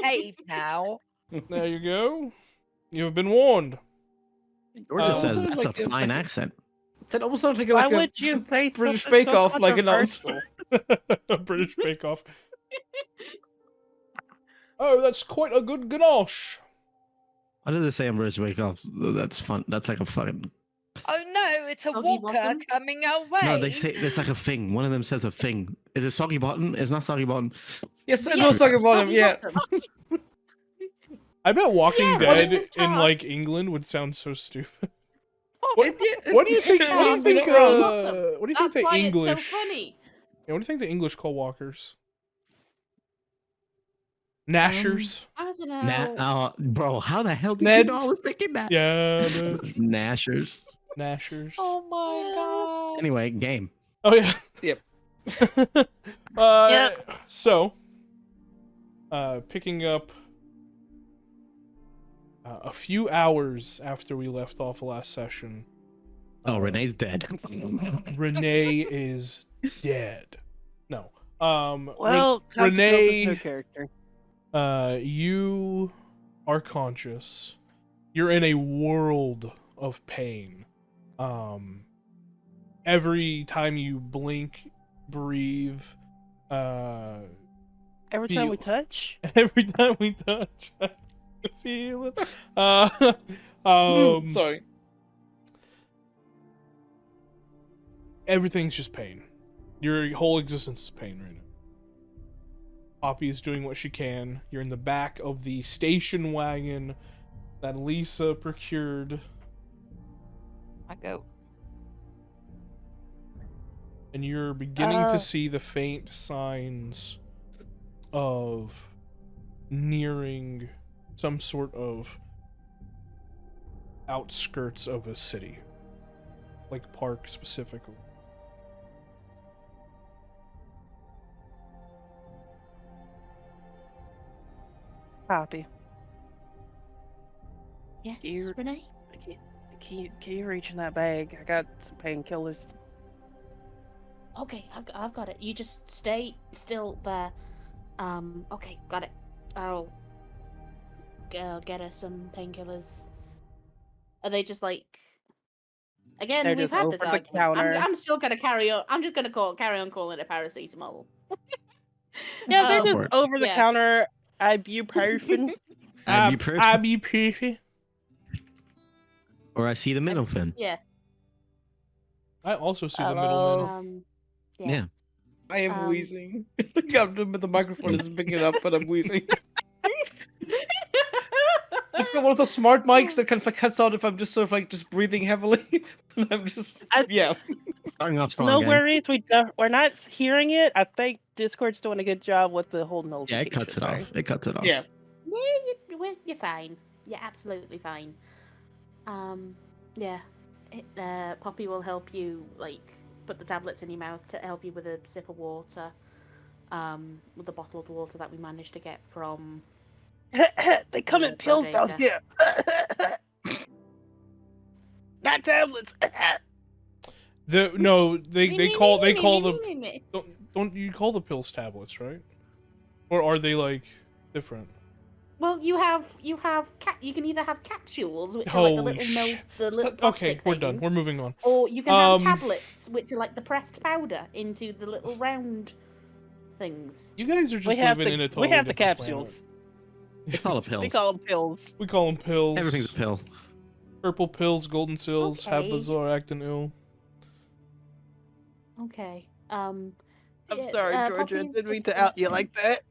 behave now. There you go. You have been warned. Georgia says sounds that's like a fine accent. That almost sounds like Why a would you say British something Bake so Off, like controversial? A British Bake Off. Oh, that's quite a good ganache. Why does it say I'm British Bake Off? That's fun. That's like a fucking. Oh no, it's a Soggy walker bottom? coming our way. No, they say there's like a thing. One of them says a thing. Is it soggy bottom? It's not soggy bottom. Yes, Yeah, no sucker bottom, soggy yeah. bottom. I bet Walking Yeah, Dead it's in tough. like England would sound so stupid. Oh, What do you think? What do you think? What do you think That's the why English? it's so funny. Yeah, what do you think the English call walkers? Nashers. I don't know. Bro, how the hell did you know I Neds. was thinking that? Yeah, Nashers. Nashers. Oh my god. Anyway, game. Oh yeah. Yep. So, picking up a few hours after we left off last session. Oh, Renee's dead. Renee is dead. No. Well, time to build this Renee, new character. you are conscious. You're in a world of pain. Every time you blink, breathe, Every time we touch, every time we touch, I can feel it. Sorry. Everything's just pain. Your whole existence is pain right now. Poppy is doing what she can. You're in the back of the station wagon that Lisa procured, I go. and you're beginning to see the faint signs of nearing some sort of outskirts of a city, like park specifically. Poppy, Yes, You- Renee? can you reach in that bag? I got some painkillers. Okay, I've got it. You just stay still there. Okay, got it. I'll get her some painkillers. Are they just like... Again, They're we've just had this over the argument. counter. I'm still gonna carry on. I'm just gonna carry on calling it paracetamol. Yeah, they're Um, just for it. over the yeah. counter ibuprofen. Ibuprofen. Or I see the middle fin. Yeah. I also see the Hello. middleman. Yeah. I am Um, wheezing. The microphone isn't picking it up, but I'm wheezing. I've got one of those smart mics that kind of like cuts out if I'm just sort of like just breathing heavily. And I'm just yeah. Starting off strong. No gang. worries, we're not hearing it. I think Discord's doing a good job with the whole Yeah, notification. it cuts it thing. off. It cuts it off. Yeah. You're fine. You're absolutely fine. Yeah. Poppy will help you, like, put the tablets in your mouth to help you with a sip of water. With the bottled water that we managed to get from... They come in pills down here. Not tablets. They call them. Don't you call the pills tablets, right? Or are they like different? Well, you can either have capsules, which are like the little shit. little Okay, plastic we're done. things, We're moving on. or you can have tablets, which are like the pressed powder into the little round things. You guys are just We have living in a the totally different capsules. planet. It's all a pill. We call them pills. We call them pills. Everything's a pill. Purple pills, golden sills, Okay. Habazar acting ill. Okay. I'm Yeah, sorry, Georgia. I Poppy's didn't mean just to out you gonna- like that.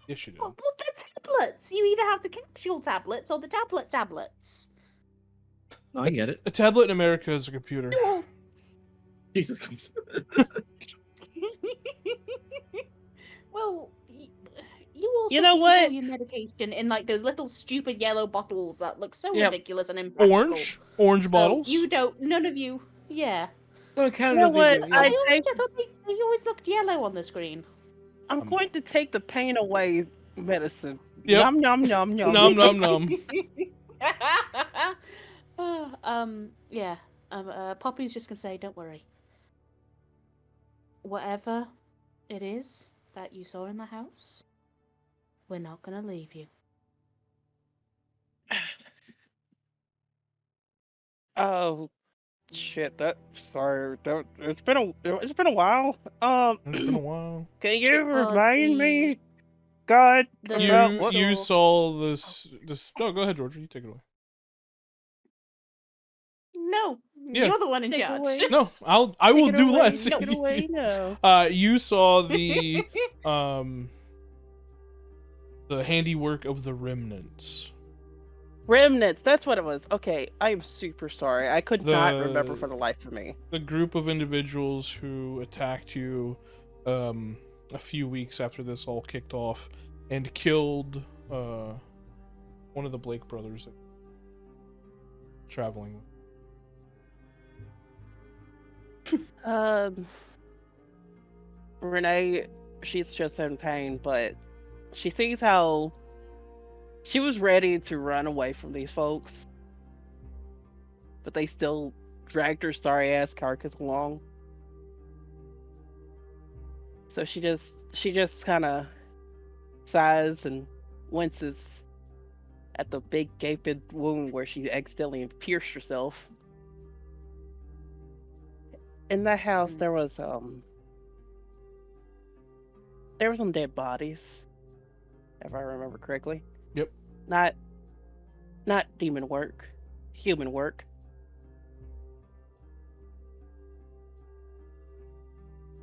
Yes, you do. Well, they're tablets. You either have the capsule tablets or the tablets. Oh, I get it. A tablet in America is a computer. Jesus Christ. Well, you also You know keep what? all your medication in like those little stupid yellow bottles that look so Yep. ridiculous and impractical. Orange So bottles. You don't. None of you. Yeah. No, You Canada, know they what? do, yeah. I thought they always looked yellow on the screen. I'm going to take the pain away medicine. Yep. Yum yum yum yum. Nom nom nom. Yeah. Poppy's just gonna say, don't worry. Whatever it is that you saw in the house, We're not gonna leave you. Oh shit! That sorry. That, it's been a while. It's been a while. Can you It was remind me, God, the about You what? you saw- saw this. No, go ahead, Georgia. You take it away. No, Yeah. you're the one in Take it charge. away. No, I will Take it do away. less. Take it away now. You saw the handiwork of the remnants. Remnants. That's what it was. Okay, I am super sorry. I could not remember The- for the life of me. The group of individuals who attacked you a few weeks after this all kicked off and killed one of the Blake brothers traveling. Renee, she's just in pain, but she sees how she was ready to run away from these folks, but they still dragged her sorry ass carcass along. So she just kind of sighs and winces at the big gaping wound where she accidentally pierced herself. In that house, there was some dead bodies, if I remember correctly. Yep. Not demon work, human work.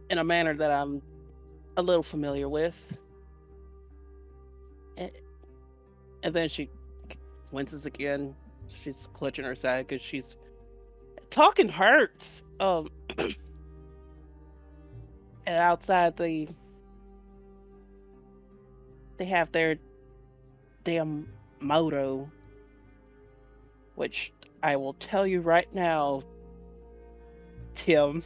In a manner that I'm a little familiar with. And then she winces again. She's clutching her side because she's talking hurts. And outside they have their damn motto, which I will tell you right now, Tim.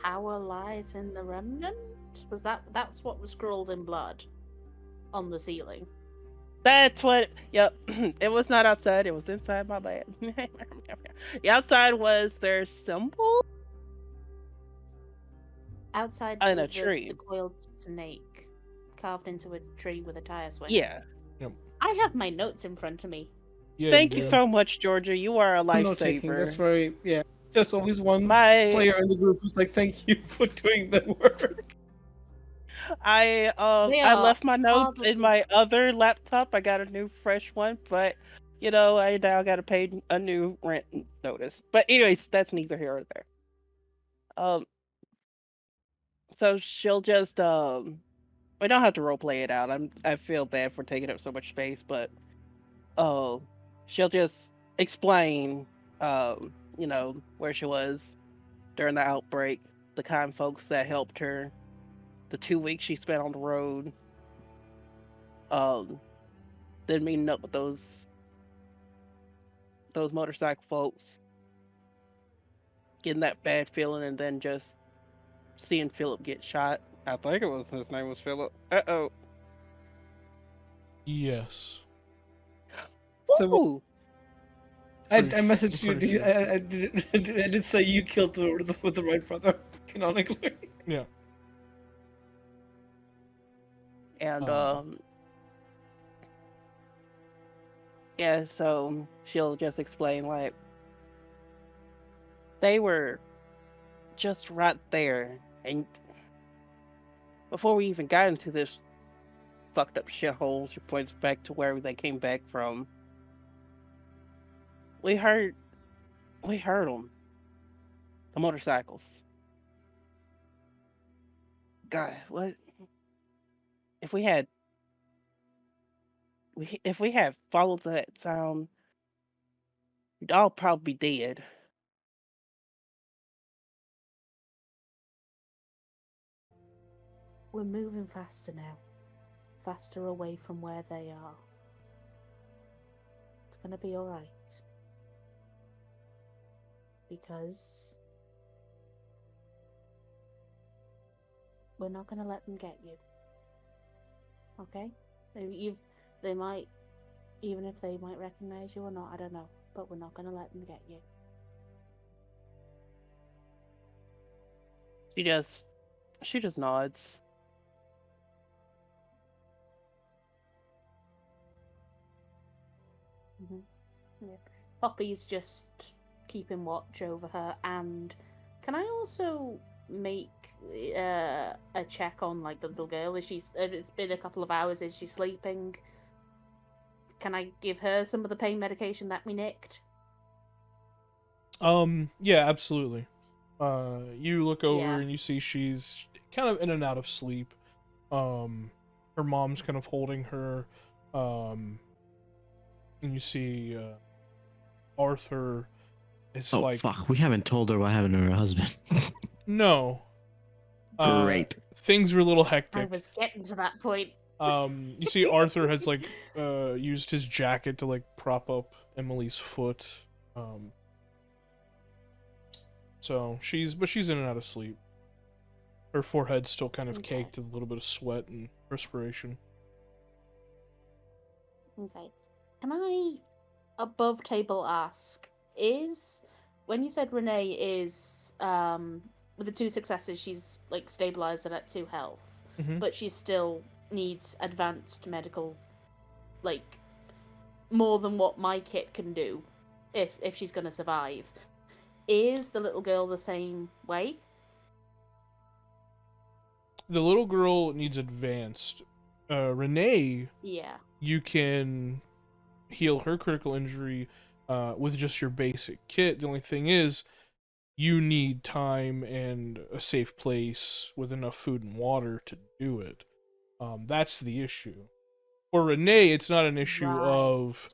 Power lies in the remnant. That's what was scrawled in blood on the ceiling? That's what. Yep. It was not outside. It was inside my bed. The outside was their symbol Outside in the, a tree. the coiled snake carved into a tree with a tire swing. Yeah. I have my notes in front of me. Yeah, Thank you do. so much, Georgia. You are a Note taking. That's lifesaver. very There's always one My player in the group who's like, "Thank you for doing the work." I They I are left my notes hardly- in my other laptop. I got a new fresh one, but you know, I now got to pay a new rent notice. But anyways, that's neither here or there. So she'll just we don't have to role play it out. I feel bad for taking up so much space, but she'll just explain you know, where she was during the outbreak, the kind folks that helped her, the 2 weeks she spent on the road, then meeting up with those motorcycle folks, getting that bad feeling, and then just seeing Philip get shot. I think his name was Philip. Uh-oh. Yes. So Woo! I Pretty messaged sure- you. pretty I did say you killed the right brother canonically. Yeah. And Um. yeah, so she'll just explain like they were just right there, and before we even got into this fucked up shithole, she points back to where they came back from. We heard them, the motorcycles. God, what if we had followed that sound? We'd all probably be dead. We're moving faster now. Faster away from where they are. It's gonna be alright. Because we're not gonna let them get you. Okay? They might, even if they might recognize you or not, I don't know. But we're not gonna let them get you. She just nods. Mhm. Yeah. Poppy's just keeping watch over her, and can I also make a check on like the little girl? Is she? If it's been a couple of hours, is she sleeping? Can I give her some of the pain medication that we nicked? Yeah, absolutely. You look over Yeah. and you see she's kind of in and out of sleep. Her mom's kind of holding her. And you see Arthur is Oh like, fuck, we haven't told her what happened to her husband. no. Great. Things were a little I hectic. was getting to that point. You see Arthur has like used his jacket to like prop up Emily's foot. So she's in and out of sleep. Her forehead's still kind of Okay. caked with a little bit of sweat and perspiration. Okay. Can I, above table, ask, is when you said Renee is with the 2 successes, she's like stabilized and at 2 health, Mhm. but she still needs advanced medical, like more than what my kit can do, if she's gonna survive. Is the little girl the same way? The little girl needs advanced. Renee, Yeah. you can heal her critical injury with just your basic kit. The only thing is, you need time and a safe place with enough food and water to do it. That's the issue. For Renee, it's not an issue Right. of,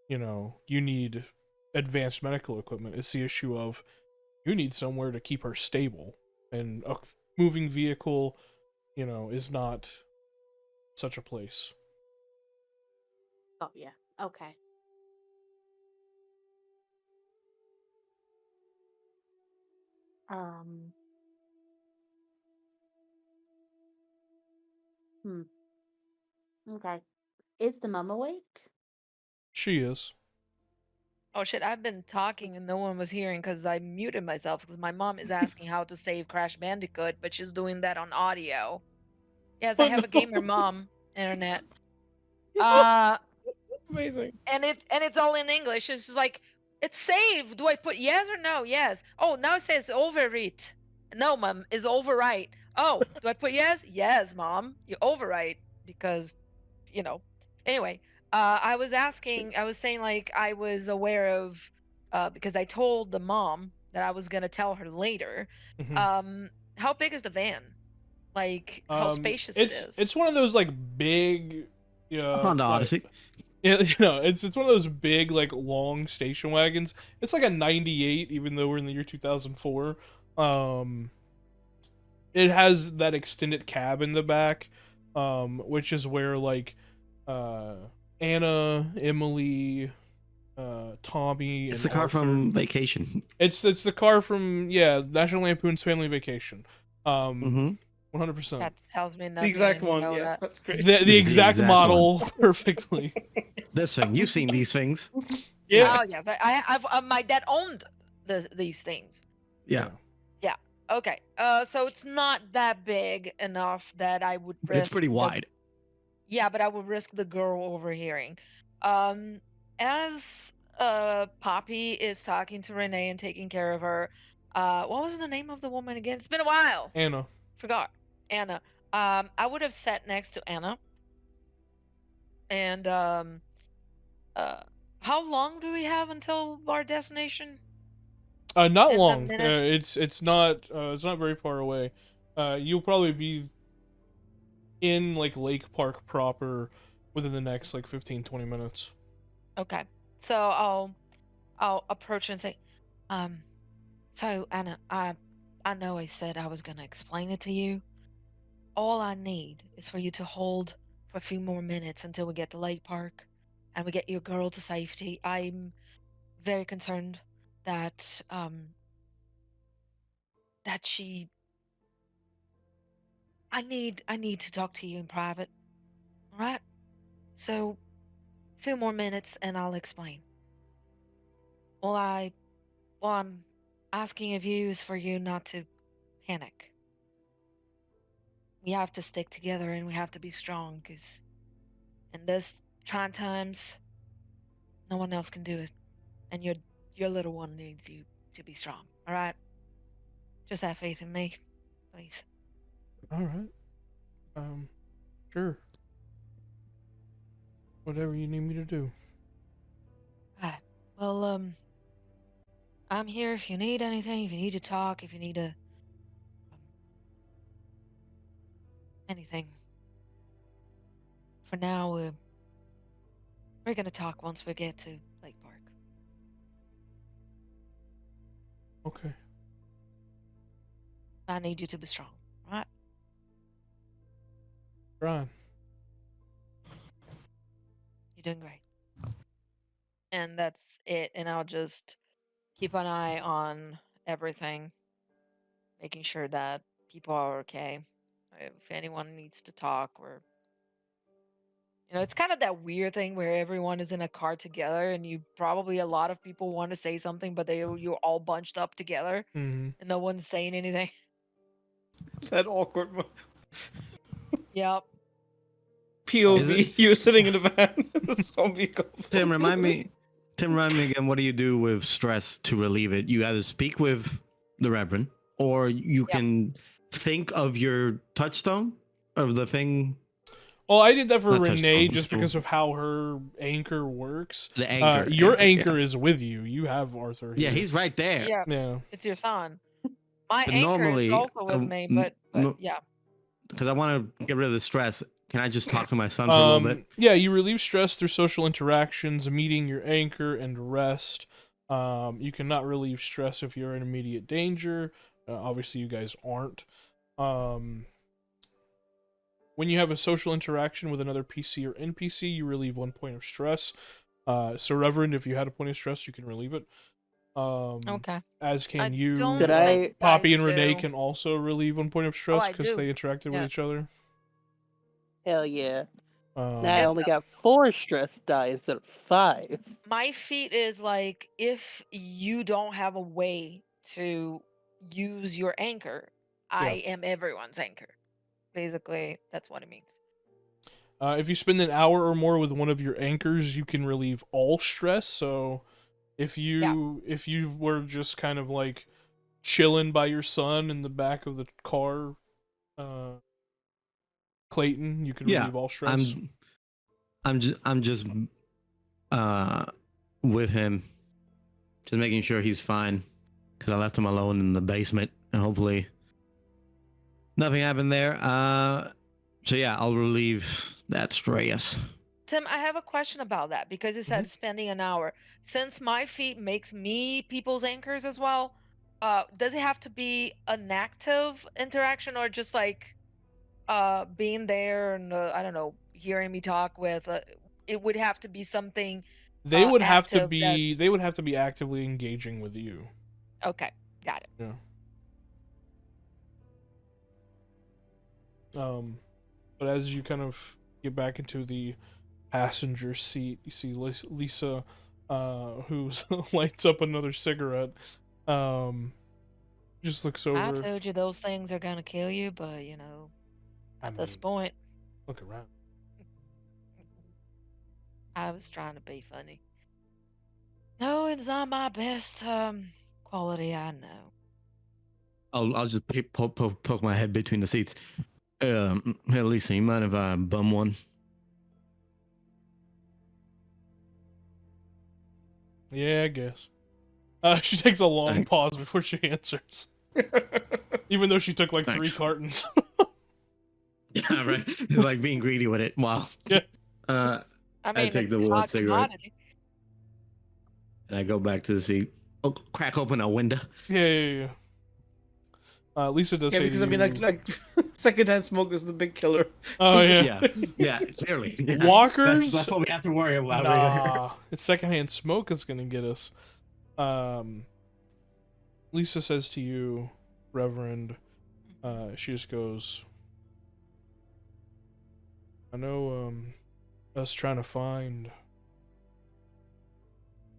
you need advanced medical equipment. It's the issue of you need somewhere to keep her stable. And a moving vehicle, is not such a place. Oh yeah. Okay. Um. Hmm. Okay. Is the mum awake? She is. Oh shit, I've been talking and no one was hearing because I muted myself because my mom is asking how to save Crash Bandicoot, but she's doing that on audio. Yes, I Oh have a no. gamer mom internet. Uh Amazing. and it's all in English. It's just like it's saved. Do I put yes or no? Yes. Oh, now it says overwrite. No, mom, is overwrite. Oh, do I put yes? Yes, mom. You overwrite because Anyway, I was saying like I was aware of because I told the mom that I was gonna tell her later. Mhm. How big is the van? Like how spacious it is? It's one of those like big, Honda Odyssey. it's one of those big like long station wagons. It's like a '98, even though we're in the year 2004. It has that extended cab in the back, which is where like Anna, Emily, Tommy, It's and the car Arthur. from Vacation. It's the car from National Lampoon's Family Vacation. Mm-hmm. 100%. That tells me nothing. The exact and you one. know Yeah, that. that's great. The exact exact model perfectly. This thing, you've seen these things. Yeah. Oh yes, I've my dad owned these things. Yeah, Yeah. Okay. So it's not that big enough that I would risk. it's pretty wide. Yeah, but I would risk the girl overhearing. Um, as Poppy is talking to Renee and taking care of her, what was the name of the woman again? It's been a while. Anna. Forgot. Anna. I would have sat next to Anna. And uh, how long do we have until our destination? Not In a long. minute. It's not very far away. You'll probably be in like Lake Park proper within the next like 15-20 minutes. Okay. So I'll approach her and say, um, so Anna, I know I said I was gonna explain it to you. All I need is for you to hold for a few more minutes until we get to Lake Park and we get your girl to safety. I'm very concerned that that she I need to talk to you in private. All right? So a few more minutes and I'll explain. All I'm asking of you is for you not to panic. We have to stick together and we have to be strong because in this trying times, No one else can do it. And your little one needs you to be strong. All right? Just have faith in me, please. All right. Sure. Whatever you need me to do. All right. Well, I'm here if you need anything, if you need to talk, if you need to anything. For now, we're gonna talk once we get to Lake Park. Okay. I need you to be strong, all right? Brian. You're doing great. And that's it. And I'll just keep an eye on everything, making sure that people are okay. If anyone needs to talk, or it's kind of that weird thing where everyone is in a car together, and you probably a lot of people want to say something, but you're all bunched up together, Mm-hmm. and no one's saying anything. That awkward Yep. POV. You're sitting in the van. The zombie goes. Tim, remind me again, what do you do with stress to relieve it? You either speak with the Reverend, or you Yep. can think of your touchstone of the thing. Well, I did that for Not Renee touchstone, just so- because of how her anchor works. The anchor. Your yeah. anchor is with you. You have Arthur. Yeah, here. he's right there. Yeah. Yeah. It's your son. My But anchor normally, is also with me, but no- yeah. Because I want to get rid of the stress. Can I just talk to my son for a little bit? Yeah, you relieve stress through social interactions, meeting your anchor, and rest. You cannot relieve stress if you're in immediate danger. Obviously, you guys aren't. When you have a social interaction with another PC or NPC, you relieve 1 point of stress. So, Reverend, if you had a point of stress, you can relieve it. Okay. As can you. don't Did I- think Poppy I and Renee do. can also relieve 1 point of stress I because do. they interacted with Yeah. each other. Hell yeah. Now I And, only got 4 stress die instead of 5. My feat is like if you don't have a way to use your anchor, I am everyone's anchor. Basically, that's what it means. If you spend an hour or more with one of your anchors, you can relieve all stress. So, if you were just kind of like chilling by your son in the back of the car, Clayton, you can relieve all stress. I'm just with him, just making sure he's fine, because I left him alone in the basement, and hopefully nothing happened there. So yeah, I'll relieve that stress. Tim, I have a question about that because you said spending an hour. Since my feat makes me people's anchors as well, does it have to be an active interaction or just like being there and I don't know, hearing me talk with it would have to be something They would have to active that be. They would have to be actively engaging with you. okay, got it. Yeah. But as you kind of get back into the passenger seat, you see Lisa, who lights up another cigarette. Just looks over. I told you those things are gonna kill you, but at this point, Look around. I was trying to be funny. No, it's not my best quality, I know. I'll just poke my head between the seats. Hey Lisa, you mind if I bum one? Yeah, I guess. She takes a long Thanks. pause before she answers. Even though she took like 3 Thanks. cartons. Yeah, right. It's like being greedy with it. Wow. Yeah. I mean, take it's the a one hot cigarette. commodity. And I go back to the seat. Oh, crack open a window. Yeah. Lisa does Yeah, say because to I mean, you- like secondhand smoke is the big killer. Oh yeah. Yeah, clearly. Yeah. Walkers? That's what we have to worry about. Nah, it's secondhand smoke that's gonna get us. Lisa says to you, Reverend, she just goes, I know, us trying to find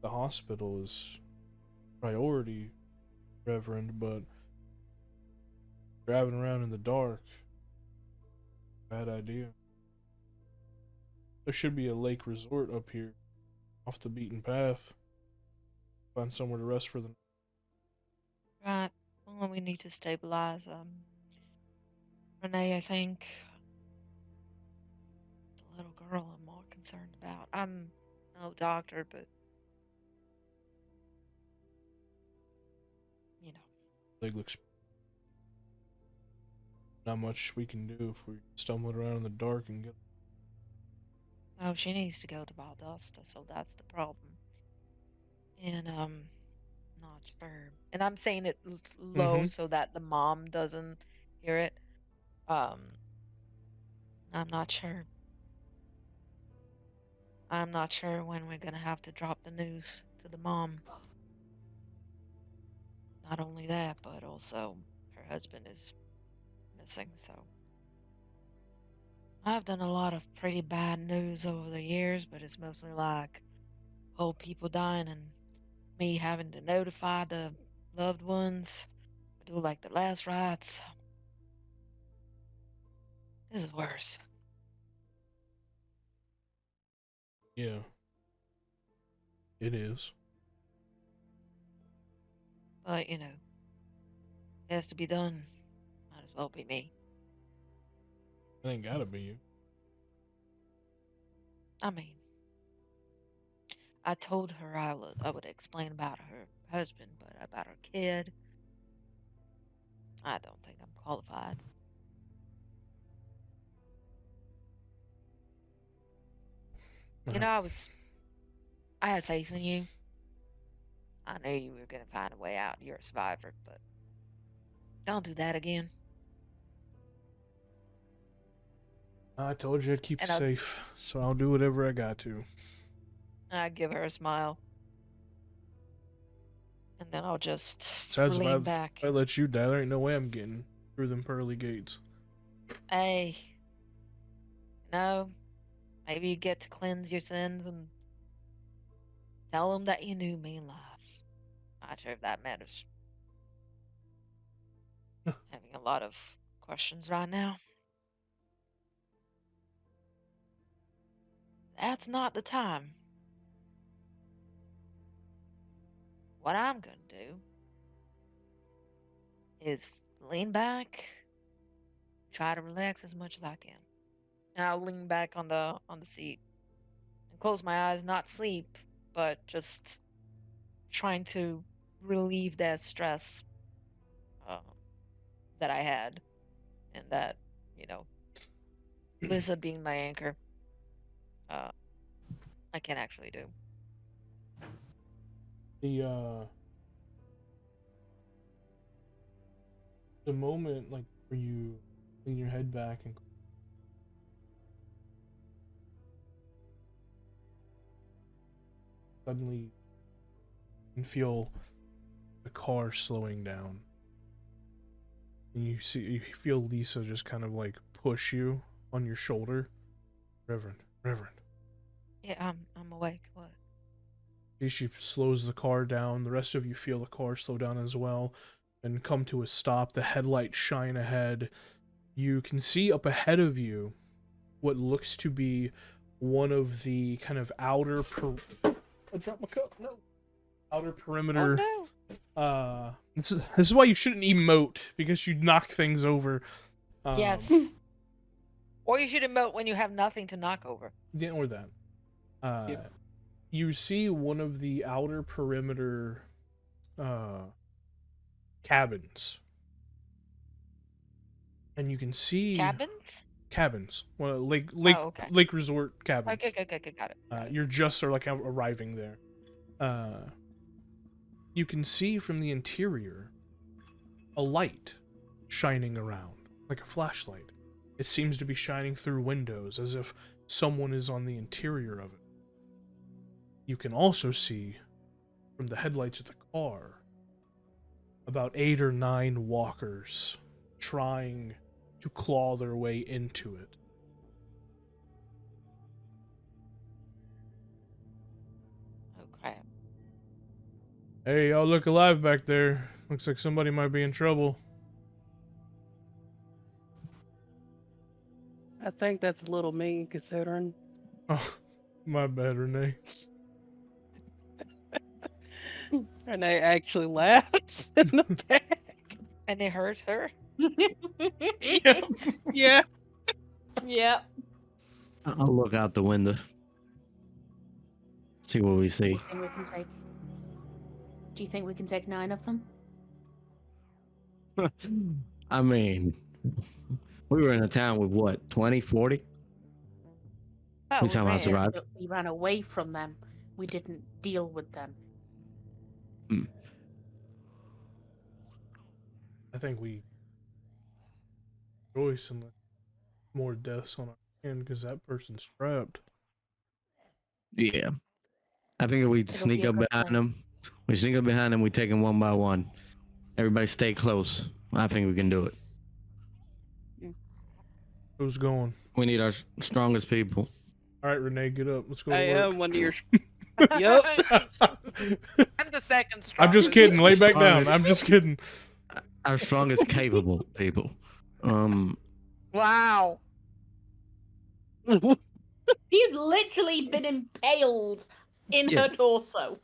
the hospital is priority, Reverend, but driving around in the dark, bad idea. There should be a lake resort up here off the beaten path. Find somewhere to rest for the. Right. Well, we need to stabilize Renee, I think. The little girl I'm more concerned about. I'm no doctor, but you know. Leg looks. Not much we can do if we're stumbling around in the dark and get. Oh, she needs to go to Valdosta, so that's the problem. And not sure. And I'm saying it low Mm-hmm. so that the mom doesn't hear it. Um, I'm not sure. I'm not sure when we're gonna have to drop the news to the mom. Not only that, but also her husband is missing, so I've done a lot of pretty bad news over the years, but it's mostly like old people dying and me having to notify the loved ones, do like the last rites. This is worse. Yeah. It is. But, it has to be done. Might as well be me. It ain't gotta be you. I mean, I told her I would explain about her husband, but about her kid, I don't think I'm qualified. Uh-huh. I had faith in you. I knew you were going to find a way out. You're a survivor, but don't do that again. I told you I'd keep you And safe, so I'll do whatever I got to. I give her a smile. And then I'll just Besides, lean back. if I let you die, there ain't no way I'm getting through them pearly gates. Hey, maybe you get to cleanse your sins and tell them that you knew me in life. Not sure if that matters. Having a lot of questions right now. That's not the time. What I'm going to do is lean back, try to relax as much as I can. And I'll lean back on the seat and close my eyes, not sleep, but just trying to relieve that stress uh, that I had, and that you know, Lisa being my anchor, uh, I can actually do. The moment like where you lean your head back and suddenly you can feel the car slowing down. And you feel Lisa just kind of like push you on your shoulder. Reverend. Yeah, I'm awake. What? She slows the car down. The rest of you feel the car slow down as well and come to a stop. The headlights shine ahead. You can see up ahead of you what looks to be one of the kind of outer I dropped my cup. No. Outer perimeter. Oh no. This is why you shouldn't emote, because you knock things over. Yes. Or you should emote when you have nothing to knock over. Yeah, or that. You see one of the outer perimeter cabins. And you can see cabins. Well, lake resort cabins. Okay, got it. You're just sort of like arriving there. You can see from the interior a light shining around, like a flashlight. It seems to be shining through windows, as if someone is on the interior of it. You can also see, from the headlights of the car, about 8 or 9 walkers trying to claw their way into it. Oh crap. Hey, y'all look alive back there. Looks like somebody might be in trouble. I think that's a little mean considering. Oh, my bad, Renee. And I actually laughed in the back. And it hurts her. Yeah. Yeah. Yeah. I'll look out the window. See what we see. Do you think we can take? Do you think we can take 9 of them? I mean, we were in a town with what, 20, 40? Oh, We somehow Yes, survived. but we ran away from them. We didn't deal with them. I think we rejoice in the more deaths on our hand because that person's trapped. Yeah. I think if we It'll sneak be a up good behind thing. them, we sneak up behind them, we take them one by one. Everybody stay close. I think we can do it. Who's going? We need our strongest people. All right, Renee, get up. Let's go I to work. am one of your. Yup. I'm the second strongest. I'm just kidding. Lay back down. Strongest. I'm just kidding. Our strongest capable people. Wow. She's literally been impaled in Yeah. her torso.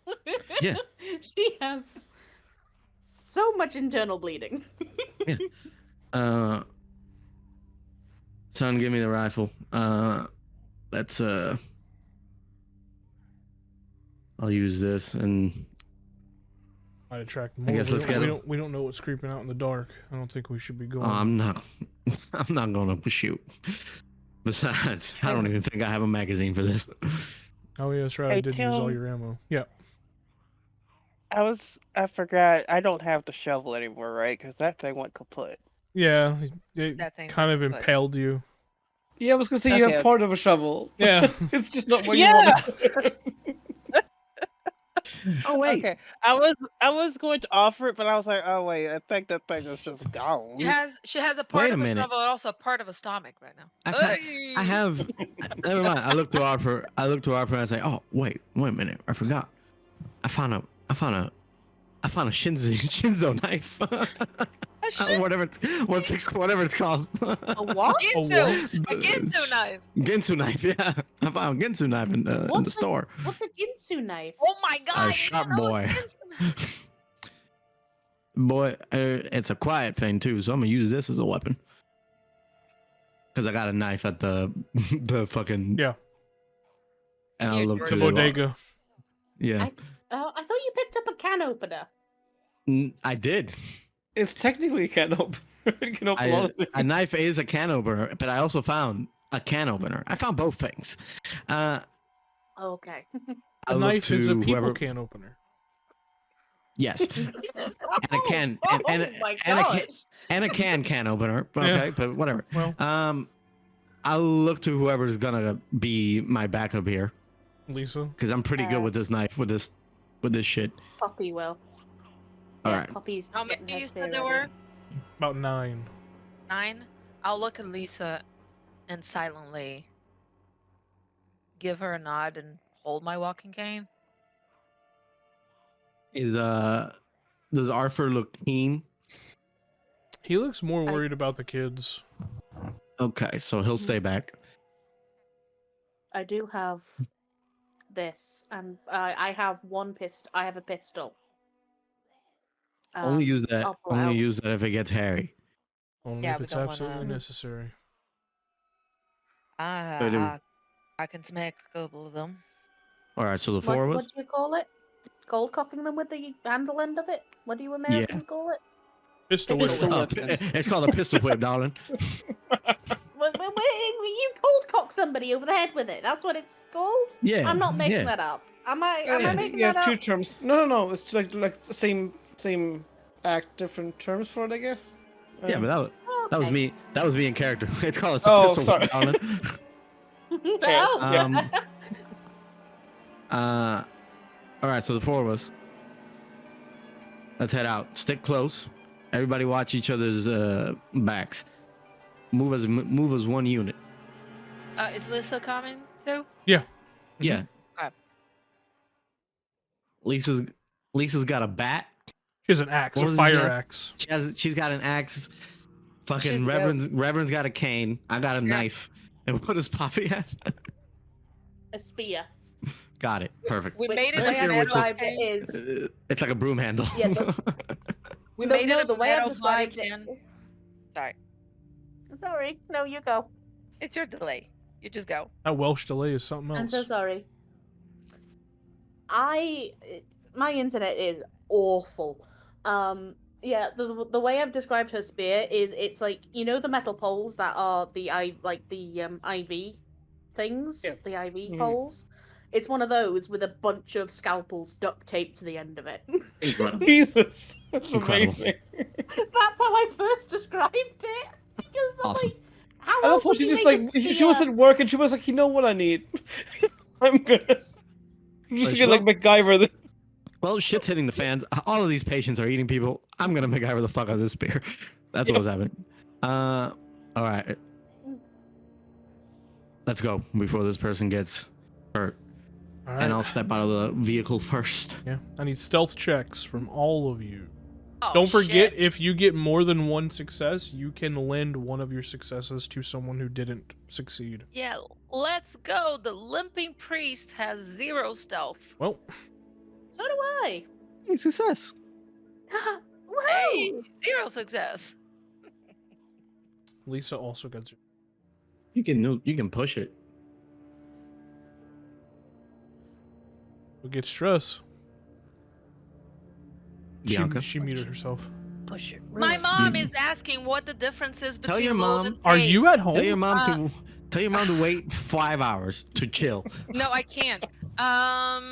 Yeah. She has so much internal bleeding. Son, give me the rifle. Let's I'll use this and Might attract I more. guess let's get we him. don't. We don't know what's creeping out in the dark. I don't think we should be going. I'm not gonna shoot. Besides, I don't even think I have a magazine for this. Oh yeah, that's right. I Hey, did use all Tim. your ammo. Yeah. I forgot. I don't have the shovel anymore, right? Because that thing went kaput. Yeah. It That thing kind of went kaput. impaled you. Yeah, I was gonna say you Okay. have part of a shovel. Yeah. It's just not where Yeah. you want it. Oh wait. Okay. I was going to offer it, but I was like, oh wait, I think that thing is just gone. She has a part Wait a of a minute. shovel and also a part of a stomach right now. I have. Never mind. I look to offer. And I say, "Oh, wait a minute. I forgot. I found a Shinzo knife. A shit. whatever it's called. A what? Ginsu. what? A Ginsu knife. Ginsu knife. Yeah, I found a Ginsu knife in the What's a- store. What's a Ginsu knife? Oh my god. you sharp know boy. a Ginsu knife. Boy, it's a quiet thing too, so I'm gonna use this as a weapon. Cause I got a knife at the the fucking Yeah. And I'll Here, look George. to The bodega. Yeah, I thought you picked up a can opener. I did. It's technically a can opener. It can open a lot of things. A knife is a can opener, but I also found a can opener. I found both things. Okay. I A look knife is a to people whoever- can opener. Yes, a can- Oh, and- my and a can- gosh. and a can opener. Okay, Yeah. but whatever. Well, I'll look to whoever's gonna be my backup here, Lisa. because I'm pretty good with this knife, with this shit. Poppy will. All Yeah, right. Poppy's How getting many her you spear said there ready. were? About 9. 9. I'll look at Lisa and silently give her a nod and hold my walking cane. Does Arthur look keen? He looks more worried about the kids. Okay, so he'll stay back. I do have this, and I have one pistol. I have a pistol. Only use that. I'll pull Only out. use that if it gets hairy. Only Yeah, if we it's don't absolutely wanna- necessary. But I can smack a couple of them. All right, so the four of What us. do you call it? Cold cocking them with the handle end of it? What do you Americans call it? Pistol Pistol whip. whip. It's called a pistol whip, darling. You cold cock somebody over the head with it. That's what it's called. Yeah. I'm not making yeah. that up. Am I Yeah, making you that have up? two terms. No. It's like the same act, different terms for it, I guess. Yeah, but that was Okay. me. That was me in character. It's called a Oh, pistol sorry. whip, darling. Oh. All right, so the four of us. Let's head out. Stick close. Everybody watch each other's backs. Move as one unit. Is Lisa coming too? Yeah. Okay. Lisa's got a bat. She has an axe, What a was it, fire Jess? axe. She's got an axe. She's Fucking good. Reverend's got a cane. I got a knife. And what does Poppy have? A spear. Got it. Perfect. We made The it That's way a like I've your metal described it can. is It's like a broom handle. Yeah, We No, made no, it a the way I've metal body described it. can. Sorry, Sorry. No, you go. it's your delay. You just go. That Welsh delay is something else. I'm so sorry. My internet is awful. Yeah, the way I've described her spear is it's like, you know, the metal poles that are the IV things, Yeah. the IV Mhm. poles. It's one of those with a bunch of scalpels duct taped to the end of it. Incredible. Jesus, that's Incredible. amazing. That's how I first described it. Because I'm Awesome. like, how I love else how would she you just make like a she was spear? at work and she was like, you know what I need? I'm gonna. I'm just Like, gonna like MacGyver this. Well, shit's hitting the fans. All of these patients are eating people. I'm gonna MacGyver the fuck out of this beer. That's Yep. what's happening. All right. Let's go before this person gets hurt. All right. And I'll step out of the vehicle first. Yeah, I need stealth checks from all of you. Oh, Don't forget, shit. if you get more than one success, you can lend one of your successes to someone who didn't succeed. Yeah, let's go. The limping priest has 0 stealth. Well, So do I. Hey, success. Hey, Woohoo! 0 success. Lisa also got zero. You can push it. Who gets stress? Bianca. She muted herself. Push it. My real mom Mm. is asking what the difference is Tell between your load mom. and Are save. you at home? Tell your mom to wait 5 hours to chill. No, I can't.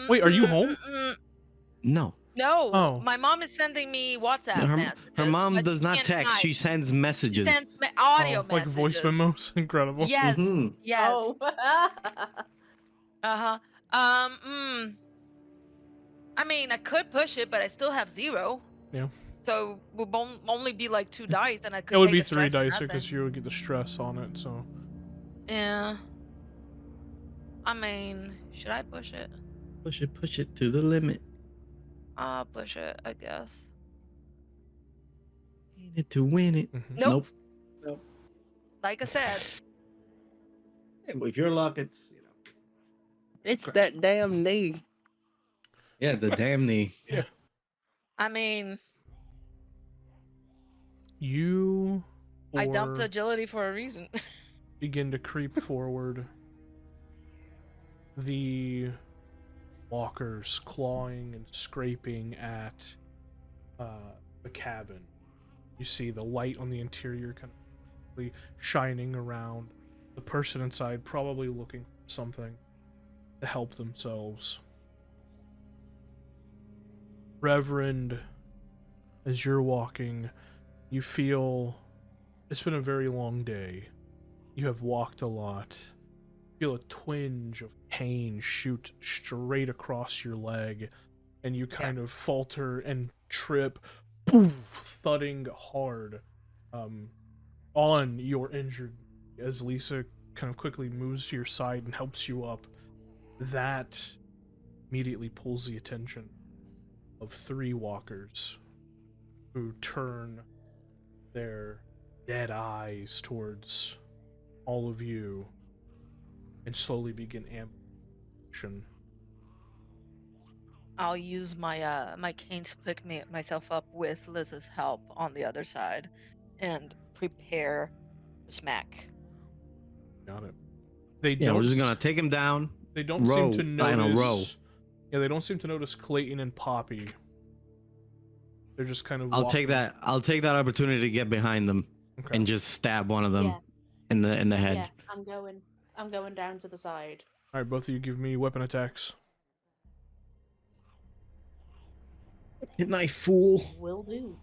Wait, are you home? No. No, Oh. my mom is sending me WhatsApp messages. Her mom but does she not can't text. type. She sends She messages. sends audio Oh, like messages. voice memos. Incredible. Yes, Mhm. yes. Oh. Uh-huh. I mean, I could push it, but I still have 0. Yeah. So it would only be like 2 dice, and I could It would take be a 3 stress for dice nothing. because you would get the stress on it. So Yeah. I mean, should I push it? Push it to the limit. I'll push it, I guess. Need it to win it. Mhm. Nope. Nope. Like I said, Yeah, but if you're luck, it's It's that damn knee. yeah, the damn knee. I mean, you I dumped four agility for a reason. begin to creep forward. The walkers clawing and scraping at the cabin. You see the light on the interior kind of shining around. The person inside probably looking for something to help themselves. Reverend, as you're walking, you feel it's been a very long day. You have walked a lot. Feel a twinge of pain shoot straight across your leg, and you kind of falter and trip, poof, thudding hard on your injured as Lisa kind of quickly moves to your side and helps you up. That immediately pulls the attention of 3 walkers who turn their dead eyes towards all of you and slowly begin ambushing. I'll use my my cane to pick myself up with Liz's help on the other side, and prepare to smack. Got it. They Yeah, don't. we're just gonna take him down. They don't row, seem to Lionel, notice. row. Yeah, they don't seem to notice Clayton and Poppy. They're just kind of. I'll take that opportunity to get behind them Okay. and just stab one of them Yeah. in the head. Yeah, I'm going down to the side. All right, both of you give me weapon attacks. Hit knife, fool. Will do.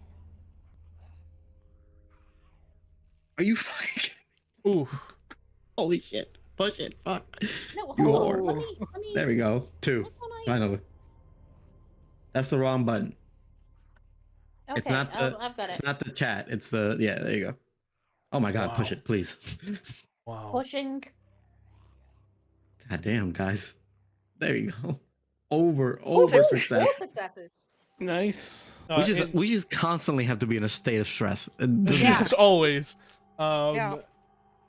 Are you fucking? Ooh. Holy shit! Push it. Fuck. No, You hold on. are. Let me. There we go. 2. That's what I- Finally. That's the wrong button. Okay, It's not the. I've got It's it. not the chat. It's the. Yeah. There you go. Oh my god! Push Wow. it, please. Wow. Pushing. God damn, guys. There you go. Over Ooh, success. 4 successes. Nice. We just constantly have to be in a state of stress. It doesn't- Yeah. It's always. Yeah.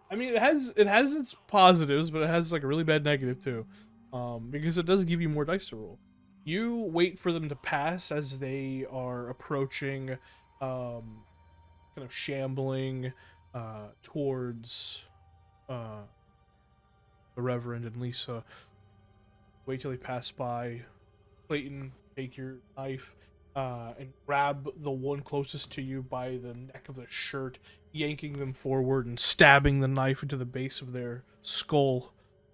I mean, it has its positives, but it has like a really bad negative too. because it does give you more dice to roll. You wait for them to pass as they are approaching, kind of shambling towards the Reverend and Lisa. Wait till they pass by. Clayton, take your knife and grab the one closest to you by the neck of the shirt, yanking them forward and stabbing the knife into the base of their skull,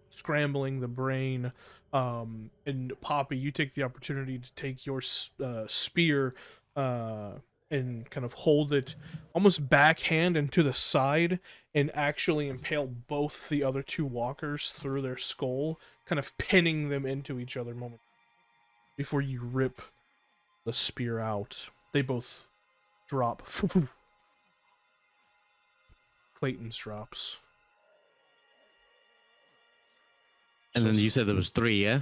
scrambling the brain. And Poppy, you take the opportunity to take your spear and kind of hold it almost backhand and to the side and actually impale both the other two walkers through their skull, kind of pinning them into each other momentarily before you rip the spear out. They both drop. Clayton's drops. And So then you said there was 3, yeah?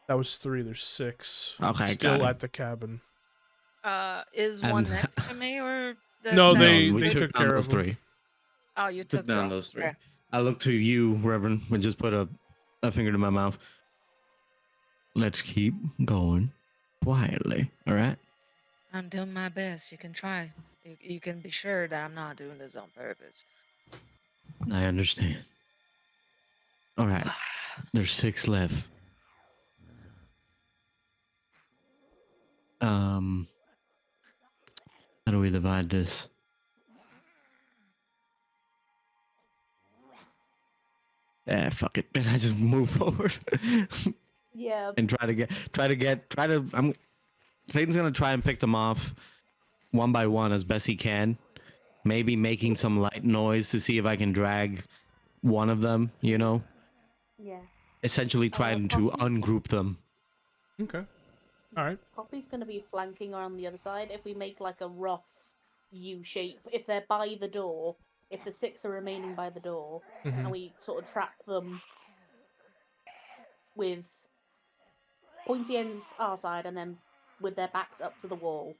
that was 3. There's 6. Okay, Still got it. at the cabin. Is And- one next to me or the No, guy they we who- took down care those of them. 3. Oh, you Took took down them. those 3. Okay. I look to you, Reverend, and just put a finger to my mouth. Let's keep going quietly, all right? I'm doing my best. You can try. You can be sure that I'm not doing this on purpose. I understand. All right, there's 6 left. How do we divide this? Fuck it. And I just move forward Yeah. and try to. Clayton's gonna try and pick them off one by one as best he can. Maybe making some light noise to see if I can drag one of them. You know, Yeah. essentially trying to Poppy? ungroup them. Okay. All right. Poppy's going to be flanking on the other side. If we make like a rough U shape, if they're by the door, if the 6 are remaining by the door, Mhm. and we sort of trap them with pointy ends our side and then with their backs up to the wall.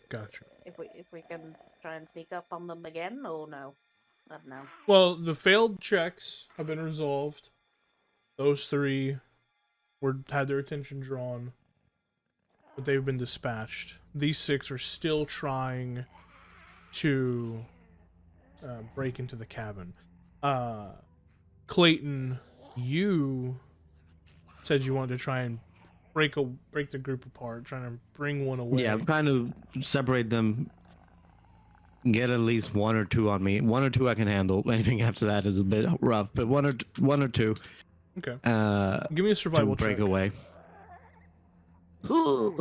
Gotcha. If we can try and sneak up on them again, or no? I don't know. Well, the failed checks have been resolved. Those 3 had their attention drawn, but they've been dispatched. These 6 are still trying to break into the cabin. Clayton, you said you wanted to try and break the group apart, trying to bring one away. Yeah, I'm trying to separate them. Get at least 1 or 2 on me. 1 or 2 I can handle. Anything after that is a bit rough, but one or two. Okay. Uh, Give me a survival to break check. away. Ooh.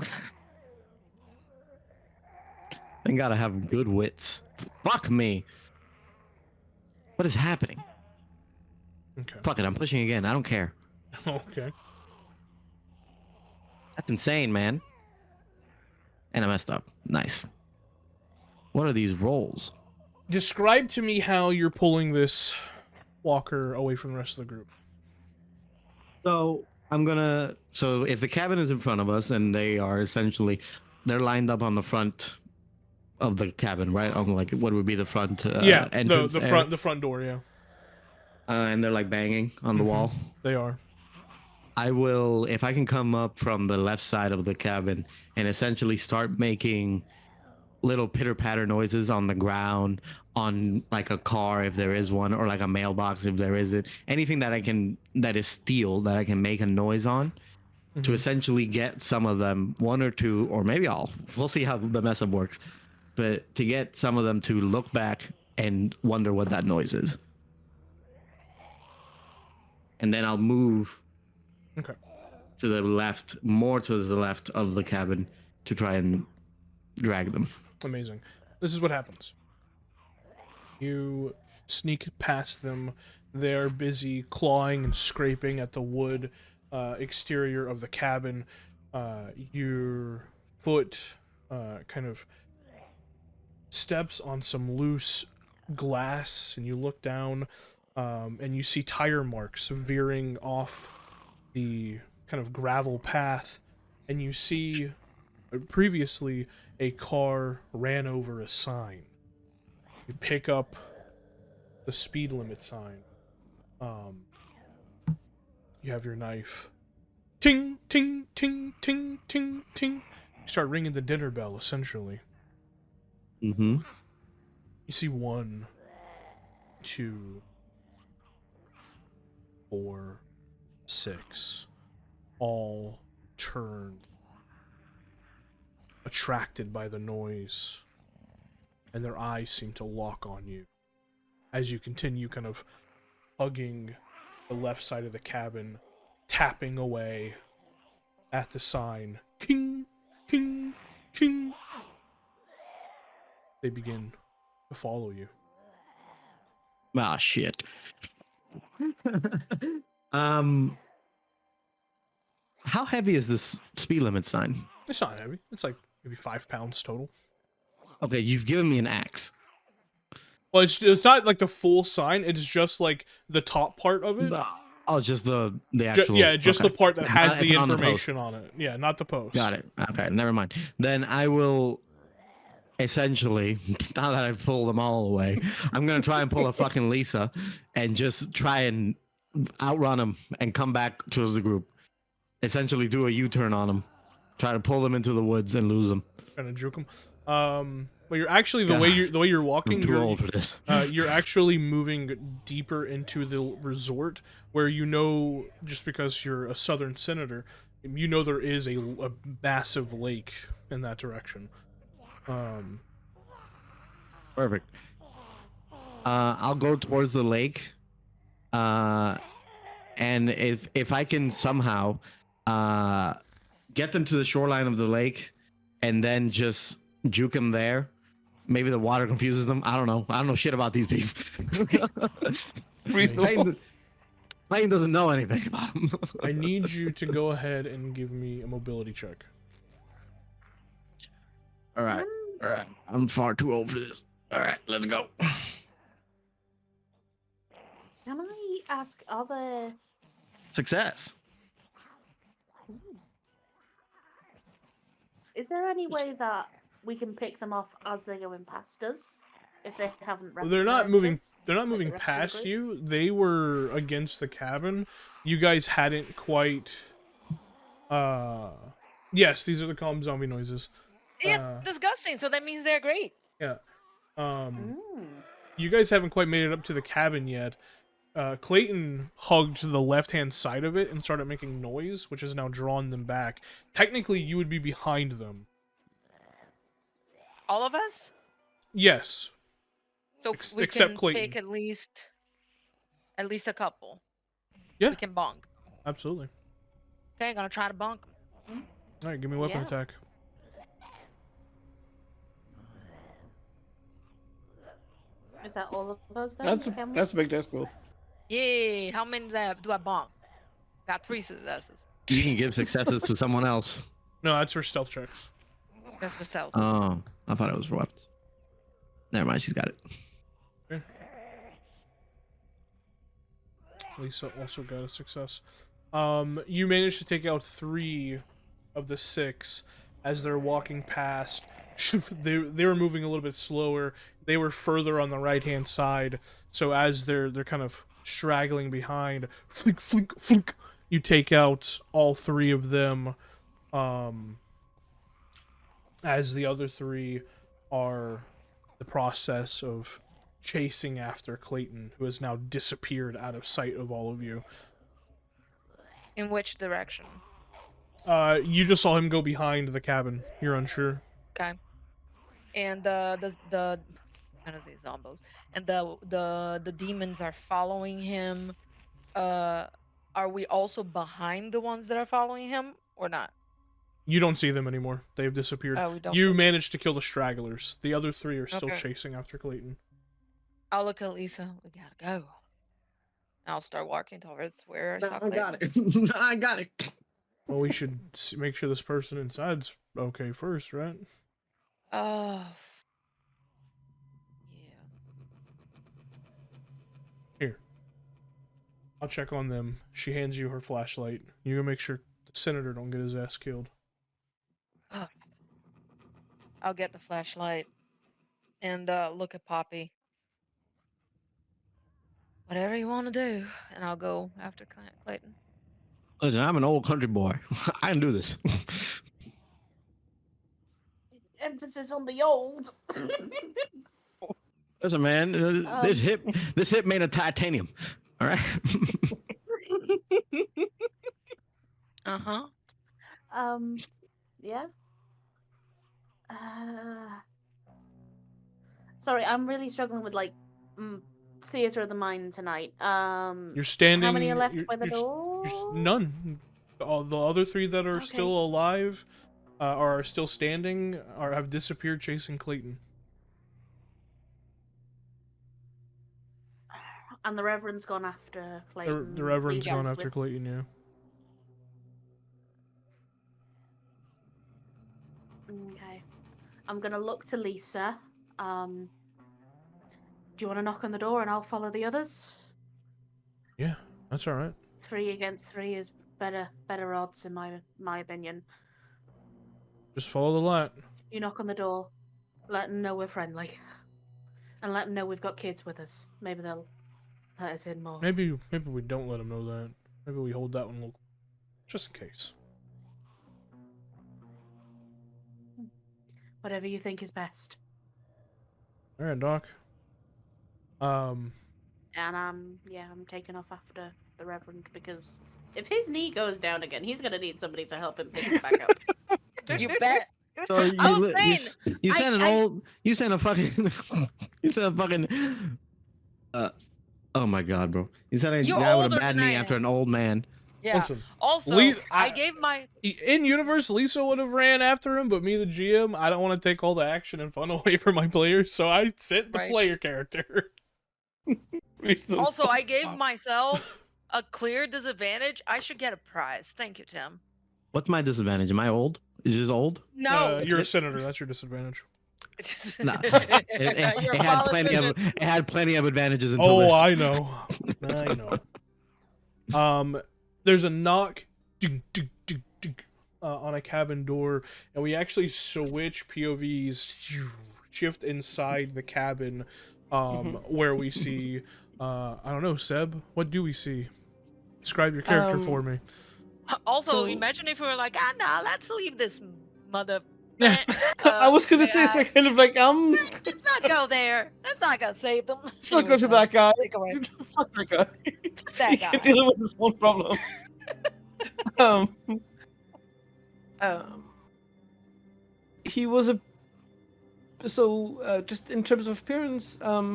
Thank God I have good wits. Fuck me. What is happening? Okay. Fuck it, I'm pushing again. I don't care. Okay. That's insane, man. And I messed up. Nice. What are these rolls? Describe to me how you're pulling this walker away from the rest of the group. So so if the cabin is in front of us and they're lined up on the front of the cabin, right? On like what would be the front entrance the front door, yeah. And they're like banging on the wall. They are. I will, if I can come up from the left side of the cabin and essentially start making little pitter-patter noises on the ground, on like a car if there is one, or like a mailbox if there isn't, anything that is steel that I can make a noise on, to essentially get some of them, 1 or 2, or maybe all, we'll see how the mess up works, but to get some of them to look back and wonder what that noise is. And then I'll move Okay. to the left, more to the left of the cabin, to try and drag them. Amazing. This is what happens. You sneak past them. They're busy clawing and scraping at the wood exterior of the cabin. Your foot kind of steps on some loose glass, and you look down, and you see tire marks veering off the kind of gravel path, and you see previously a car ran over a sign. You pick up the speed limit sign, Um, you have your knife. Ting, ting, ting, ting, ting, ting. You start ringing the dinner bell, essentially. Mm-hmm. You see 1, 2, 4, 6, all turn, attracted by the noise, and their eyes seem to lock on you as you continue kind of hugging the left side of the cabin, tapping away at the sign. King, king, king. They begin to follow you. Ah, shit. um, how heavy is this speed limit sign? It's not heavy. It's like maybe 5 pounds total. Okay, you've given me an axe. Well, it's not like the full sign. It's just like the top part of it. Oh, just the actual. Yeah, just okay. the part that has If the not on the information on it. Yeah, not the post. Got it. Okay, never mind. Then I will essentially, now that I've pulled them all away, I'm gonna try and pull a fucking Lisa and just try and outrun them and come back to the group. Essentially, do a U-turn on them, try to pull them into the woods and lose them. Trying to juke them. But you're actually the way you're walking. I'm too old for this. You're actually moving deeper into the resort, where just because you're a southern senator, there is a massive lake in that direction. Perfect. I'll go towards the lake. And if I can somehow get them to the shoreline of the lake and then just juke them there, maybe the water confuses them. I don't know shit about these people. Reasonable. Lane doesn't know anything about them. I need you to go ahead and give me a mobility check. All right. I'm far too old for this. All right, let's go. Can I ask, are there... Success. Is there any way that we can pick them off as they're going past us? If they haven't Well, they're not recognized moving. us, They're not like the moving rest of the past group? you. They were against the cabin. You guys hadn't quite. Yes, these are the calm zombie noises. Yeah, disgusting. So that means they're great. Yeah. Mm. You guys haven't quite made it up to the cabin yet. Clayton hugged to the left-hand side of it and started making noise, which has now drawn them back. Technically, you would be behind them. All of us. Yes. So we except can Clayton. pick at least a couple. Yeah. We can bonk. Absolutely. Okay, gonna try to bonk them. All right, give me a weapon Yeah. attack. Is that all of us then? That's Can we- a big desk roll. Yay! How many do I bonk? Got 3 successes. You can give successes to someone else. No, that's for stealth checks. That's for self. Oh, I thought it was for weapons. Never mind, she's got it. Okay. Lisa also got a success. You managed to take out 3 of the 6 as they're walking past. They were moving a little bit slower. They were further on the right-hand side, so as they're kind of straggling behind, flink, flink, flink, you take out all 3 of them. As the other 3 are the process of chasing after Clayton, who has now disappeared out of sight of all of you. In which direction? You just saw him go behind the cabin. You're unsure. Okay. And the I don't say zombos. And the demons are following him. Are we also behind the ones that are following him or not? You don't see them anymore. They've disappeared. Oh, we don't. You see- managed to kill the stragglers. The other 3 are still Okay. chasing after Clayton. I'll look at Lisa. We gotta go. And I'll start walking towards where I saw I Clayton. got it. I got it. Well, we should make sure this person inside's okay first, right? Oh. Yeah. Here. I'll check on them. She hands you her flashlight. You go make sure the senator don't get his ass killed. I'll get the flashlight and look at Poppy. Whatever you want to do, and I'll go after Clayton. Listen, I'm an old country boy. I can do this. Emphasis on the old. Listen, man, this hip made of titanium. All right. Uh-huh. Yeah. Sorry, I'm really struggling with like theater of the mind tonight. You're standing. How many are left by the you're door? none. All the other 3 that are still alive are still standing or have disappeared chasing Clayton. And the Reverend's gone after Clayton. The Reverend's Lisa's gone after with- Clayton, yeah. Okay. I'm gonna look to Lisa. Do you want to knock on the door and I'll follow the others? Yeah, that's all right. 3 against 3 is better odds in my opinion. Just follow the light. You knock on the door, let them know we're friendly, and let them know we've got kids with us. Maybe they'll let us in more. Maybe we don't let them know that. Maybe we hold that one local, just in case. Whatever you think is best. All right, Doc. And I'm taking off after the Reverend because if his knee goes down again, he's gonna need somebody to help him pick it back up. You bet. So I was saying, you sent a fucking oh my god, bro. You sent a You're guy with older a bad than I knee after am. an old man. Yeah. Listen, Also, I gave my in universe. Lisa would have ran after him, but me, the GM, I don't want to take all the action and fun away from my players, so I sent the Right. player character. also I gave myself a clear disadvantage. I should get a prize. Thank you, Tim. What's my disadvantage? Am I old? Is this old? No. You're a senator. That's your disadvantage. No. You're a politician. It had plenty of advantages until Oh, this. I know. I know. There's a knock on a cabin door, and we actually switch POVs, shift inside the cabin, where we see, I don't know, Seb, what do we see? Describe your character for me. Also, So- imagine if we were like, nah, let's leave this mother. I was gonna say it's like kind of like Let's not go there. Let's not go save them. let's not go to that guy. Take away. Fuck that guy. That He guy. can deal with his own problems. um, he was a just in terms of appearance. I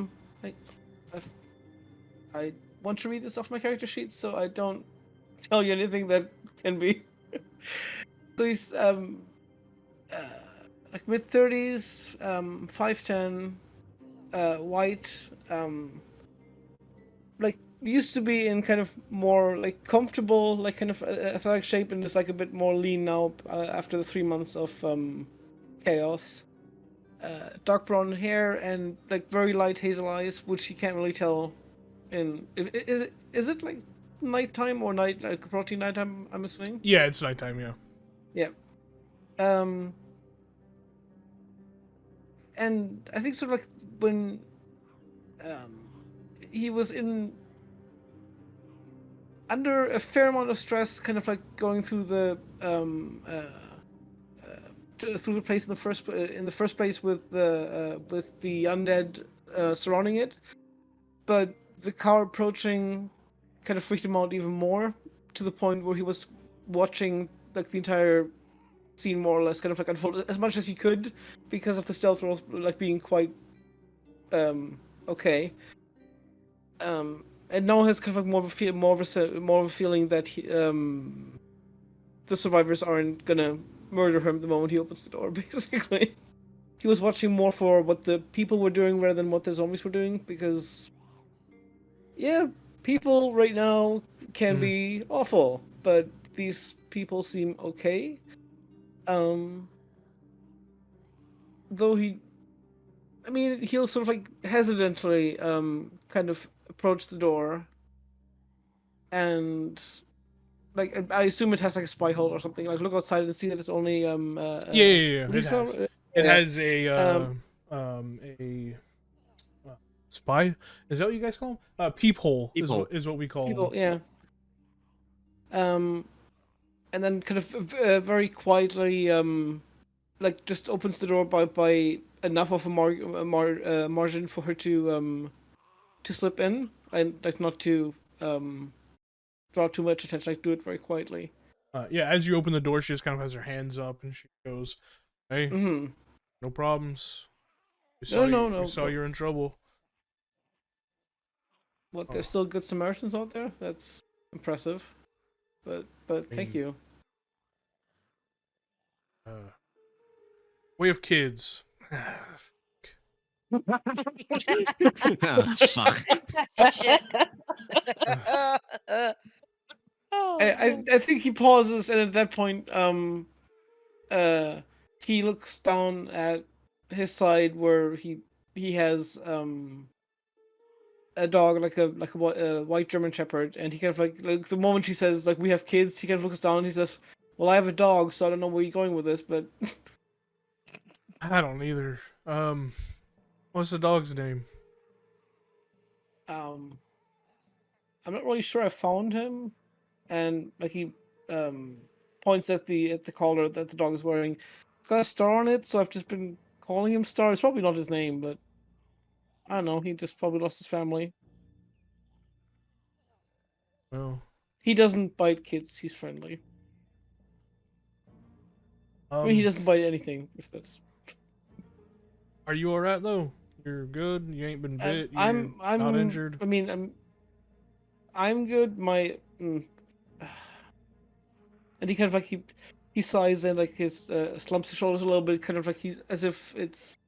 want to read this off my character sheet, so I don't tell you anything that can be. So he's like mid-30s, 5'10", white, like used to be in kind of more like comfortable, like kind of athletic shape, and is like a bit more lean now after the 3 months of chaos. Dark brown hair and like very light hazel eyes, which you can't really tell. Is it like nighttime or like approaching nighttime? I'm assuming. Yeah, it's nighttime, yeah. Yeah. And I think sort of like when he was under a fair amount of stress, kind of like going through the place in the first place with the undead surrounding it, but the car approaching kind of freaked him out even more, to the point where he was watching like the entire scene more or less kind of like unfold as much as he could, because of the stealth roll like being quite okay. And now has kind of like more of a feeling that the survivors aren't gonna murder him the moment he opens the door. Basically, he was watching more for what the people were doing rather than what the zombies were doing, because people right now can be awful, but these people seem okay. Though he'll sort of like hesitantly kind of approach the door, and like I assume it has like a spy hole or something. Like look outside and see that it's only Yeah. Lisa. It has a spy. Is that what you guys call them? Peephole Peephole. is what we call People, them. yeah. And then kind of very quietly, like just opens the door by enough of a margin for her to slip in and like not to draw too much attention. Like do it very quietly. Yeah, as you open the door, she just kind of has her hands up and she goes, "Hey, Mm-hmm. no problems. No. We saw But you're in trouble." what? Oh, There's still good Samaritans out there. That's impressive. But thank you. We have kids. Ah, fuck. Shit. Oh, no. I think he pauses, and at that point, he looks down at his side where he has a dog like a white German Shepherd, and he kind of like the moment she says like we have kids, he kind of looks down and he says, "Well, I have a dog, so I don't know where you're going with this, but I don't either. What's the dog's name? I'm not really sure I found him." And like he points at the collar that the dog is wearing. It's got a star on it, so I've just been calling him Star. It's probably not his name, but I don't know. He just probably lost his family. Well, He doesn't bite kids. He's friendly. I mean, he doesn't bite anything. If that's. Are you alright though? You're good. You ain't been bit. You're I'm not injured. I mean, I'm good. And he kind of like he sighs and like his slumps his shoulders a little bit, kind of like he's as if it's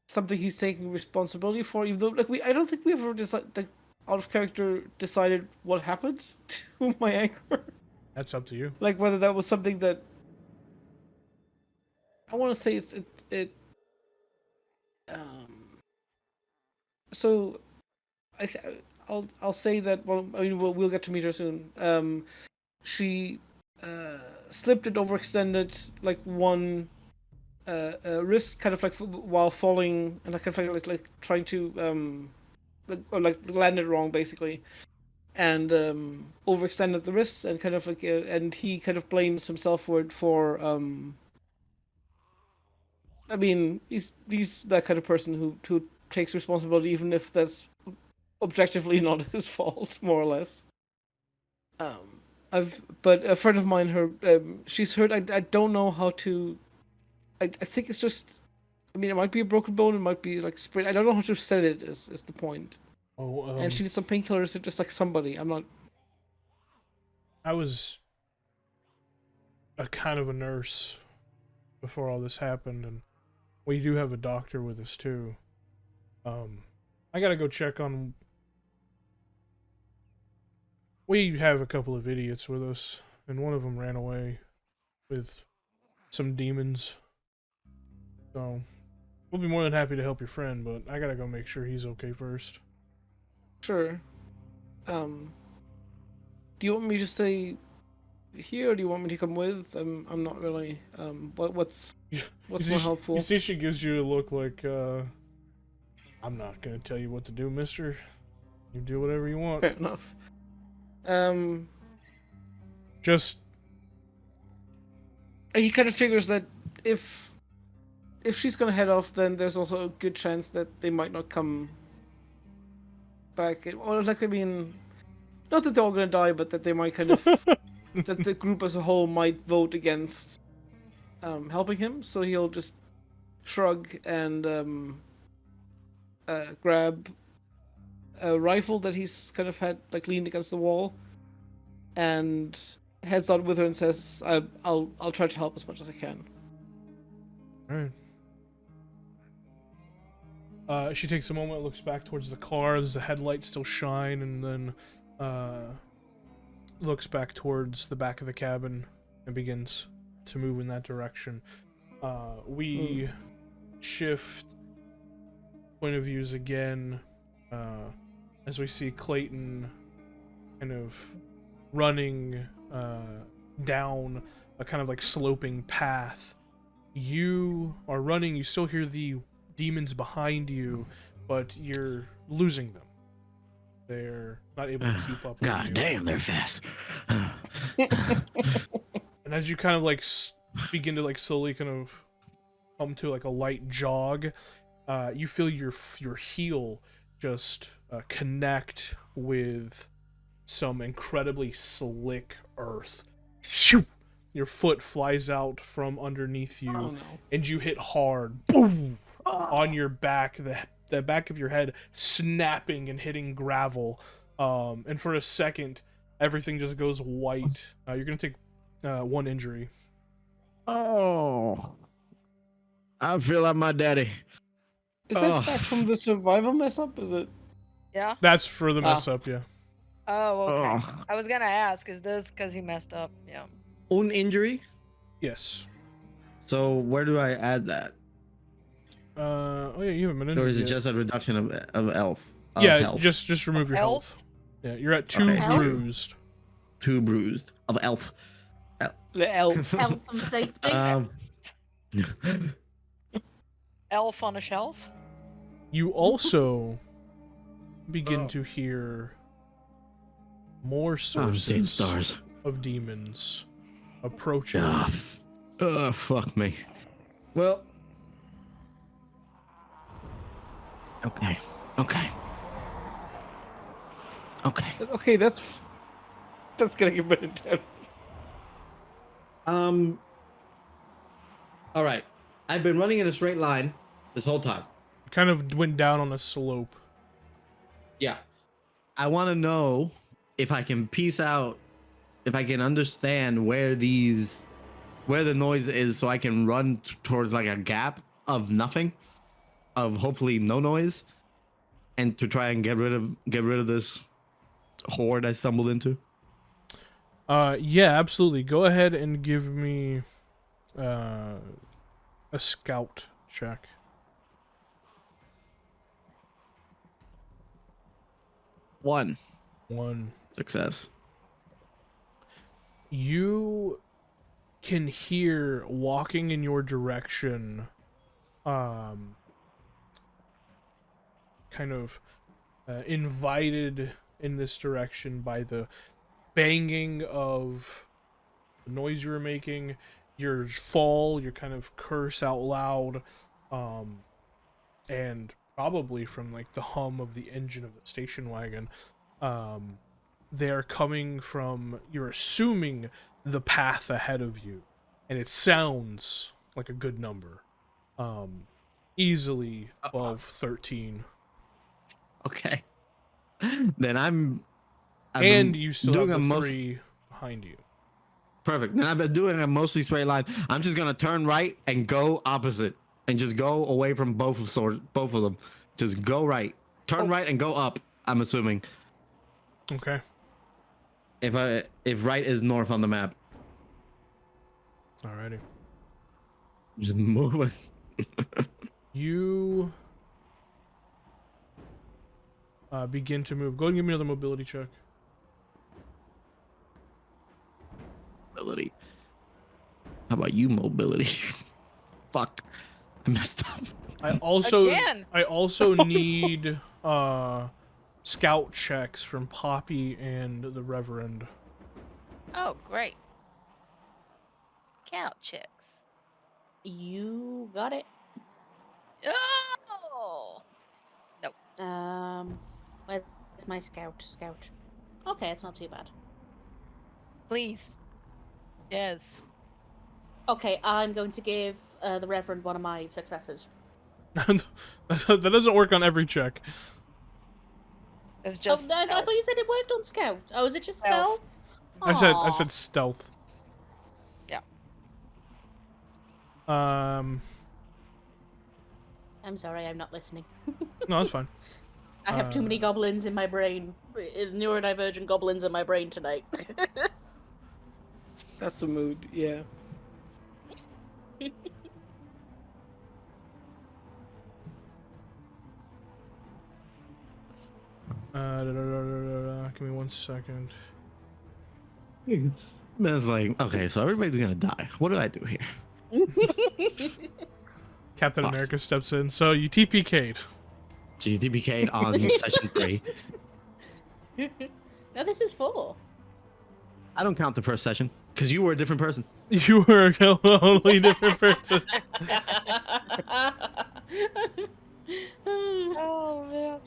something he's taking responsibility for. Even though like I don't think we ever decided like out of character decided what happened to my anchor. That's up to you. Like whether that was something that I want to say it. So I'll say that. Well, I mean we'll get to meet her soon. She slipped and overextended like one wrist, kind of like while falling, and I kind of like trying to like landed wrong basically, and overextended the wrist, and kind of like and he kind of blames himself for it for I mean he's that kind of person who takes responsibility even if that's objectively not his fault, more or less. But a friend of mine, she's hurt. I don't know how to. I think it's just. I mean, it might be a broken bone. It might be like sprain. I don't know how to set it. Is the point? Oh, And she needs some painkillers. Or just like somebody. I'm not. I was a kind of a nurse before all this happened, and we do have a doctor with us too. I gotta go check on. We have a couple of idiots with us, and one of them ran away with some demons. So, we'll be more than happy to help your friend, but I gotta go make sure he's okay first. Sure. Do you want me to stay here, or do you want me to come with? I'm not really. What's more helpful? You see, she gives you a look like, I'm not gonna tell you what to do, mister. You do whatever you want. Fair enough. Just He kind of figures that if she's gonna head off, then there's also a good chance that they might not come back. Or like I mean, not that they're all gonna die, but that they might kind of that the group as a whole might vote against helping him. So he'll just shrug and grab a rifle that he's kind of had like leaned against the wall, and heads out with her and says, "I'll try to help as much as I can." alright. She takes a moment, looks back towards the car. There's the headlights still shine, and then looks back towards the back of the cabin and begins to move in that direction. We shift point of views again as we see Clayton kind of running down a kind of like sloping path. You are running, you still hear the demons behind you, but you're losing them. They're not able to keep up with God you. damn, they're fast. And as you kind of like begin to like slowly kind of come to like a light jog, you feel your heel just connect with some incredibly slick earth. Shoo! Your foot flies out from underneath you, Oh no. and you hit hard, boom, on your back. The back of your head snapping and hitting gravel. And for a second, everything just goes white. You're gonna take 1 injury. Oh, I feel like my daddy. Is that back from the survival mess up? Is it? Yeah. That's for the mess up, yeah. Oh, okay. Oh. I was gonna ask, is this because he messed up? Yeah. Own injury. Yes. So where do I add that? Oh yeah, you haven't been injured Or is it yet. just a reduction of health? Yeah, health? just remove your health. Yeah, you're at 2 Okay, bruised. 2 bruised of elf. The elf. Health and safety. Elf on a shelf. You also begin Oh. to hear more I'm seeing sources stars. of demons approaching. Fuck me. Well. Okay. Okay. Okay, that's gonna get a bit intense. All right. I've been running in a straight line this whole time. Kind of went down on a slope. Yeah. I want to know if I can piece out, if I can understand where the noise is, so I can run towards like a gap of nothing, of hopefully no noise, and to try and get rid of this horde I stumbled into. Yeah, absolutely. Go ahead and give me a scout check. 1 1. success. You can hear walking in your direction, kind of invited in this direction by the banging of the noise you were making, your fall, your kind of curse out loud, and probably from like the hum of the engine of the station wagon. They're coming from, you're assuming, the path ahead of you, and it sounds like a good number, easily above 13. Okay. Then I'm And you still have doing the a 3 behind you. perfect. Then I've been doing a mostly straight line. I'm just gonna turn right and go opposite, and just go away from both of them. Just go right, turn right, and go up. I'm assuming Okay. if right is north on the map. Alrighty. Just moving. You begin to move. Go ahead and give me another mobility check. Mobility. How about you, mobility? Fuck, I messed up. I also Again? need scout checks from Poppy and the Reverend. Oh, great. Count checks. You got it. Oh. Where's my scout? Okay, it's not too bad. Please. Yes. Okay, I'm going to give the Reverend one of my successes. That doesn't work on every check. It's just. I thought you said it worked on scout. Oh, is it just Stealth. stealth? I Aw. said stealth. Yeah. I'm sorry, I'm not listening. No, that's fine. I have too many goblins in my brain. Neurodivergent goblins in my brain tonight. That's the mood. Yeah. Give me 1 second. It's like, okay, so everybody's gonna die. What do I do here? Captain America steps in. So you TPK'd. So you DBK'd on session 3. No, this is 4. I don't count the first session because you were a different person. You were a totally different person. Oh man.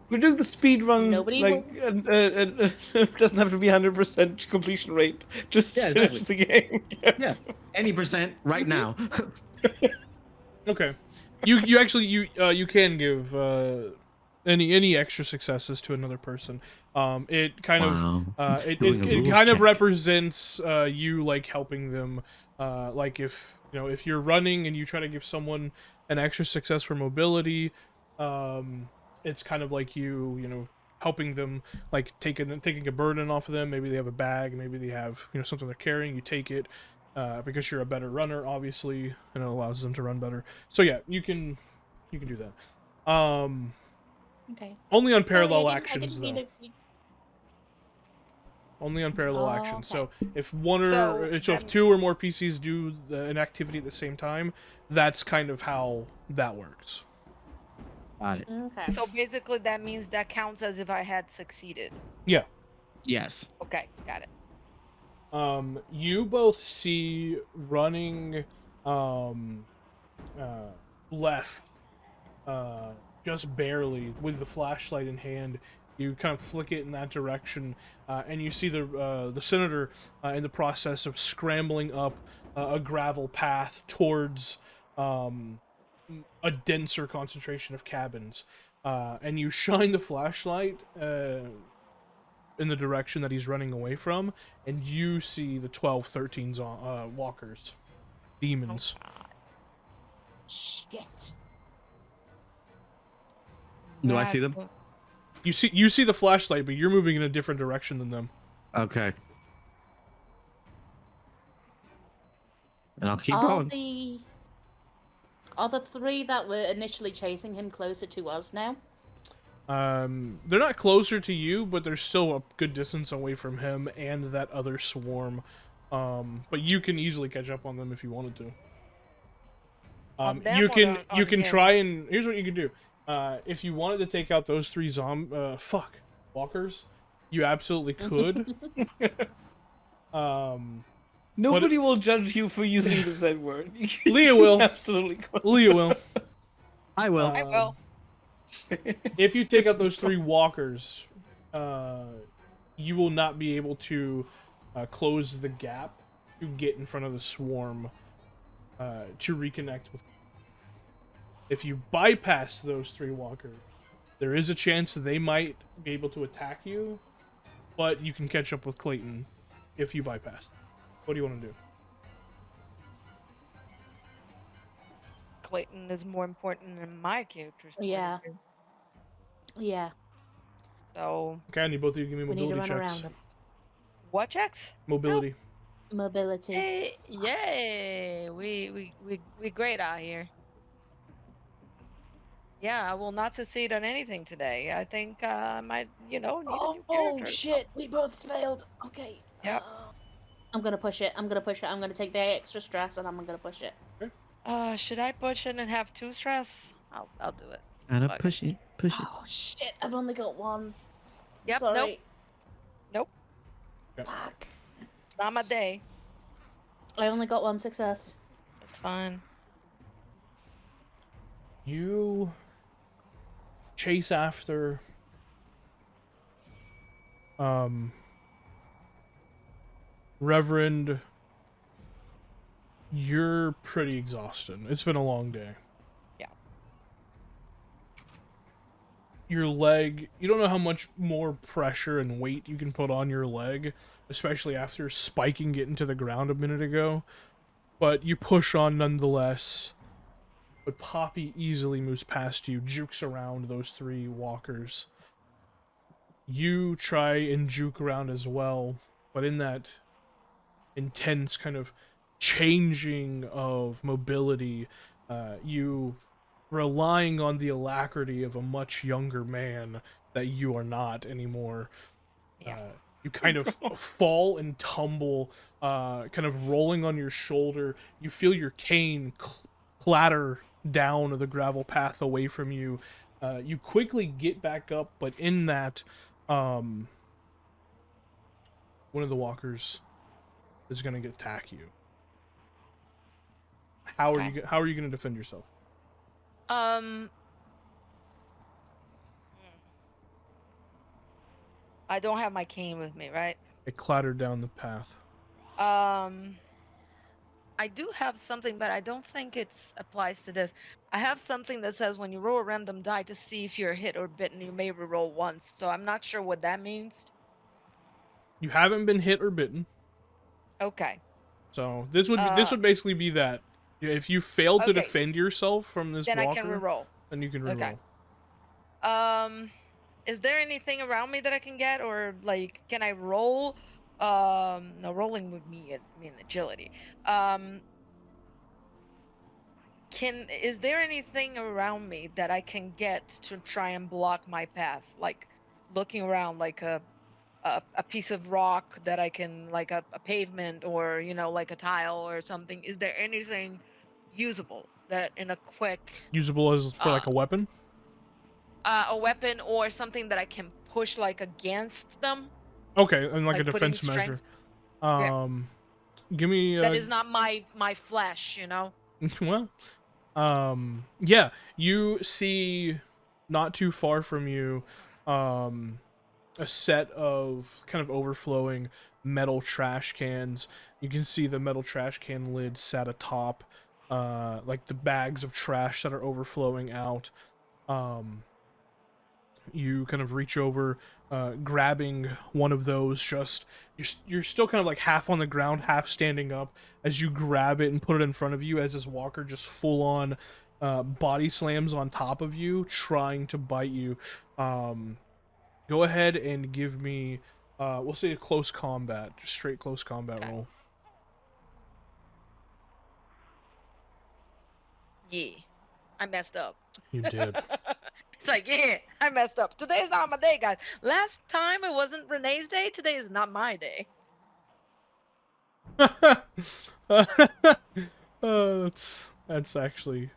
We're doing the speed run. Nobody Like, it doesn't have to be 100% completion rate. Just Yeah, finish the game. Yeah, any percent right now. Okay, you actually you can give any extra successes to another person. It kind Wow. of Doing a it rules kind of check. represents you like helping them. Like if if you're running and you try to give someone an extra success for mobility, it's kind of like you helping them, like taking a burden off of them. Maybe they have a bag, maybe they have something they're carrying. You take it because you're a better runner, obviously, and it allows them to run better. So yeah, you can do that. Okay. Only on Sorry, parallel I actions didn't though. mean to- Only on parallel Oh, actions. okay. So if one or So if then- 2 or more PCs do an activity at the same time, that's kind of how that works. Got it. Okay. So basically, that means that counts as if I had succeeded. Yeah. Yes. Okay, got it. You both see running left, just barely with the flashlight in hand. You kind of flick it in that direction, and you see the senator in the process of scrambling up a gravel path towards a denser concentration of cabins. And you shine the flashlight in the direction that he's running away from, and you see the 12, 13 walkers, demons. Shit. Do I see That's them? good. You see the flashlight, but you're moving in a different direction than them. Okay. And I'll keep Are going. the 3 that were initially chasing him closer to us now? They're not closer to you, but they're still a good distance away from him and that other swarm. But you can easily catch up on them if you wanted to. On them You or can on him? try and here's what you can do. If you wanted to take out those 3 walkers, you absolutely could. Nobody will judge you for using the Z word. Leah will. Absolutely. Leah will. I will. I will. If you take out those 3 walkers, you will not be able to close the gap to get in front of the swarm to reconnect with. If you bypass those 3 walkers, there is a chance that they might be able to attack you, but you can catch up with Clayton if you bypass. What do you want to do? Clayton is more important than my character's. point of Yeah. view. Yeah. So Okay, I need both of you to give me We need to mobility run checks. around him. what checks? Mobility. Mobility. Hey, yay! We great out here. Yeah, I will not succeed on anything today. I think I might, need a new character. Shit, we both failed. Okay. Yep. I'm gonna push it. I'm gonna take the extra stress and I'm gonna push it. Should I push it and have 2 stress? I'll do it. Gotta Fuck. push it. Push it. Oh shit, I've only got 1. Yep. Sorry. Nope. Fuck. It's not my day. I only got 1 success. It's fine. You chase after Reverend. You're pretty exhausted. It's been a long day. Yeah. Your leg, you don't know how much more pressure and weight you can put on your leg, especially after spiking it into the ground a minute ago. But you push on nonetheless. But Poppy easily moves past you, jukes around those 3 walkers. You try and juke around as well, but in that intense kind of changing of mobility, you relying on the alacrity of a much younger man that you are not anymore. Yeah. You kind of fall and tumble, kind of rolling on your shoulder. You feel your cane clatter down the gravel path away from you, You quickly get back up, but in that, one of the walkers is going to attack you. How are Okay. how are you going to defend yourself? Hmm. I don't have my cane with me, right? It clattered down the path. Um, I do have something, but I don't think it applies to this. I have something that says when you roll a random die to see if you're hit or bitten, you may reroll once. So I'm not sure what that means. You haven't been hit or bitten, Okay. so this would basically be that. Yeah, if you fail to Okay. defend yourself from this Then I can walker, reroll. then you can Okay. reroll. Is there anything around me that I can get, or like, can I roll? No, rolling would mean agility. Is there anything around me that I can get to try and block my path? Like looking around, like a piece of rock that I can, like a pavement, or like a tile or something. Is there anything usable that in a quick Usable as for uh like a weapon. a weapon or something that I can push like against them, Okay, and like a like putting defense measure. strength? Yeah, Give me that is not my flesh, well, yeah, you see not too far from you, a set of kind of overflowing metal trash cans. You can see the metal trash can lid sat atop, like the bags of trash that are overflowing out. Um, you kind of reach over, grabbing one of those. Just you're still kind of like half on the ground, half standing up as you grab it and put it in front of you. As this walker just full on, body slams on top of you, trying to bite you. Go ahead and give me, we'll say a close combat, just straight close combat Okay. roll. Yeah, I messed up. You did. It's like, yeah, I messed up. Today's not my day, guys. Last time it wasn't Renee's day. Today is not my day. That's actually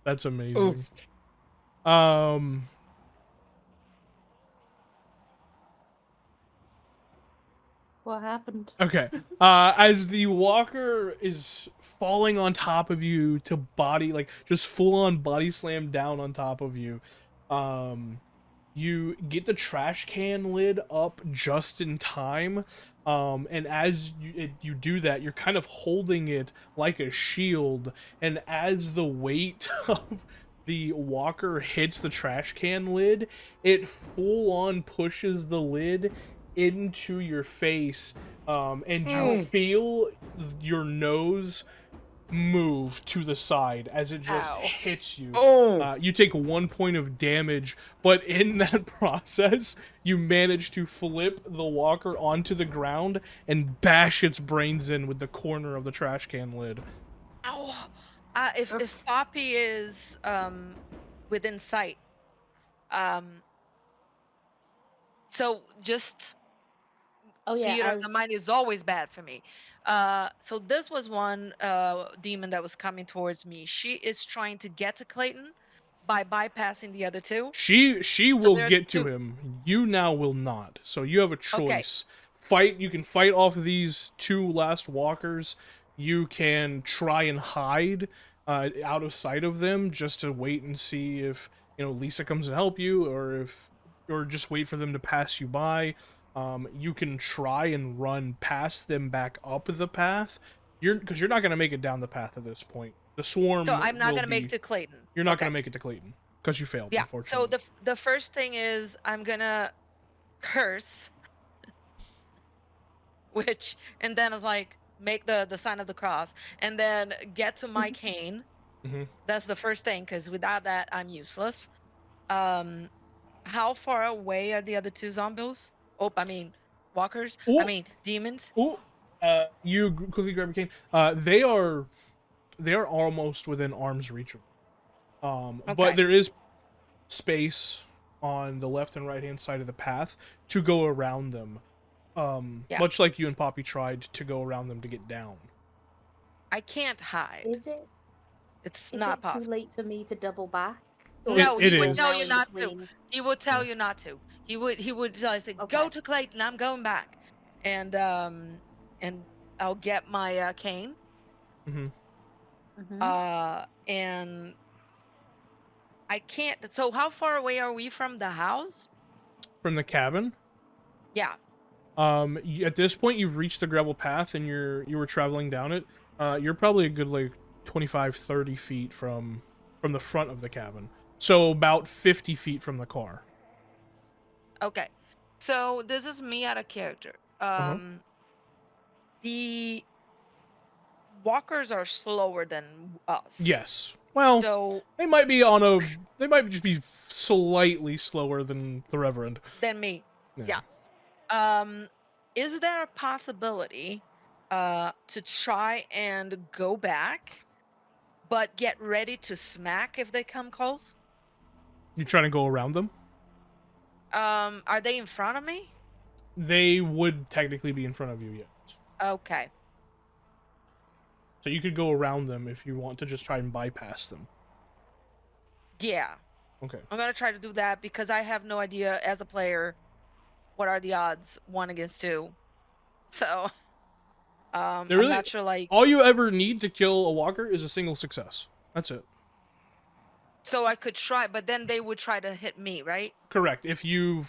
that's amazing. Oof. What happened? Okay. As the walker is falling on top of you to body, like just full on body slam down on top of you, you get the trash can lid up just in time. And as you do that, you're kind of holding it like a shield. And as the weight of the walker hits the trash can lid, it full on pushes the lid into your face, and you feel your nose move to the side as it just Ow. hits you. Oh. You take 1 point of damage, but in that process, you manage to flip the walker onto the ground and bash its brains in with the corner of the trash can lid. Ow. If Poppy is within sight, so just Oh yeah, theater of the mind is always bad for me. So this was one demon that was coming towards me. She is trying to get to Clayton by bypassing the other two. She So will there are get to two. him. You now will not. So you have a Okay. choice. Fight. You can fight off these two last walkers. You can try and hide, out of sight of them, just to wait and see if Lisa comes and help you, or just wait for them to pass you by. You can try and run past them back up the path. Because you're not gonna make it down the path at this point. The swarm. So I'm not will gonna make be- it to Clayton. You're not Okay. gonna make it to Clayton because you failed. Yeah. So Unfortunately. the first thing is I'm gonna curse, and then it's like make the sign of the cross, and then get to my cane. Mhm. That's the first thing, because without that I'm useless. How far away are the other two zombies? Oh, I mean walkers. Ooh. I mean demons. Ooh, you quickly grab your cane. They are almost within arm's reach of. Okay. But there is space on the left and right hand side of the path to go around them. Yeah. Much like you and Poppy tried to go around them to get down. I can't hide. Is it? It's Is not it possible. too late for me to double back? No, It he would is. tell you in not to. between. He would tell you not to. He would say, "Go Okay. to Clayton. I'm going back," and I'll get my cane. Hmm. And I can't. So how far away are we from the house? From the cabin. Yeah. At this point, you've reached the gravel path, and you were traveling down it. You're probably a good like 25, 30 feet from the front of the cabin. So about 50 feet from the car. Okay. So this is me out of character. Uh-huh. The walkers are slower than us. Yes. Well, So they might just be slightly slower than the Reverend. than me. Yeah. Is there a possibility to try and go back, but get ready to smack if they come close? You trying to go around them? Are they in front of me? They would technically be in front of you, yes. Okay. So you could go around them if you want to just try and bypass them. Yeah. Okay. I'm gonna try to do that because I have no idea as a player what are the odds 1 against 2. So I'm not sure like all you ever need to kill a walker is a single success. That's it. so I could try, but then they would try to hit me, right? Correct. If you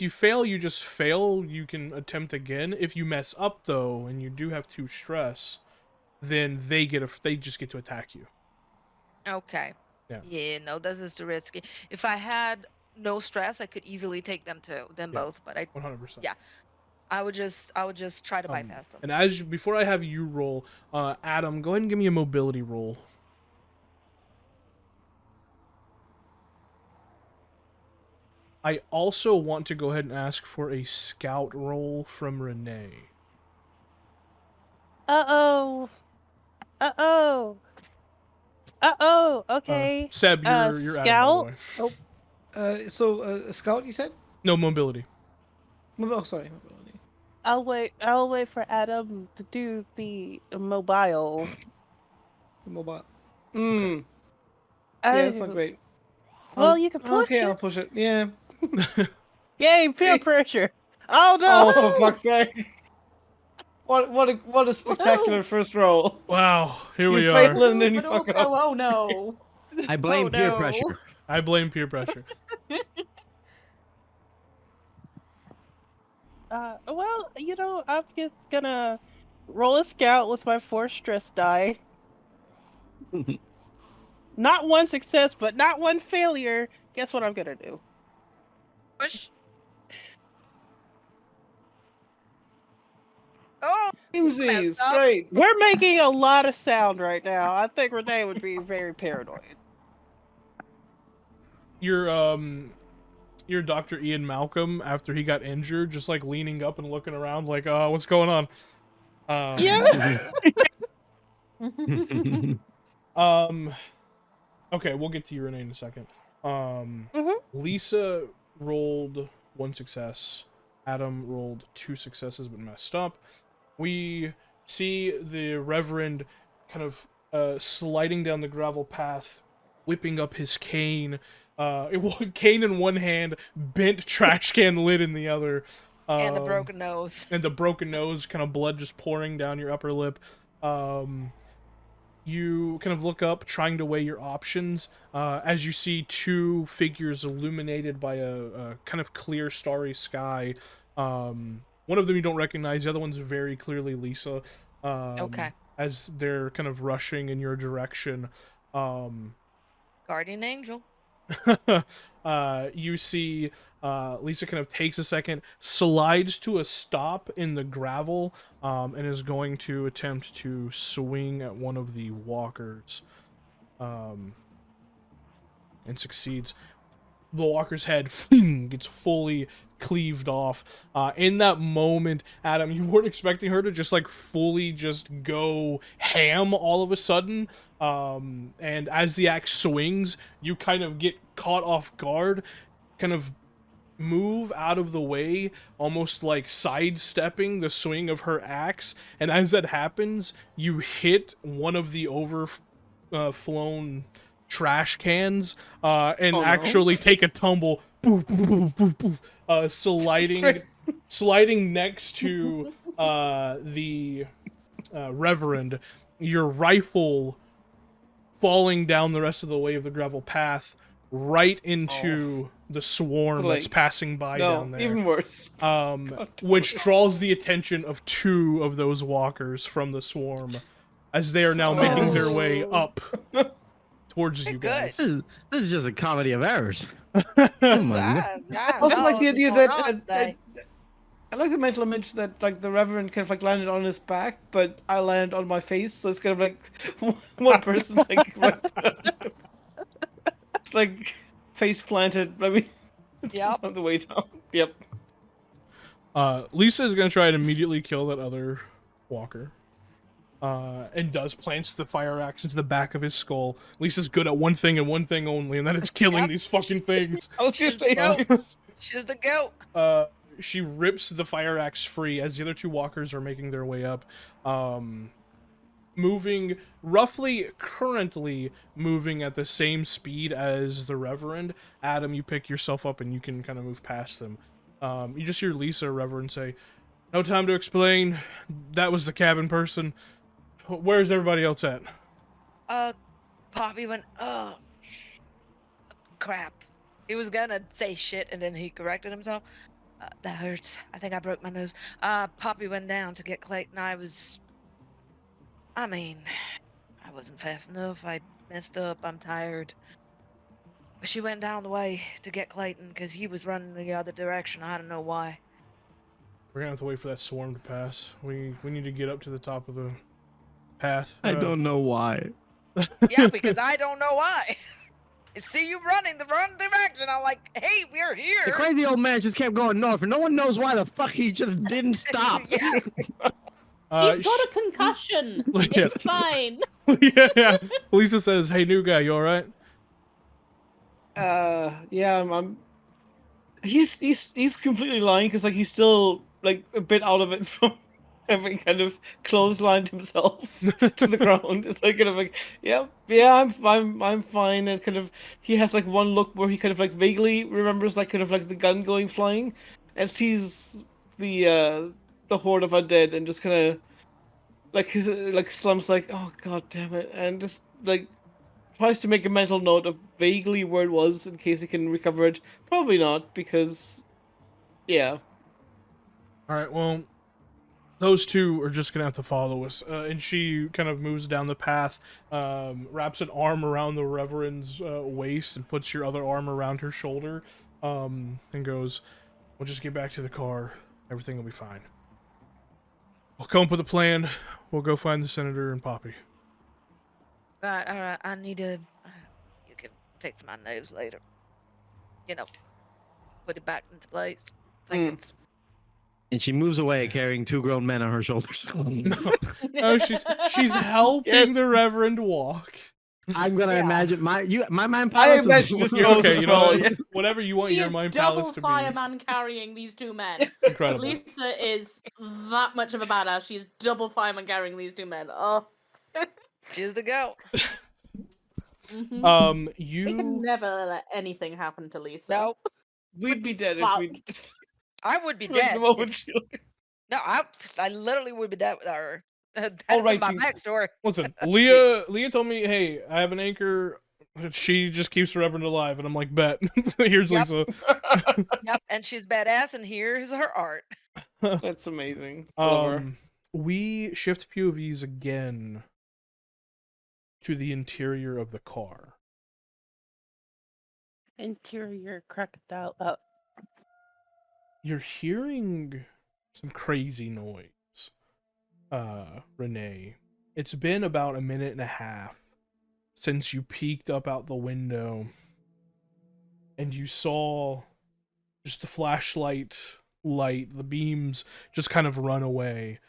fail, you just fail. You can attempt again. If you mess up though, and you do have 2 stress, then they just get to attack you. Okay. Yeah. Yeah, no, this is too risky. If I had no stress, I could easily take them both, but 100%. yeah. I would just try to bypass them. And before I have you roll, Adam, go ahead and give me a mobility roll. I also want to go ahead and ask for a scout roll from Renee. Uh-oh. Okay. Seb, you're scout? Adam, by the way. A scout, you said? No mobility. Oh, sorry. I'll wait for Adam to do the mobile. Mobile. Yeah, that's not great. Well, you can push Okay, it. I'll push it. Yeah. Yay, peer pressure. Oh no! Oh, for fuck's sake! What a spectacular first roll. Wow, here we You are. fail and then you But fuck also, up. oh no. I blame Oh, peer no. pressure. I blame peer pressure. Well, I'm just gonna roll a scout with my 4 stress die. Not 1 success, but not 1 failure. Guess what I'm gonna do? Push. Oh, Easy, messed up. straight. We're making a lot of sound right now. I think Renee would be very paranoid. Your Dr. Ian Malcolm, after he got injured, just like leaning up and looking around like, what's going on? Yeah. Okay, we'll get to you, Renee, in a second. Mhm. Lisa rolled 1 success. Adam rolled 2 successes but messed up. We see the Reverend kind of sliding down the gravel path, whipping up his cane. Cane in one hand, bent trash can lid in the other. And the broken nose. And the broken nose, kind of blood just pouring down your upper lip. You kind of look up, trying to weigh your options, as you see 2 figures illuminated by a kind of clear, starry sky. One of them you don't recognize, the other one's very clearly Lisa. Okay. As they're kind of rushing in your direction. Guardian angel. You see Lisa kind of takes a second, slides to a stop in the gravel, and is going to attempt to swing at one of the walkers, and succeeds. The walker's head gets fully cleaved off. In that moment, Adam, you weren't expecting her to just like fully just go ham all of a sudden. And as the axe swings, you kind of get caught off guard, kind of move out of the way, almost like sidestepping the swing of her axe. And as that happens, you hit one of the flown trash cans and Oh, no. actually take a tumble, poof, poof, poof, poof, poof, sliding next to the Reverend. Your rifle falling down the rest of the way of the gravel path right into the swarm that's Like, passing by down no, there. even worse. Which draws the attention of 2 of those walkers from the swarm as they are now making their way Oh. up towards They're you good. guys. This is just a comedy of errors. So Oh my god. I Also, know like the what's idea going that on today. I like the mental image that like the Reverend kind of like landed on his back, but I landed on my face, so it's kind of like one person like right it's like face planted. I mean, Yep. on the way down. Yep. Lisa is gonna try and immediately kill that other walker. And plants the fire axe into the back of his skull. Lisa's good at one thing and one thing only, and that is killing Yep. these fucking things. I was She's just the saying. goat. She's the goat. She rips the fire axe free as the other 2 walkers are making their way up. Moving currently moving at the same speed as the Reverend. Adam, you pick yourself up and you can kind of move past them. You just hear Lisa, Reverend, say, "No time to explain. That was the cabin person. Where's everybody else at?" Poppy went, oh, crap. He was gonna say shit and then he corrected himself. That hurts. I think I broke my nose. Poppy went down to get Clayton. I wasn't fast enough. I messed up. I'm tired. But she went down the way to get Clayton because he was running the other direction. I don't know why. We're gonna have to wait for that swarm to pass. We need to get up to the top of the path. I don't know why. Yeah, because I don't know why. I see you running the wrong direction. I'm like, hey, we're The here. crazy old man just kept going north, and no one knows why the fuck he just didn't stop. Yeah. He's got a concussion. It's fine. Yeah. Lisa says, "Hey, new guy, you all right?" Yeah, I'm he's completely lying because like he's still like a bit out of it from having kind of clotheslined himself to the ground. It's like kind of like, yeah, I'm fine. And kind of he has like one look where he kind of like vaguely remembers like kind of like the gun going flying, and sees the horde of undead and just kind of like his like slumps like, oh god damn it, and just like tries to make a mental note of vaguely where it was in case he can recover it. Probably not, because yeah. All right. Well, those 2 are just gonna have to follow us. And she kind of moves down the path, wraps an arm around the Reverend's waist, and puts your other arm around her shoulder, and goes, "We'll just get back to the car. Everything will be fine. We'll come up with a plan. We'll go find the senator and Poppy." All right. I need to. You can fix my nose later. You know, put it back into place. I think it's. And she moves away carrying 2 grown men on her shoulders. Oh, she's helping Yes. the Reverend walk. I'm gonna Yeah. imagine my mind I palace. imagine this You're goes okay. as You know well, what? yeah. Whatever you want She your is mind double palace to be. fireman carrying these 2 men. Incredible. Lisa is that much of a badass. She's double fireman carrying these 2 men. Oh. She's the goat. We can You never let anything happen to Lisa. No, We'd be dead if Fuck. we I would be like, dead. the moment she- No, I literally would be dead with her. That All is right, my please. backstory. listen. Leah told me, "Hey, I have an anchor. She just keeps the Reverend alive," and I'm like, "Bet." Here's Yep. Lisa. Yep, and she's badass, and here's her art. That's amazing. Love her. We shift POVs again to the interior of the car. Interior crocodile. You're hearing some crazy noise. Renee, it's been about a minute and a half since you peeked up out the window and you saw just the flashlight light, the beams just kind of run away.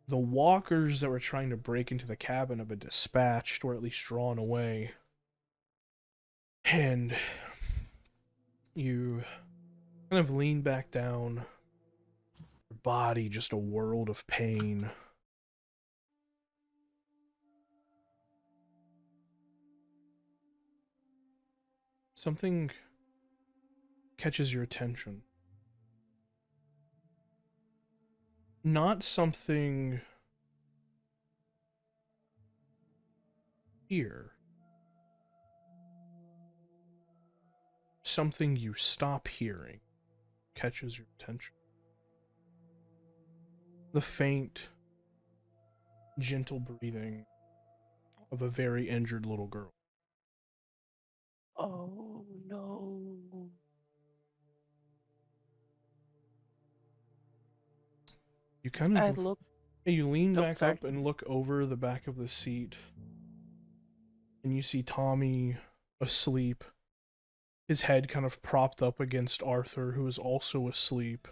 The walkers that were trying to break into the cabin have been dispatched, or at least drawn away. And you kind of lean back down, your body just a world of pain. something catches your attention. Not something here. Something you stop hearing catches your attention. The faint, gentle breathing of a very injured little girl. Oh no. You kind I of look. you lean Oh, back sorry. up and look over the back of the seat, and you see Tommy asleep, his head kind of propped up against Arthur, who is also asleep.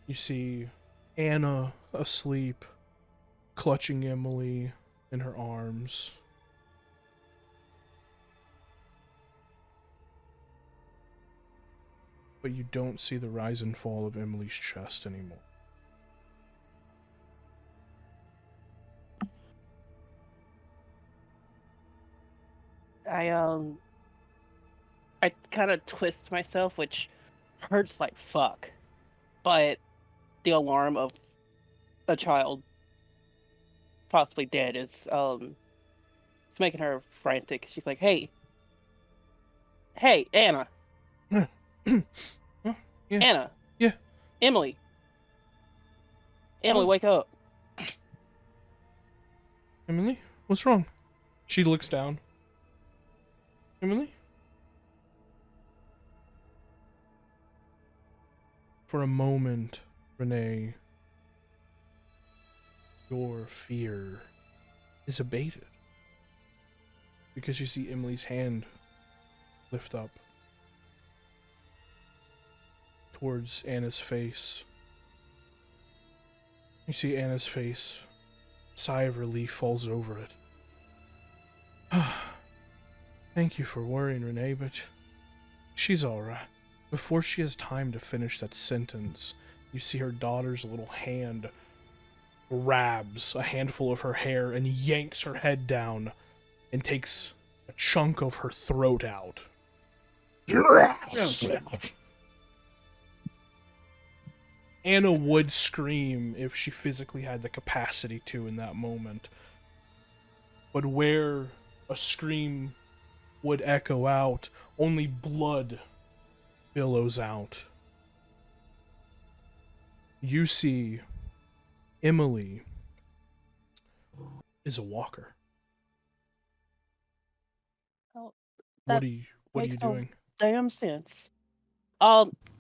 You see Anna asleep, clutching Emily in her arms. But you don't see the rise and fall of Emily's chest anymore. I I kind of twist myself, which hurts like fuck. But the alarm of a child possibly dead is it's making her frantic. She's like, "Hey, hey, Anna, Oh, yeah, Anna, yeah. Emily, Emily, Oh, wake up!" Emily, what's wrong? She looks down. Emily? For a moment, Renee, your fear is abated. Because you see Emily's hand lift up towards Anna's face. You see Anna's face. Sigh of relief falls over it. Thank you for worrying, Renee, but she's alright. Before she has time to finish that sentence, you see her daughter's little hand grabs a handful of her hair and yanks her head down and takes a chunk of her throat out. Anna would scream if she physically had the capacity to in that moment. But where a scream would echo out, only blood billows out. You see Emily is a walker. Oh, What that are you makes no doing? damn sense.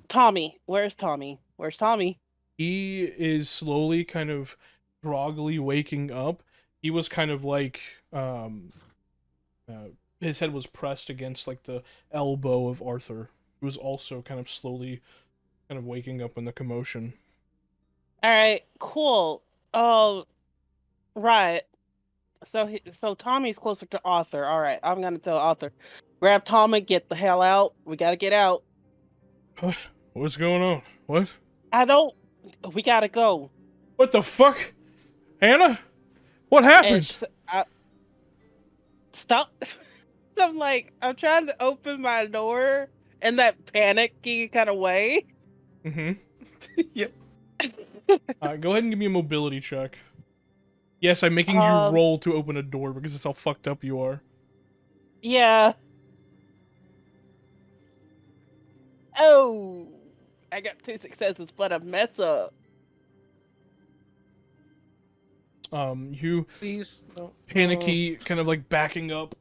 Tommy, where's Tommy? Where's Tommy? He is slowly kind of groggily waking up. He was kind of like his head was pressed against like the elbow of Arthur, who was also kind of slowly kind of waking up in the commotion. All right, cool. Oh, right. So Tommy's closer to Arthur. All right, I'm gonna tell Arthur, grab Tommy, get the hell out. We gotta get out. What? What's going on? What? I don't. We gotta go. What the fuck? Hannah? What And happened? stop. I'm like, I'm trying to open my door in that panicky kind of way. Mm-hmm. Yep. Go ahead and give me a mobility check. Yes, I'm making you Um, roll to open a door because it's how fucked up you are. yeah. Oh, I got 2 successes, but a mess up. You Please. No. panicky, kind of like backing up.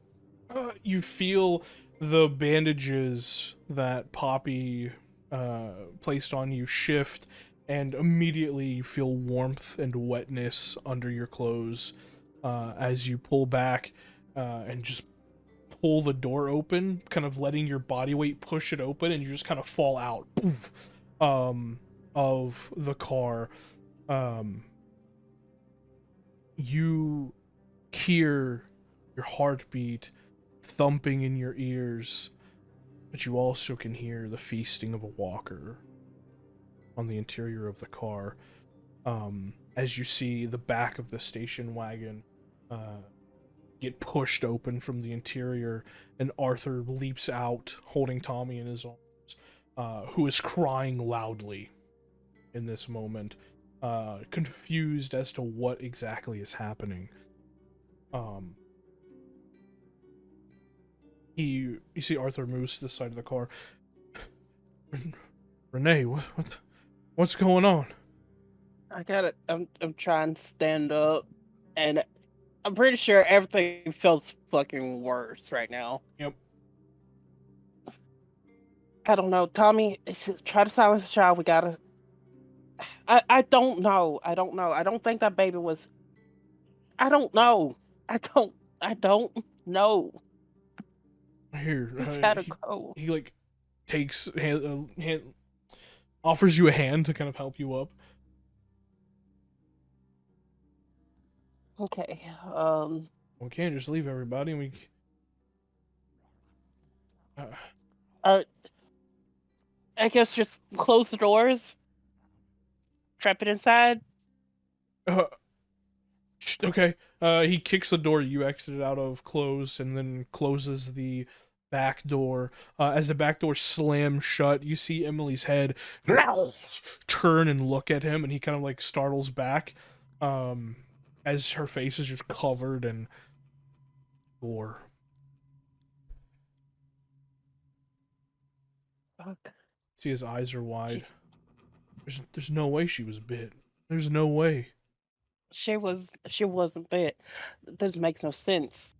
You feel the bandages that Poppy placed on you shift, and immediately you feel warmth and wetness under your clothes as you pull back and just pull the door open, kind of letting your body weight push it open, and you just kind of fall out of the car. You hear your heartbeat thumping in your ears, but you also can hear the feasting of a walker on the interior of the car. As you see the back of the station wagon get pushed open from the interior, and Arthur leaps out, holding Tommy in his arms, who is crying loudly in this moment, confused as to what exactly is happening. You see Arthur moves to the side of the car. Renee, what's going on? I gotta. I'm trying to stand up, and I'm pretty sure everything feels fucking worse right now. Yep. I don't know, Tommy. Try to silence the child. We gotta. I don't know. I don't know. I don't think that baby was. I don't know. I don't know. Here, We gotta go. he like takes offers you a hand to kind of help you up. Okay. We can't just leave everybody. We. Uh, I guess just close the doors. Trap it inside. Uh, okay. He kicks the door you exited out of closed, and then closes the back door. As the back door slams shut, you see Emily's head turn and look at him, and he kind of like startles back, as her face is just covered in gore. Fuck. See, his eyes are wide. She's, There's no way she was bit. There's no way. she wasn't bit. This makes no sense.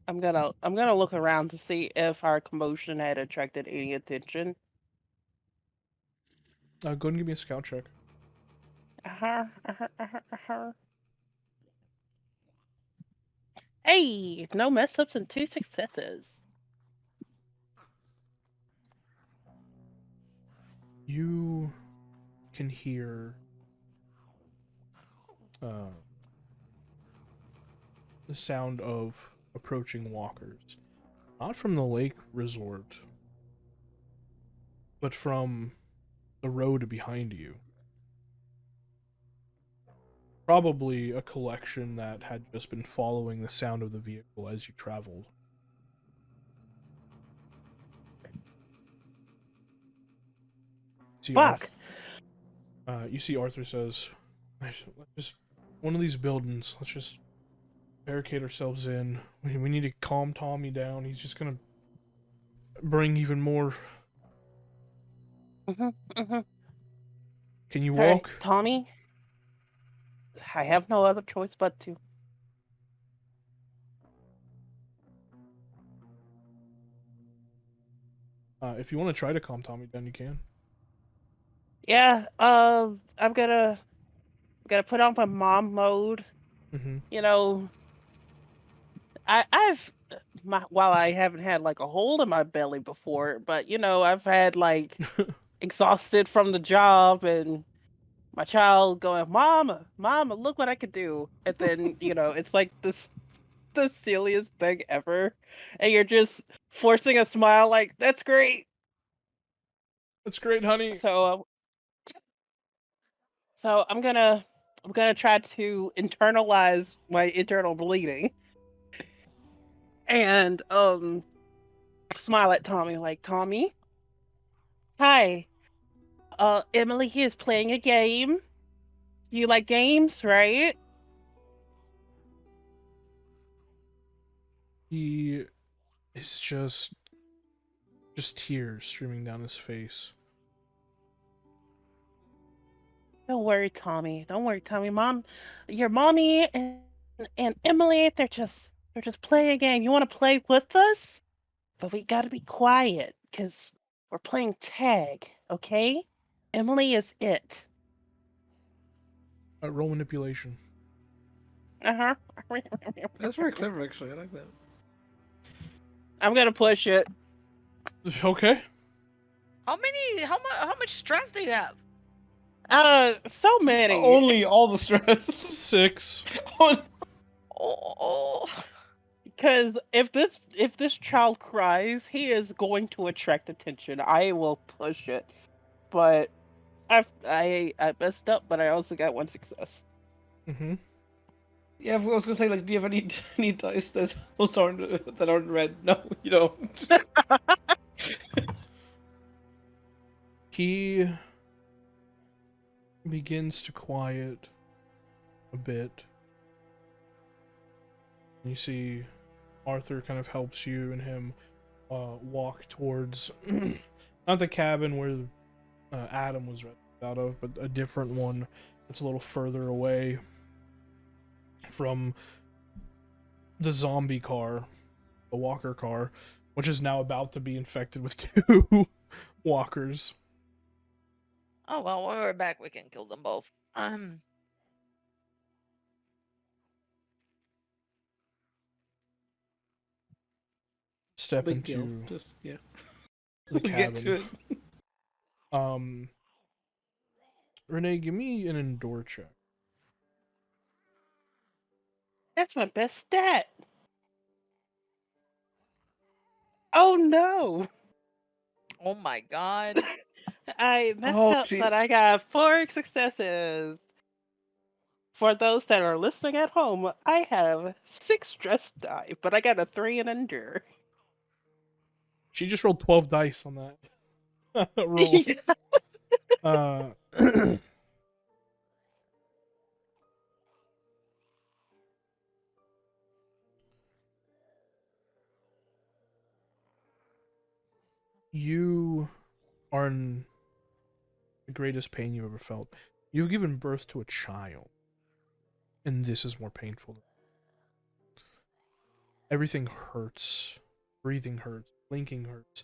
I'm gonna look around to see if our commotion had attracted any attention. Go ahead and give me a scout check. Hey, no mess ups and 2 successes. You can hear the sound of approaching walkers. Not from the lake resort, but from the road behind you. Probably a collection that had just been following the sound of the vehicle as you traveled. See Fuck. you see Arthur says, let's just one of these buildings, let's just barricade ourselves in. We need to calm Tommy down. He's just gonna bring even more. Can you All right, walk? Tommy. I have no other choice but to. If you want to try to calm Tommy down, you can. Yeah. I'm gonna put on my mom mode. Mm-hmm. You know, while I haven't had like a hole in my belly before, but I've had like exhausted from the job and my child going, "Mama, Mama, look what I could do," and then it's like the silliest thing ever, and you're just forcing a smile, like that's great. That's great, honey. So I'm gonna try to internalize my internal bleeding and smile at Tommy like, Tommy, hi. Emily is playing a game. You like games, right? He is just tears streaming down his face. Don't worry, Tommy. Don't worry, Tommy. Your mommy and Emily, they're just playing a game. You want to play with us? But we gotta be quiet, because we're playing tag, okay? Emily is it. Roll manipulation. Uh-huh. That's very clever, actually. I like that. I'm gonna push it. Okay. How much stress do you have? So many. Only all the stress. 6. Oh. Because if this child cries, he is going to attract attention. I will push it. But I messed up, but I also got 1 success. Mm-hmm. Yeah, I was gonna say, like, do you have any dice that also aren't red? No, you don't. He begins to quiet a bit. You see Arthur kind of helps you and him walk towards not the cabin where Adam was out of, but a different one that's a little further away from the zombie car, the walker car, which is now about to be infected with 2 walkers. Oh well, when we're back, we can kill them both. Step Big deal. into Just yeah, the we'll get to cabin. it. Renee, give me an endure check. That's my best stat. Oh no! Oh my god. I messed Oh, up, jeez. but I got 4 successes. For those that are listening at home, I have 6 stress die, but I got a 3 and under. She just rolled 12 dice on that roll. Uh, you are in the greatest pain you ever felt. You've given birth to a child, and this is more painful. Everything hurts. Breathing hurts. Blinking hurts.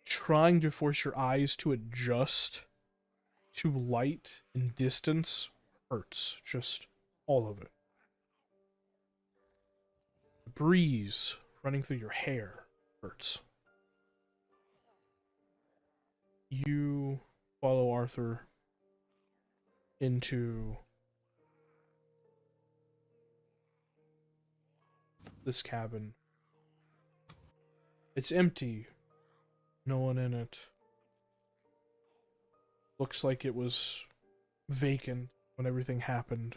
Trying to force your eyes to adjust to light and distance hurts. Just all of it. The breeze running through your hair hurts. You follow Arthur into this cabin. It's empty. No one in it. Looks like it was vacant when everything happened.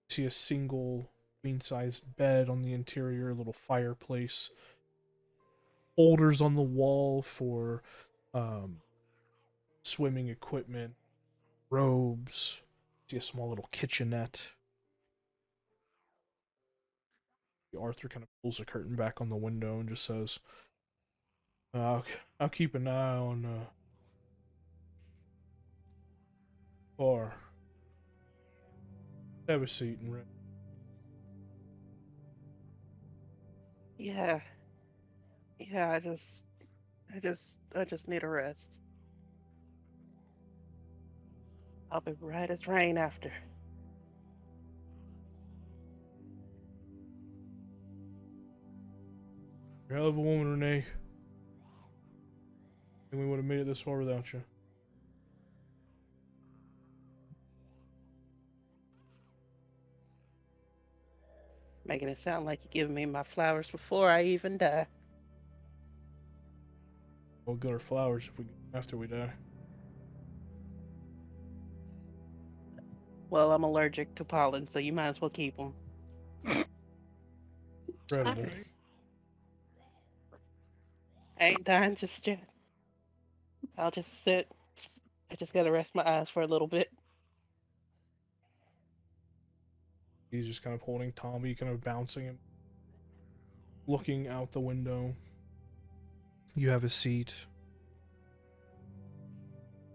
You see a single queen-sized bed on the interior, a little fireplace, holders on the wall for swimming equipment, robes. See a small little kitchenette. Arthur kind of pulls the curtain back on the window and just says, I'll keep an eye on bar. Have a seat and rest." Yeah. Yeah, I just need a rest. I'll be right as rain after. You're a hell of a woman, Renee. And we would have made it this far without you. Making it sound like you're giving me my flowers before I even die. We'll get our flowers after we die. Well, I'm allergic to pollen, so you might as well keep them. Incredible. I ain't dying just yet. I'll just sit. I just gotta rest my eyes for a little bit. He's just kind of holding Tommy, kind of bouncing him, looking out the window. You have a seat.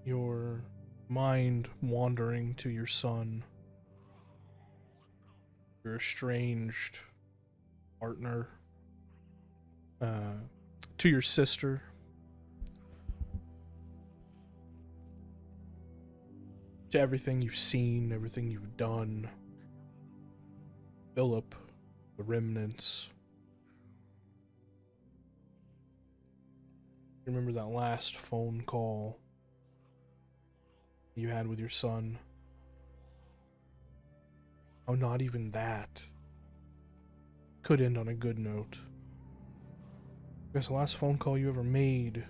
Your mind wandering to your son, your estranged partner, to your sister. To everything you've seen, everything you've done. Philip, the remnants. You remember that last phone call you had with your son? Oh, not even that could end on a good note. Because the last phone call you ever made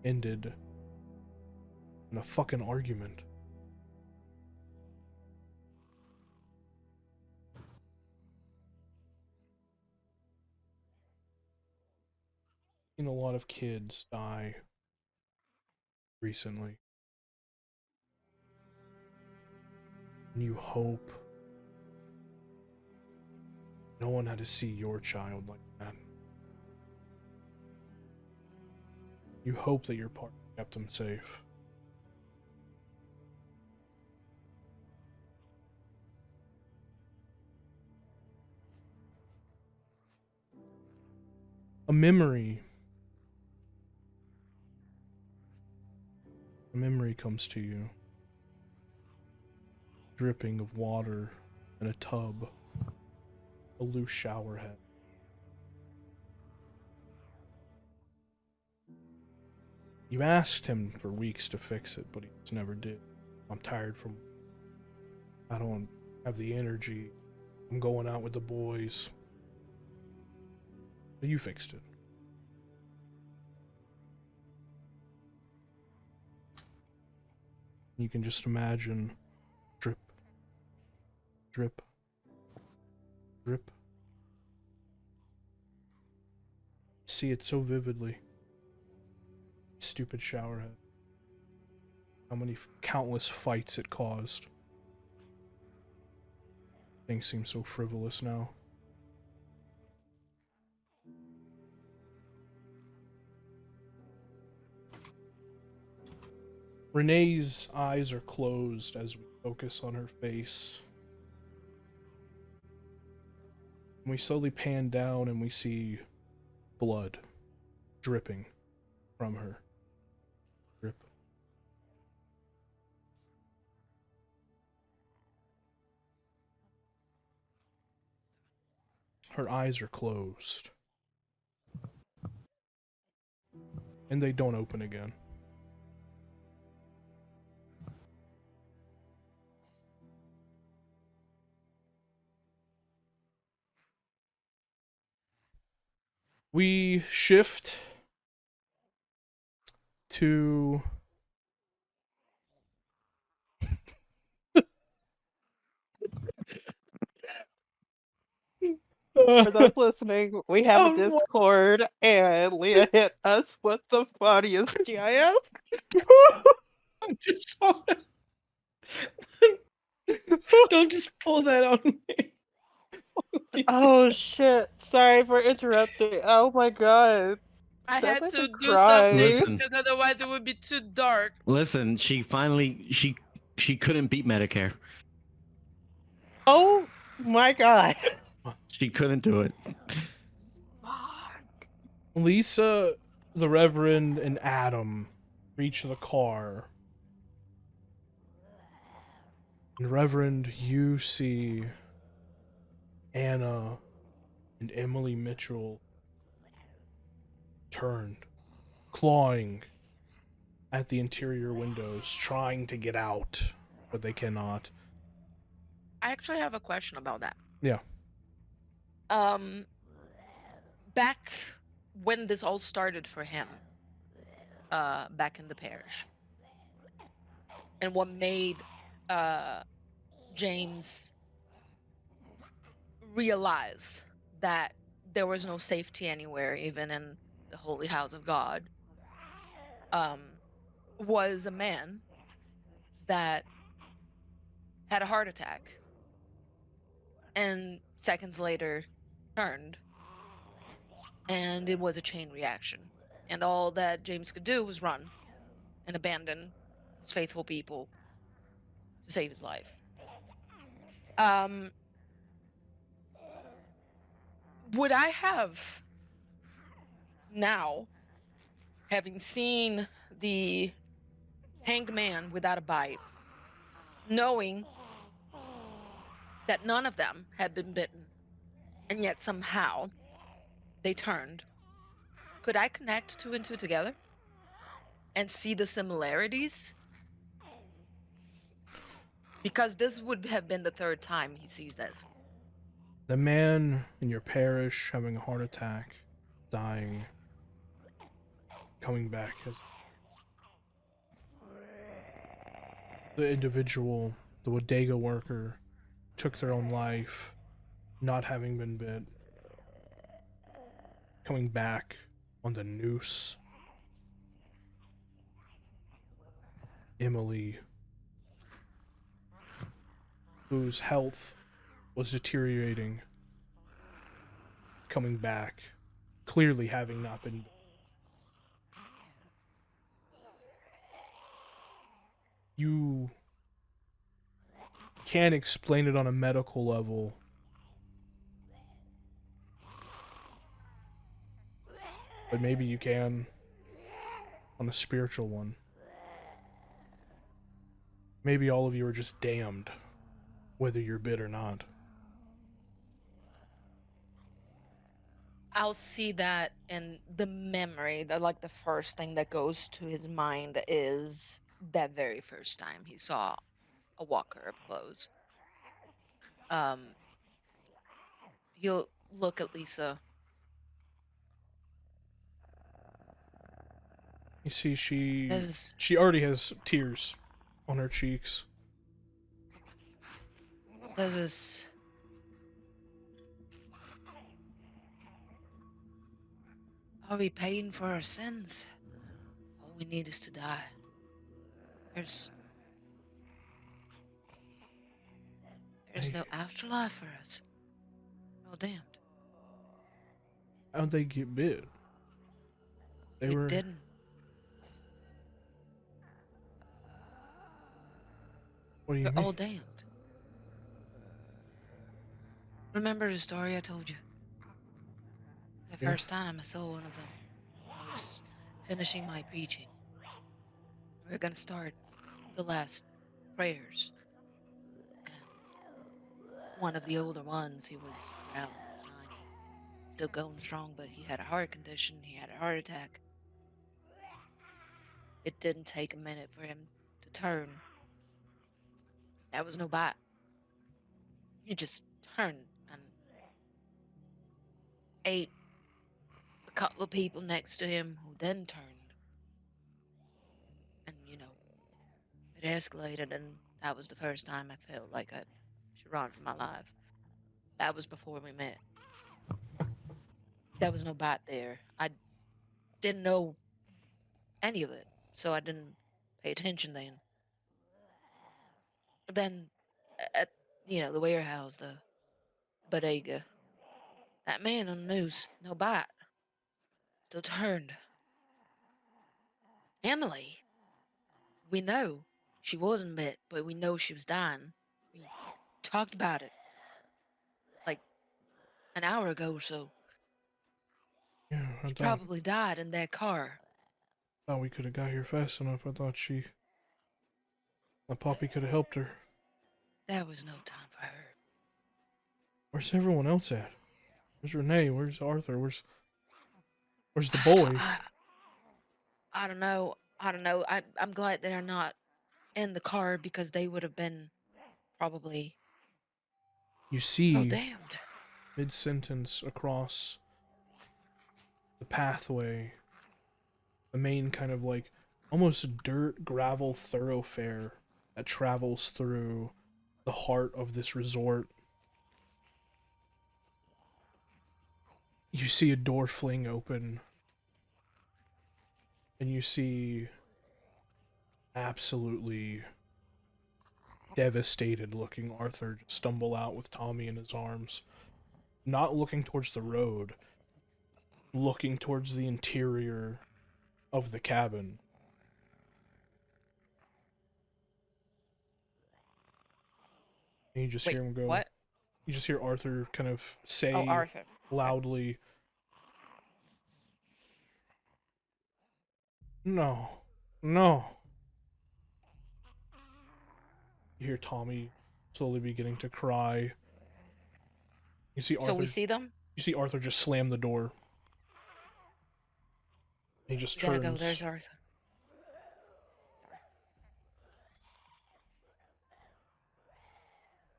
ended in a fucking argument. seen a lot of kids die recently. And you hope no one had to see your child like that. You hope that your partner kept them safe. A memory comes to you, dripping of water in a tub, a loose shower head. You asked him for weeks to fix it, but he just never did. I'm tired from. I don't have the energy. I'm going out with the boys. So you fixed it. You can just imagine drip, drip, drip. See it so vividly. Stupid showerhead. How many countless fights it caused. Things seem so frivolous now. Renee's eyes are closed as we focus on her face. We slowly pan down and we see blood dripping from her. Drip. Her eyes are closed. And they don't open again. We shift to For those listening, we have a Don't worry. Discord, and Leah hit us with the funniest GIF. I just saw it. Don't just pull that on me. Oh shit! Sorry for interrupting. Oh my god, I that had made to me do something cry. Listen. because otherwise it would be too dark. Listen, she finally she couldn't beat Medicare. Oh my god. She couldn't do it. Lisa, the Reverend, and Adam reach the car. And Reverend, you see Anna and Emily Mitchell turned, clawing at the interior windows, trying to get out, but they cannot. I actually have a question about that. Yeah. Back when this all started for him, back in the parish, and what made James realize that there was no safety anywhere, even in the holy house of God, was a man that had a heart attack and seconds later turned, and it was a chain reaction, and all that James could do was run and abandon his faithful people to save his life. Would I have now, having seen the hanged man without a bite, knowing that none of them had been bitten, and yet somehow they turned, could I connect two and two together and see the similarities? Because this would have been the third time he sees this. The man in your parish having a heart attack, dying, coming back as the individual, the bodega worker, took their own life, not having been bit, coming back on the noose. Emily, whose health was deteriorating, coming back, clearly having not been. You can't explain it on a medical level, but maybe you can on a spiritual one. Maybe all of you are just damned, whether you're bit or not. I'll see that, and the memory, like the first thing that goes to his mind is that very first time he saw a walker up close. Um, he'll look at Lisa. You see, There's she already has tears on her cheeks. there's this. Are we paying for our sins? All we need is to die. There's Hey, no afterlife for us. We're all damned. how'd they get bit? They You were. didn't. What do you We're mean? all damned. Remember the story I told you? The Yeah. first time I saw one of them, I was finishing my preaching. We were gonna start the last prayers. And one of the older ones, he was around 90, still going strong, but he had a heart condition, he had a heart attack. It didn't take a minute for him to turn. That was no bite. He just turned and ate a couple of people next to him who then turned. And, it escalated, and that was the first time I felt like I should run for my life. That was before we met. There was no bite there. I didn't know any of it, so I didn't pay attention then. But then, at the warehouse, the bodega, that man on the news, no bite, still turned. Emily, we know she wasn't bit, but we know she was dying. We talked about it like an hour ago or so. Yeah, She probably died in that car. thought we could have got here fast enough. I thought the puppy could have helped her. There was no time for her. Where's everyone else at? Where's Renee? Where's Arthur? Where's the boy? I don't know. I don't know. I'm glad they're not in the car because they would have been probably You see, damned. mid-sentence across the pathway, the main kind of like almost dirt gravel thoroughfare that travels through the heart of this resort. You see a door fling open, and you see absolutely devastated looking Arthur just stumble out with Tommy in his arms, not looking towards the road, looking towards the interior of the cabin. And you just Wait, hear him go. what? You just hear Arthur kind of say Oh, Arthur. loudly, "No, no." You hear Tommy slowly beginning to cry. You see So Arthur. we see them? You see Arthur just slam the door. He just We gotta turns. go. There's Arthur. Sorry.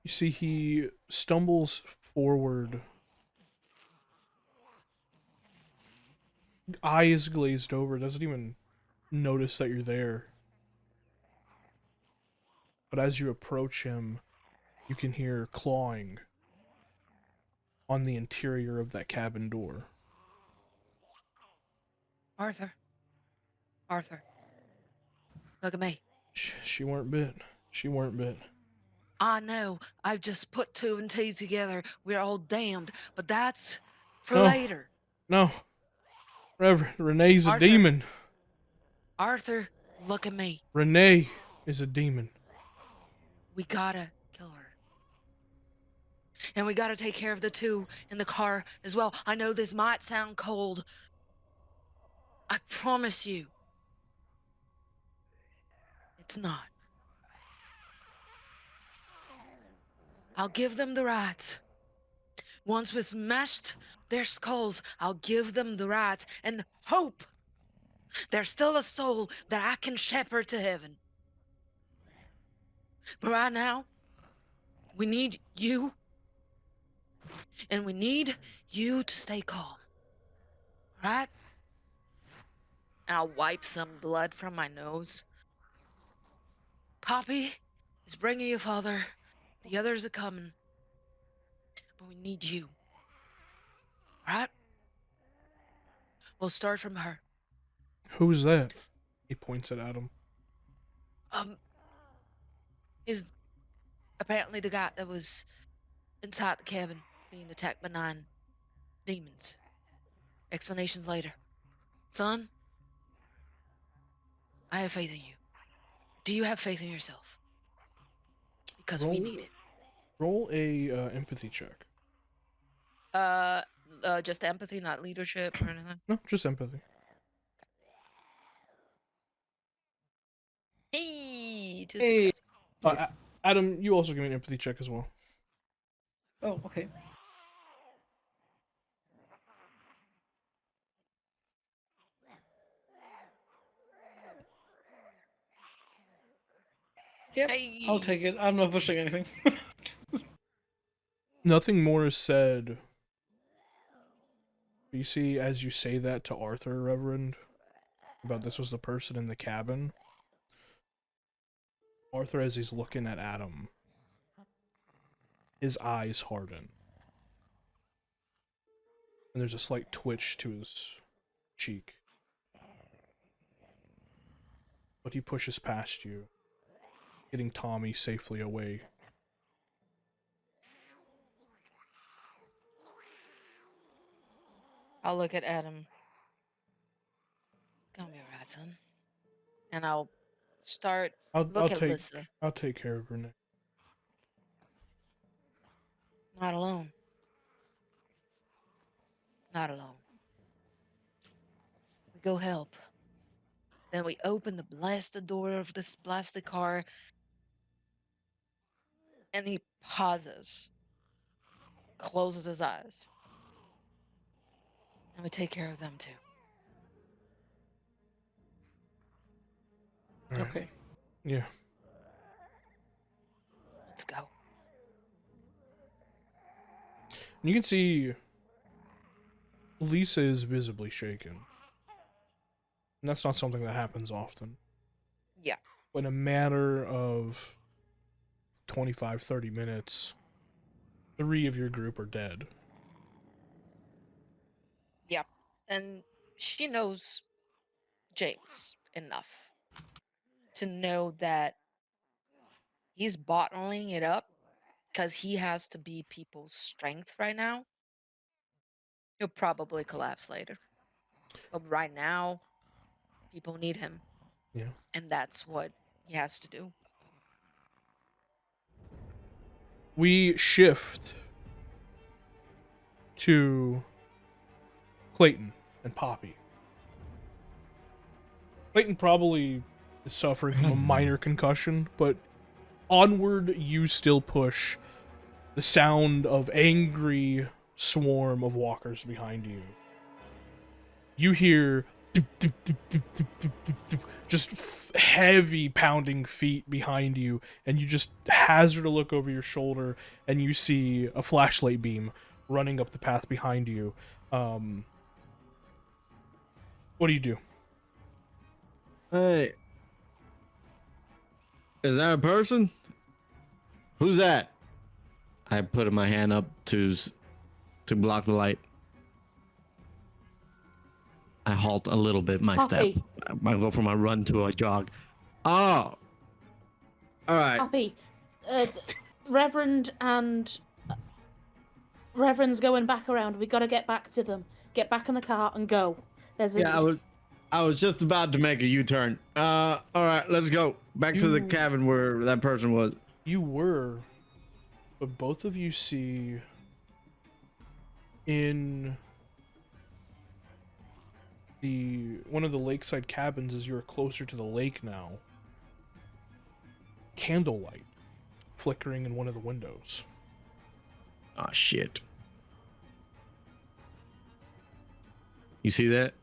You see he stumbles forward, eyes glazed over, doesn't even notice that you're there. But as you approach him, you can hear clawing on the interior of that cabin door. Arthur. Arthur. Look at me. She weren't bit. She weren't bit. I know. I've just put two and two together. We're all damned. But that's for No. later. No. Reverend, Renee's a Arthur. demon. Arthur, look at me. Renee is a demon. We gotta kill her. And we gotta take care of the two in the car as well. I know this might sound cold. I promise you. It's not. I'll give them the rights. Once we smashed their skulls, I'll give them the rights and hope there's still a soul that I can shepherd to heaven. But right now, we need you. And we need you to stay calm. Right? And I'll wipe some blood from my nose. Poppy is bringing you, Father. The others are coming. But we need you. Right? We'll start from her. Who's that? He points at Adam. Is apparently the guy that was inside the cabin being attacked by 9 demons. Explanations later. Son, I have faith in you. Do you have faith in yourself? Because we need it. Roll a empathy check. Just empathy, not leadership or anything. No, just empathy. Hey, two Hey. successes. Nice. Adam, you also give me an empathy check as well. Oh, okay. Yep, Hey. I'll take it. I'm not pushing anything. Nothing more is said. You see, as you say that to Arthur, Reverend, about this was the person in the cabin, Arthur, as he's looking at Adam, his eyes harden. And there's a slight twitch to his cheek. But he pushes past you, getting Tommy safely away. I'll look at Adam. Gonna be alright, son. And I'll start I'll look at take Lissa. I'll take care of Renee. Not alone. Not alone. We go help. Then we open the blasted door of this blasted car. And he pauses. Closes his eyes. And we take care of them too. All right. Okay. Yeah. Let's go. You can see Lisa is visibly shaken. And that's not something that happens often. Yeah. In a matter of 25, 30 minutes, 3 of your group are dead. Yep. And she knows James enough to know that he's bottling it up because he has to be people's strength right now. He'll probably collapse later. But right now, people need him. Yeah. And that's what he has to do. We shift to Clayton and Poppy. Clayton probably is suffering from a minor concussion, but onward you still push. The sound of angry swarm of walkers behind you. You hear doop, doop, doop, doop, doop, doop, doop, doop, just heavy pounding feet behind you, and you just hazard a look over your shoulder, and you see a flashlight beam running up the path behind you. What do you do? Hey. Is that a person? Who's that? I put my hand up to block the light. I halt a little bit my step. Poppy. I go from a run to a jog. Oh, all right. Poppy, Reverend and Reverend's going back around. We gotta get back to them. Get back in the car and go. There's a Yeah, I was just about to make a U-turn. All right, let's go back to the You- cabin where that person was. You were, but both of you see in one of the lakeside cabins as you're closer to the lake now, candlelight flickering in one of the windows. Oh shit! You see that?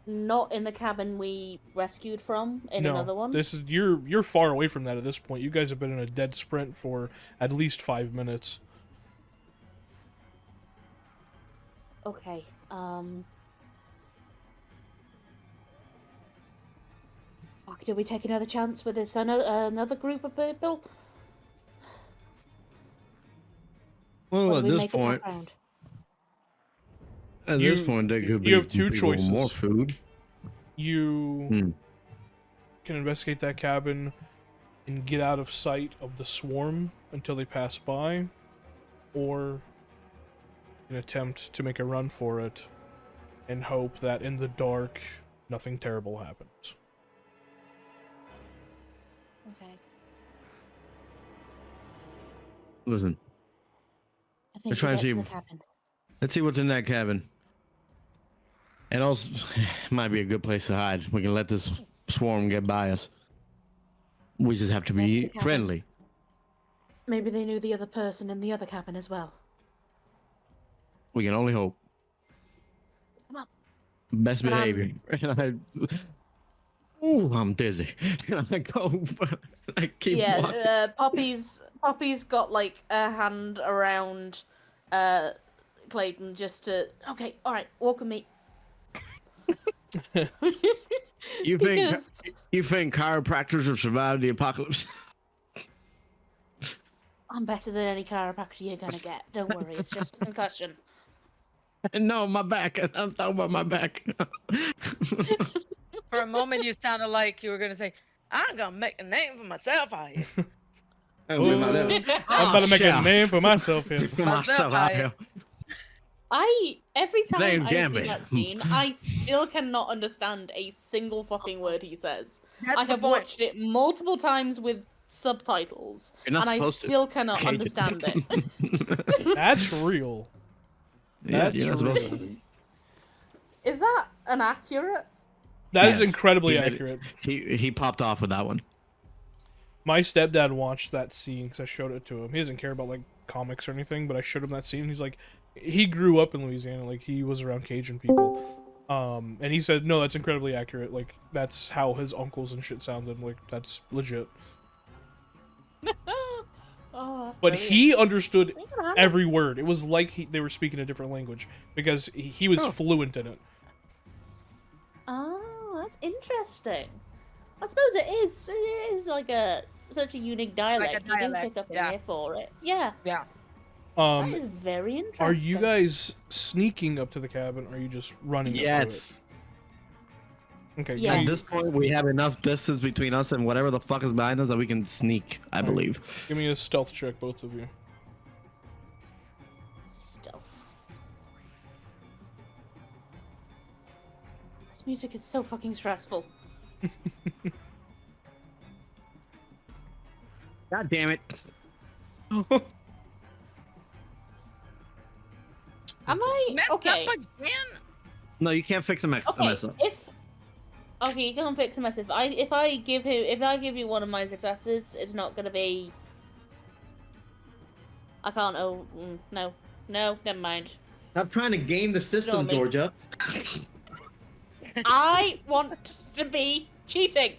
not in the cabin we rescued from. In another one. This is you're far away from that at this point. You guys have been in a dead sprint for at least 5 minutes. Okay. Fuck, do we take another chance with this another group of people? Well, Or at do we this make it point, back round? at this point, there could be you have two people with more choices. food. You can investigate that cabin and get out of sight of the swarm until they pass by, or an attempt to make a run for it and hope that in the dark nothing terrible happens. Okay. Listen, I think Let's we try and get to see- the cabin. let's see what's in that cabin. And also, it might be a good place to hide. We can let this swarm get by us. We just have to Let's be get cabin. friendly. Maybe they knew the other person in the other cabin as well. We can only hope. Come on. Best But, behavior. Ooh, I'm dizzy. And I go. I keep walking. Yeah, Poppy's got like a hand around Clayton just to okay, alright, walk with me. You think Because you think chiropractors have survived the apocalypse? I'm better than any chiropractor you're gonna get. Don't worry, it's just a concussion. No, my back. I'm talking about my back. For a moment, you sounded like you were going to say, I'm going to make a name for myself out here. I'm I'm about to make a name for myself here. for myself out here. Every time Name I see Gambit. that scene, I still cannot understand a single fucking word he says. That's I the have point. watched it multiple times with subtitles, You're not and I supposed to. still cannot Cajun. understand it. That's real. Yeah, That's you're not supposed real. to. Is that an accurate? That is Yes, incredibly he did it. accurate. He popped off with that one. My stepdad watched that scene because I showed it to him. He doesn't care about like comics or anything, but I showed him that scene. And he's like, he grew up in Louisiana, like he was around Cajun people, and he said, no, that's incredibly accurate. Like that's how his uncles and shit sounded. Like that's legit. Oh, that's But brilliant. he understood Bring it on. every word. It was like they were speaking a different language because he was Oh. fluent in it. Oh, that's interesting. I suppose it is. It is like such a unique dialect. You do dialect, pick up yeah. an ear for it. Yeah, Yeah. that is very interesting. Are you guys sneaking up to the cabin? Or are you just running up to Yes. it? Okay. Yeah. At give me- this point, we have enough distance between us and whatever the fuck is behind us that we can sneak. I Alright. believe. Give me a stealth check, both of you. Stealth. This music is so fucking stressful. God damn it! Am I Messed okay? up again? No, you can't fix a mess Okay, up. if okay, you can't fix a mess. If I give you one of my successes, it's not gonna be. I can't. Oh no, never mind. Stop trying to game the system, Ignore me. Georgia. I want to be cheating.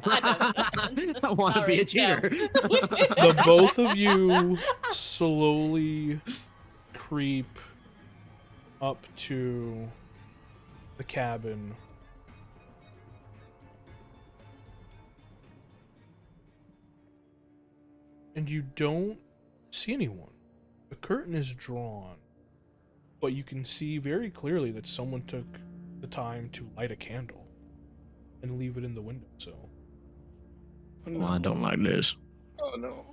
I don't. I want to be a Sorry, no. cheater. The both of you slowly creep up to the cabin. And you don't see anyone. The curtain is drawn. but you can see very clearly that someone took the time to light a candle and leave it in the windowsill. Oh, I don't like this. Oh no.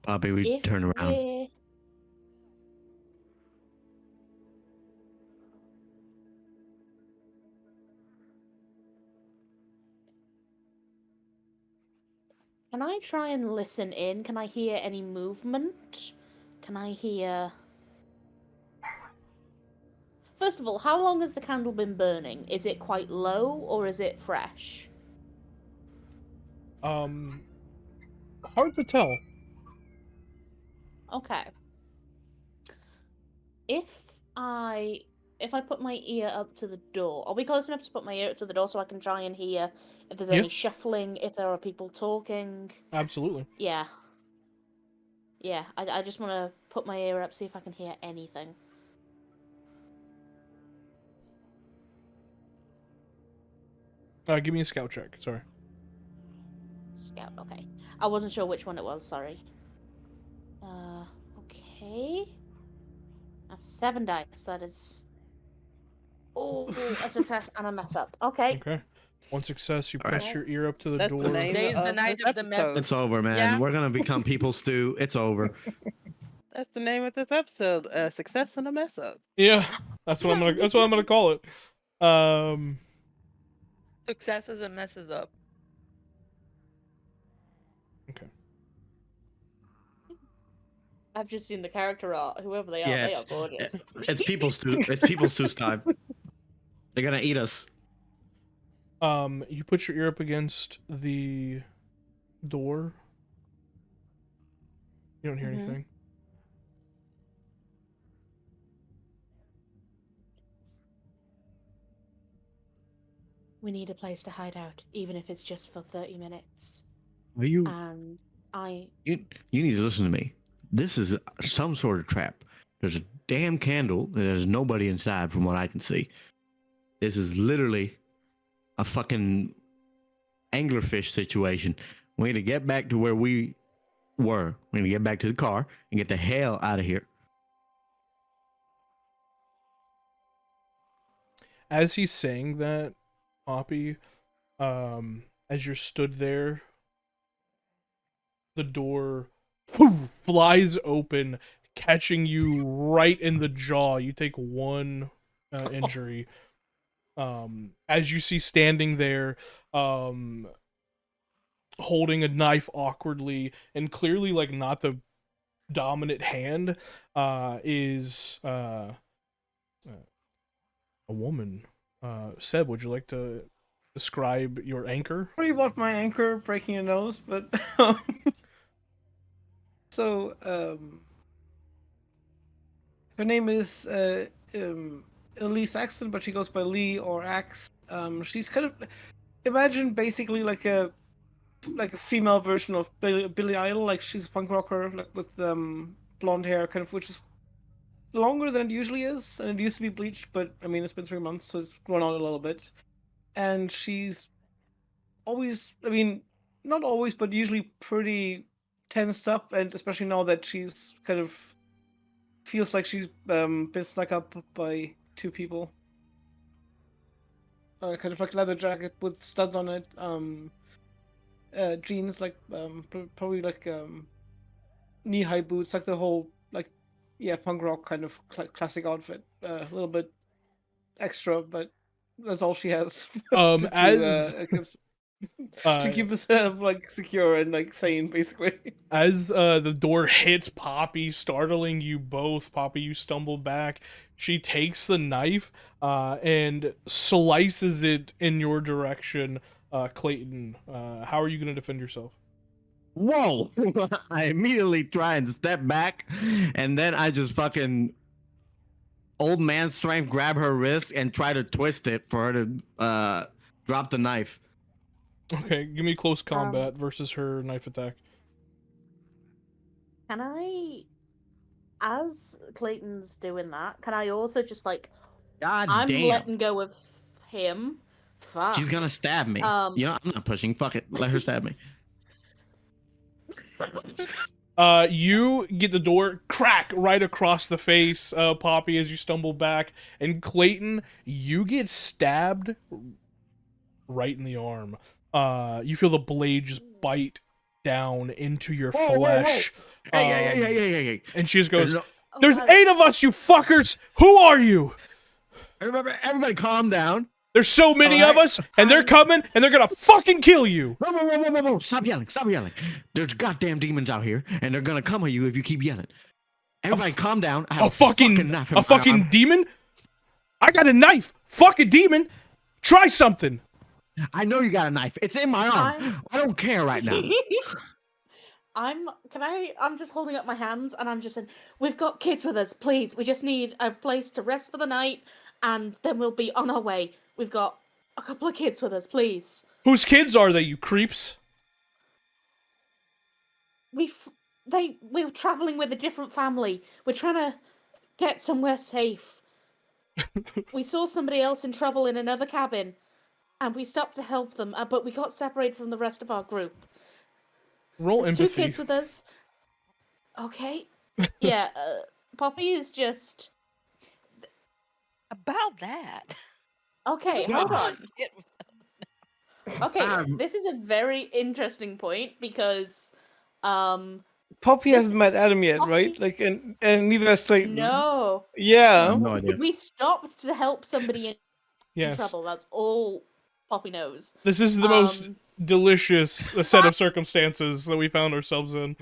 Poppy, we If turn around. we're Can I try and listen in? Can I hear any movement? Can I hear... First of all, how long has the candle been burning? Is it quite low or is it fresh? Hard to tell. Okay. If I put my ear up to the door, are we close enough to put my ear up to the door so I can try and hear if there's Yeah. any shuffling, if there are people talking? Absolutely. Yeah. Yeah, I just want to put my ear up, see if I can hear anything. Give me a scout check. Sorry. Scout, okay. I wasn't sure which one it was, sorry. Okay. That's 7 dice, that is... Oh, a success and a mess up. Okay. Okay. One success. You All right. press your ear up to the That's the door. name Today's the of night this of the mess. episode. It's over, man. Yeah. We're gonna become people stew. It's over. That's the name of this episode. Success and a mess up. Yeah, that's what I'm gonna call it. Successes and messes up. Okay. I've just seen the character art. Whoever they are, Yeah, they are gorgeous. It's people stew. It's people stew's time. They're gonna eat us. You put your ear up against the door. You don't hear Mhm. anything. We need a place to hide out, even if it's just for 30 minutes. Are you? And You need to listen to me. This is some sort of trap. There's a damn candle and there's nobody inside from what I can see. This is literally a fucking anglerfish situation. We need to get back to where we were. We need to get back to the car and get the hell out of here. As he's saying that, Poppy, as you're stood there, the door flies open, catching you right in the jaw. You take one injury. As you see standing there, holding a knife awkwardly and clearly like not the dominant hand, is a woman. Seb, would you like to describe your anchor? Worry about my anchor breaking a nose, but so her name is Elise Axton, but she goes by Lee or Axe. She's kind of imagine basically like a female version of Billy Idol. Like she's a punk rocker, like with blonde hair, kind of, which is longer than it usually is, and it used to be bleached, but I mean it's been 3 months, so it's grown on a little bit. And she's always, I mean, not always, but usually pretty tensed up, and especially now that she's kind of feels like she's been snuck up by 2 people. Kind of like leather jacket with studs on it, jeans, like probably like knee-high boots, like the whole like punk rock kind of classic outfit. A little bit extra, but that's all she has. To keep herself like secure and like sane, basically. As the door hits Poppy, startling you both, Poppy, you stumble back. She takes the knife and slices it in your direction. Clayton, how are you going to defend yourself? Whoa! I immediately try and step back, and then I just fucking old man strength grab her wrist and try to twist it for her to drop the knife. Okay, give me close combat versus her knife attack. Can I, as Clayton's doing that, can I also just like, God I'm damn. letting go of him. Fuck. She's gonna stab me. You know, I'm not pushing. Fuck it. Let her stab me. You get the door crack right across the face, Poppy, as you stumble back, and Clayton, you get stabbed right in the arm. You feel the blade just bite down into your flesh. Hey. And she just goes, No- "There's God. 8 of us, you fuckers! Who are you? Everybody calm down. There's so many All of right, us, and they're coming, and they're gonna fucking kill you!" Whoa. Stop yelling. There's goddamn demons out here, and they're gonna come at you if you keep yelling. Everybody calm down. I have A fucking knife in my- fucking demon? I got a knife. Fuck a demon. Try something. I know you got a knife. It's in my arm. I don't care right now. I'm just holding up my hands and I'm just saying, we've got kids with us, please. We just need a place to rest for the night and then we'll be on our way. We've got a couple of kids with us, please. Whose kids are they, you creeps? We were traveling with a different family. We're trying to get somewhere safe. We saw somebody else in trouble in another cabin and we stopped to help them, but we got separated from the rest of our group. Roll There's empathy. 2 kids with us. Okay. Yeah, Poppy is just... About that. Okay, hold on. Okay, Um, this is a very interesting point because, Poppy hasn't met Adam yet, right? Poppy- Like, and neither has Clayton. no, Yeah. No idea. we stopped to help somebody in Yes. trouble. That's all Poppy knows. This is the most Um, delicious set of circumstances that we found ourselves in.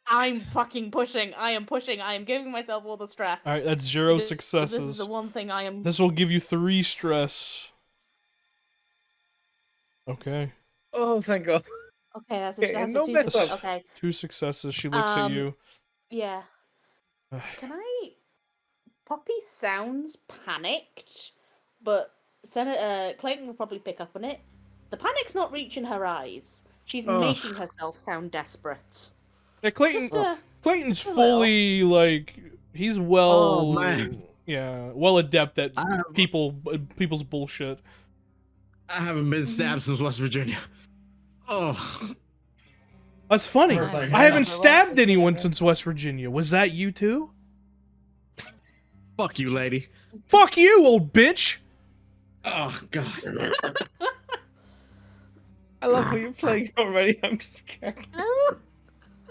I'm fucking pushing. I am pushing. I am giving myself all the stress. Alright, that's 0 because successes. This is the one thing I am. This will give you 3 stress. Okay. Oh, thank God. Okay, that's Okay, a, that's no a 2 mess success. up. Okay, 2 successes. She looks at you. yeah. Can I? Poppy sounds panicked, but Clayton will probably pick up on it. The panic's not reaching her eyes. She's Ugh. making herself sound desperate. Yeah, Clayton. Just Clayton's a little. fully like he's well. Oh, man. Yeah, well adept at I- people's bullshit. I haven't been stabbed since West Virginia. Oh, That's funny. It's like, I hey, haven't stabbed anyone since West Virginia. Was that you too? fuck you, lady. Fuck you, old bitch. Oh God. I love how you're playing already. I'm just scared.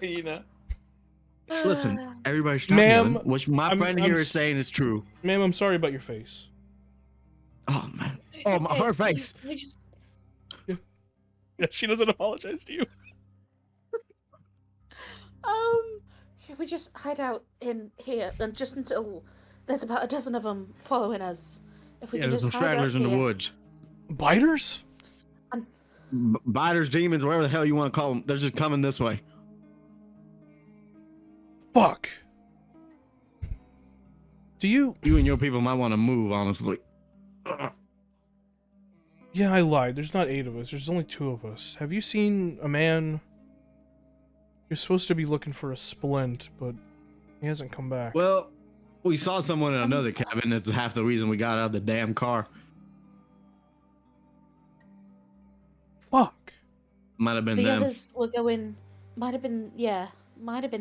You know. Listen, everybody stop Ma'am, yelling. What my I'm- friend I'm here s- is saying is true. Ma'am, I'm sorry about your face. Oh man. It's Oh, okay. her face. We just Yeah, she doesn't apologize to you. can we just hide out in here and just until there's about a dozen of them following us. If we Yeah, can there's just some hide out stragglers in the here. woods. Biters? Biters, demons, whatever the hell you want to call them. They're just coming this way. Fuck. Do you? You and your people might want to move, honestly. Ugh. Yeah, I lied. There's not 8 of us. There's only 2 of us. Have you seen a man? You're supposed to be looking for a splint, but he hasn't come back. Well, we saw someone in another cabin. That's half the reason we got out of the damn car. Fuck. Might have been The them. others were going. Might have been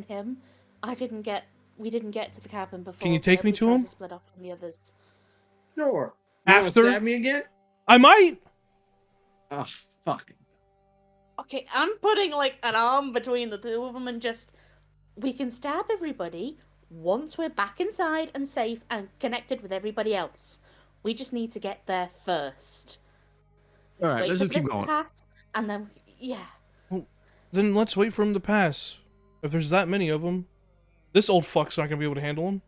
him. We didn't get to the cabin before. you take me we to tried him? split off from the others. Sure. After- stab me again? I might. Oh fuck. Okay, I'm putting like an arm between the 2 of them and just we can stab everybody once we're back inside and safe and connected with everybody else. We just need to get there first. All right, Wait let's for just keep this to going. pass, and then yeah. Then let's wait for him to pass. If there's that many of them, this old fuck's not gonna be able to handle him.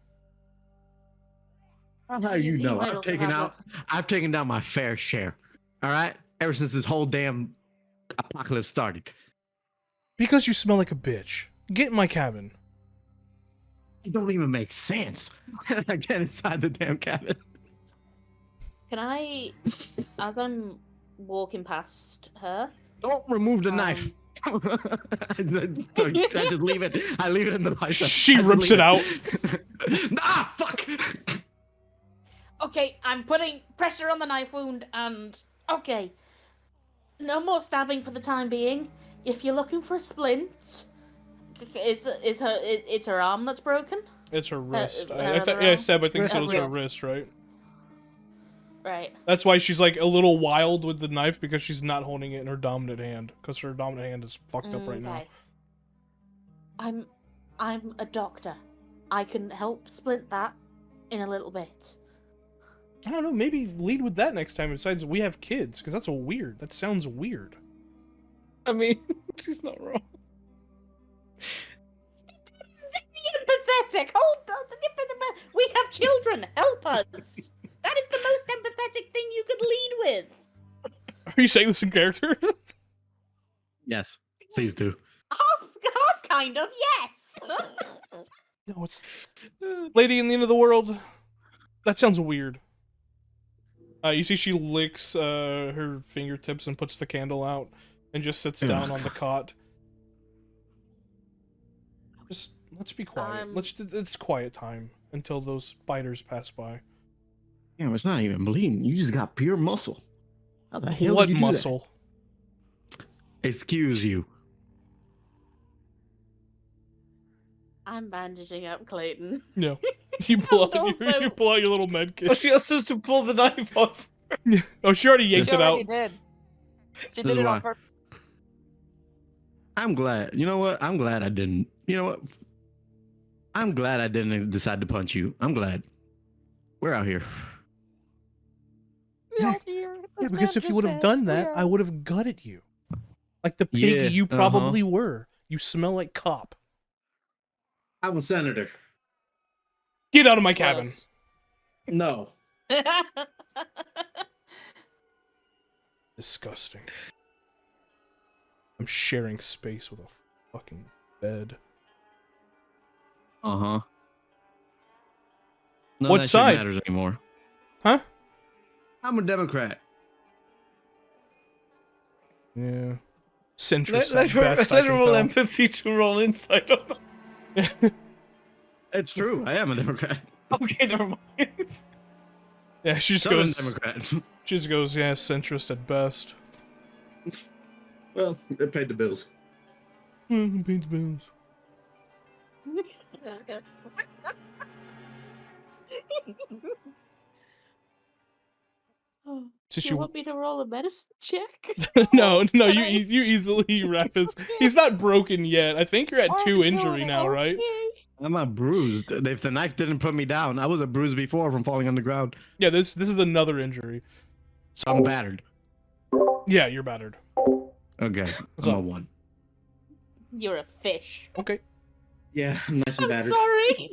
How He's- you he know? might also have I've taken down my fair share. All right, ever since this whole damn apocalypse started. Because you smell like a bitch. Get in my cabin. It don't even make sense. I get inside the damn cabin. Can I, as I'm walking past her? Don't remove the knife. I just leave it. I leave it in the bicep. She I just rips leave it out. Ah, fuck! Okay, I'm putting pressure on the knife wound, and okay, no more stabbing for the time being. If you're looking for a splint, It's her arm that's broken? It's her wrist. her I other yeah, arm? Seb, I think Wrist. so. It's her Wrist. wrist, right? Right. That's why she's like a little wild with the knife, because she's not holding it in her dominant hand, because her dominant hand is fucked up right now. Okay. I'm a doctor. I can help splint that in a little bit. I don't know. Maybe lead with that next time. Besides, we have kids, because that's weird. That sounds weird. I mean, she's not wrong. Empathetic. Hold on. We have children. Help us. That is the most empathetic thing you could lead with. Are you saying this in character? Yes, please do. Half kind of, yes. No, it's Lady in the End of the World. That sounds weird. You see, she licks her fingertips and puts the candle out, and just sits down on the cot. Just let's be quiet. It's quiet time until those spiders pass by. Damn, it's not even bleeding. You just got pure muscle. How the hell What did you do that? muscle? Excuse you. I'm bandaging up Clayton. No. You pull out Also- you pull out your little med Oh, kit. she also has to pull the knife off. Oh, she already yanked She it already out. did. She This did is it on why. purpose. I'm glad. You know what? I'm glad I didn't. You know what? I'm glad I didn't decide to punch you. I'm glad. We're out here. We Yeah. out here. Yeah, This because man if you just would have said done we that, are- I would have gutted you. Like the pig Yeah, you probably were. You smell like cop. I'm a senator. Get out of my cabin. Gross. No. Disgusting. I'm sharing space with a fucking bed. Uh-huh. None What of that shit side? matters anymore. Huh? I'm a Democrat. Yeah. Centrist Let at her best, I let her can roll tell. empathy to roll inside of them. It's true. I am a Democrat. Okay, never mind. Yeah, she just Southern goes. Democrat. She just goes. Yeah, centrist at best. Well, it paid the bills. Paint the bills. So Do she you want me to roll a medicine check? no, you Okay. you easily wrap his. He's not broken yet. I think you're at Oh, 2 you're injury doing it, now, right? Okay. I'm not bruised. If the knife didn't put me down, I was a bruise before from falling on the ground. Yeah, this is another injury. So I'm battered. Yeah, you're battered. Okay. What's I'm a up? 1. You're a fish. Okay, Yeah, I'm nice and I'm battered. sorry.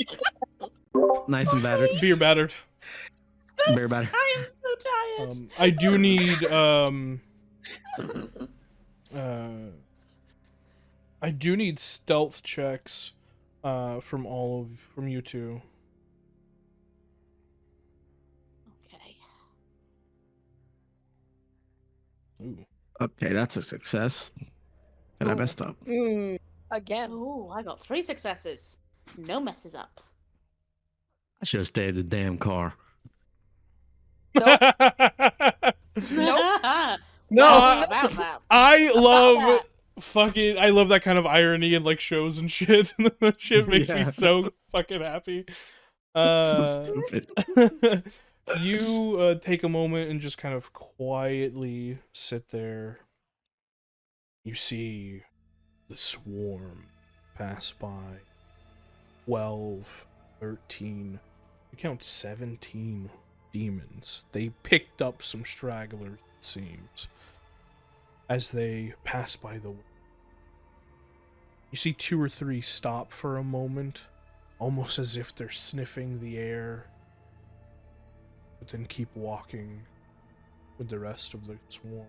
Nice and battered. beer battered. Bear battered. I am so tired. I do need I do need stealth checks from you two. Okay. Ooh. Okay, that's a success. And I Ooh. messed up. Again. Oh, I got 3 successes. No messes up. I should have stayed in the damn car. Nope. No, Well, about that. I love that. I love that kind of irony in like shows and shit. That shit makes me Yeah. so fucking happy. So stupid. You take a moment and just kind of quietly sit there. You see the swarm pass by. 12, 13, you count 17 demons. They picked up some stragglers, it seems, as they pass by the. You see 2 or 3 stop for a moment, almost as if they're sniffing the air, but then keep walking with the rest of the swarm.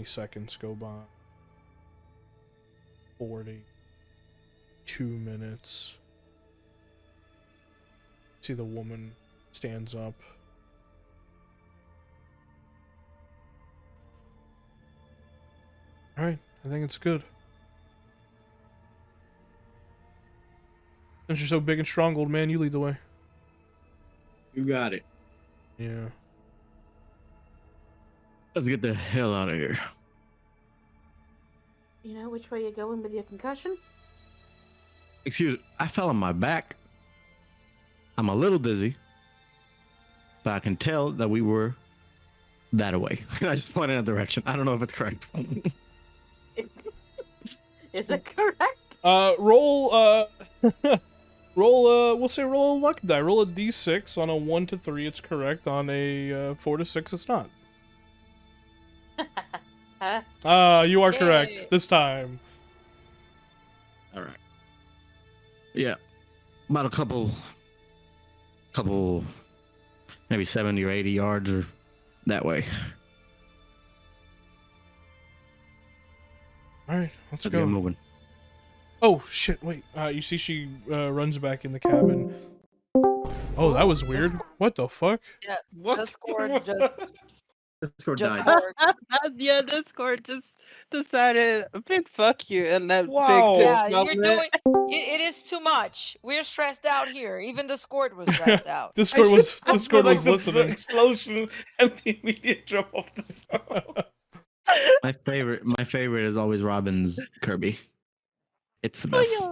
Seconds go by. 40. 2 minutes. See the woman stands up. Alright, I think it's good. Since you're so big and strong, old man, you lead the way. You got it. Yeah. Let's get the hell out of here. You know which way you're going with your concussion? Excuse me, I fell on my back. I'm a little dizzy, but I can tell that we were that away. I just pointed in a direction. I don't know if it's correct. Is it correct? Roll, we'll say roll a luck die. Roll a d6. On a 1 to 3, it's correct. On a 4 to 6, it's not. You are Yay. correct this time. All right. Yeah, about a couple, maybe 70 or 80 yards or that way. All right, let's Get go. moving. Oh shit! Wait. You see, she runs back in the cabin. Oh, that was weird. What the fuck? Yeah, What? Discord just Discord just died. worked. Yeah, Discord just decided a big fuck you and that Wow. big Yeah, fist you're moment. doing. It is too much. We're stressed out here. Even Discord was stressed out. Discord was I just love the, the listening. explosion and the immediate drop of the sound. My favorite is always Robin's Kirby. It's the best.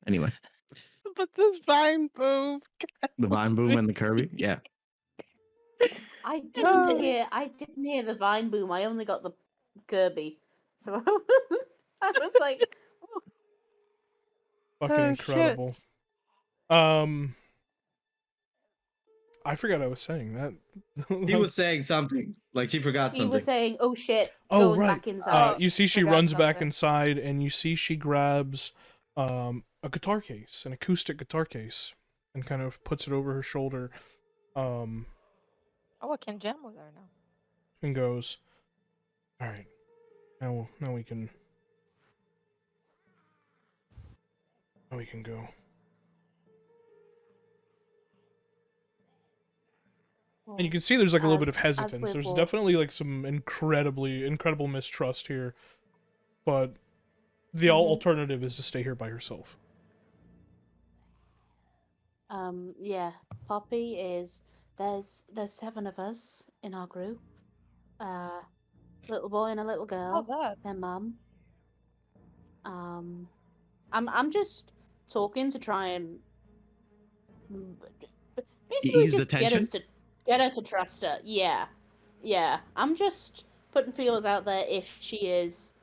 Anyway, But this vine boom. the Vine Boom and the Kirby. Yeah. I didn't hear the vine boom. I only got the Kirby. So I was like, oh, Fucking Oh, incredible. shit. I forgot I was saying that. He was saying something. Like she forgot he something. was saying, "Oh shit, Oh, going right. back inside." You see, she Forgot runs back something. inside, and you see she grabs a guitar case, an acoustic guitar case, and kind of puts it over her shoulder, Oh, I can jam with her now. and goes, "All right, now we can go." And you can see there's like a little bit of As hesitance. we're There's walk- definitely like some incredible mistrust here, but the alternative is to stay here by herself. Yeah, Poppy is there's 7 of us in our group. Little boy and a little girl. that. Their mum. I'm just talking to try and basically Ease the just get us tension? to get her to trust her. Yeah, yeah. I'm just putting feelers out there if she is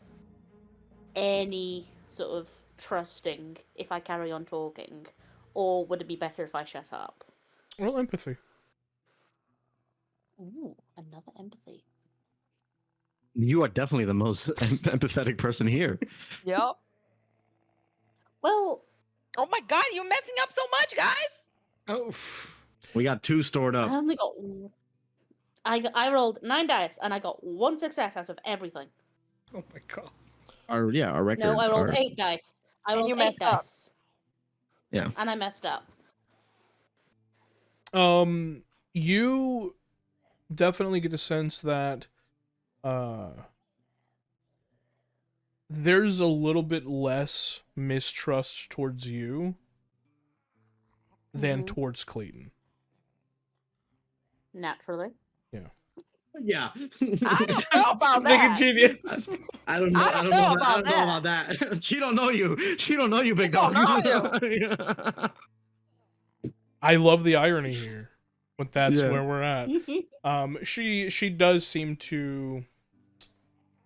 any sort of trusting if I carry on talking, or would it be better if I shut up? Well, empathy. Ooh, another empathy. You are definitely the most empathetic person here. Yep. Well, Oh my god, you're messing up so much, guys. Oh, We got 2 stored I up. only got. I rolled 9 dice and I got 1 success out of everything. oh my god. Our record. No, I rolled 8 dice. I And rolled you 8 messed up. dice. Yeah. And I messed up. You definitely get the sense that there's a little bit less mistrust towards you than Mhm. towards Clayton. Naturally. Yeah. I don't know about Big that. genius. I don't know. I don't know about that. She don't know you. She don't know you, big don't dog. I love the irony here, but that's Yeah. where we're at. She does seem to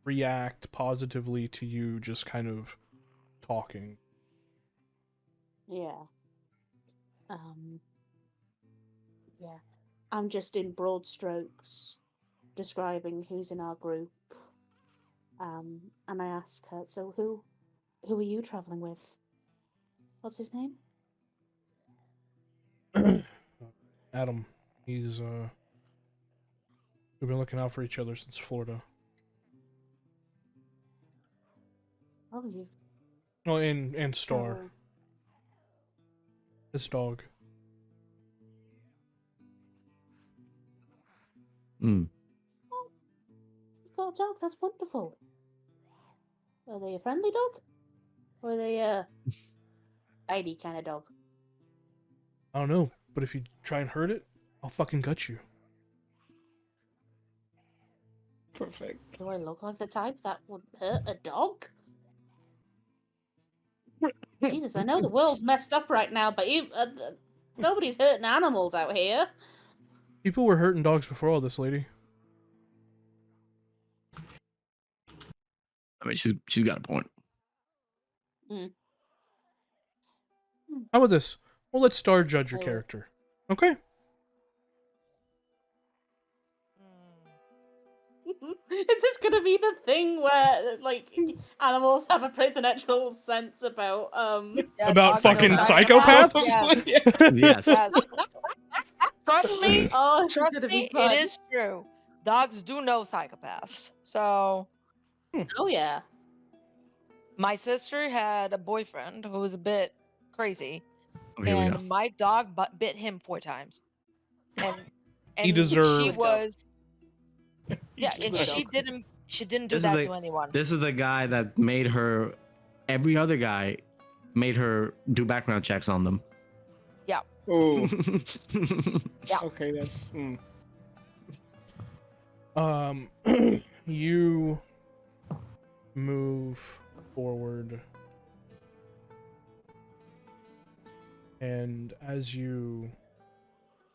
react positively to you just kind of talking. Yeah. Yeah. I'm just in broad strokes describing who's in our group. And I ask her, so who are you traveling with? What's his name? Adam, he's we've been looking out for each other since Florida. Oh, you've Oh, and Star, traveled- his dog. Mm. You've got a dog, that's wonderful. Are they a friendly dog? Or are they a bitey kind of dog? I don't know, but if you try and hurt it, I'll fucking gut you. Perfect. Do I look like the type that would hurt a dog? Jesus, I know the world's messed up right now, but nobody's hurting animals out here. People were hurting dogs before all this, lady. I mean, she's got a point. How about this? Well, let's star judge your Oh. character. Okay. Is this gonna be the thing where like animals have a preternatural sense about Yeah, About dogs know fucking psychopaths. psychopaths? Yes. Yes. Yes. Trust me. Oh, this is Trust gonna me. be fun. It is true. Dogs do know psychopaths. So Oh yeah. my sister had a boyfriend who was a bit crazy, Oh, here we go. and my dog bit him 4 times. And He she deserved. was He yeah, just and got she up. didn't do This is that the- to anyone. This is the guy that made her. Every other guy made her do background checks on them. Oh, Yeah. okay, that's. You move forward, and as you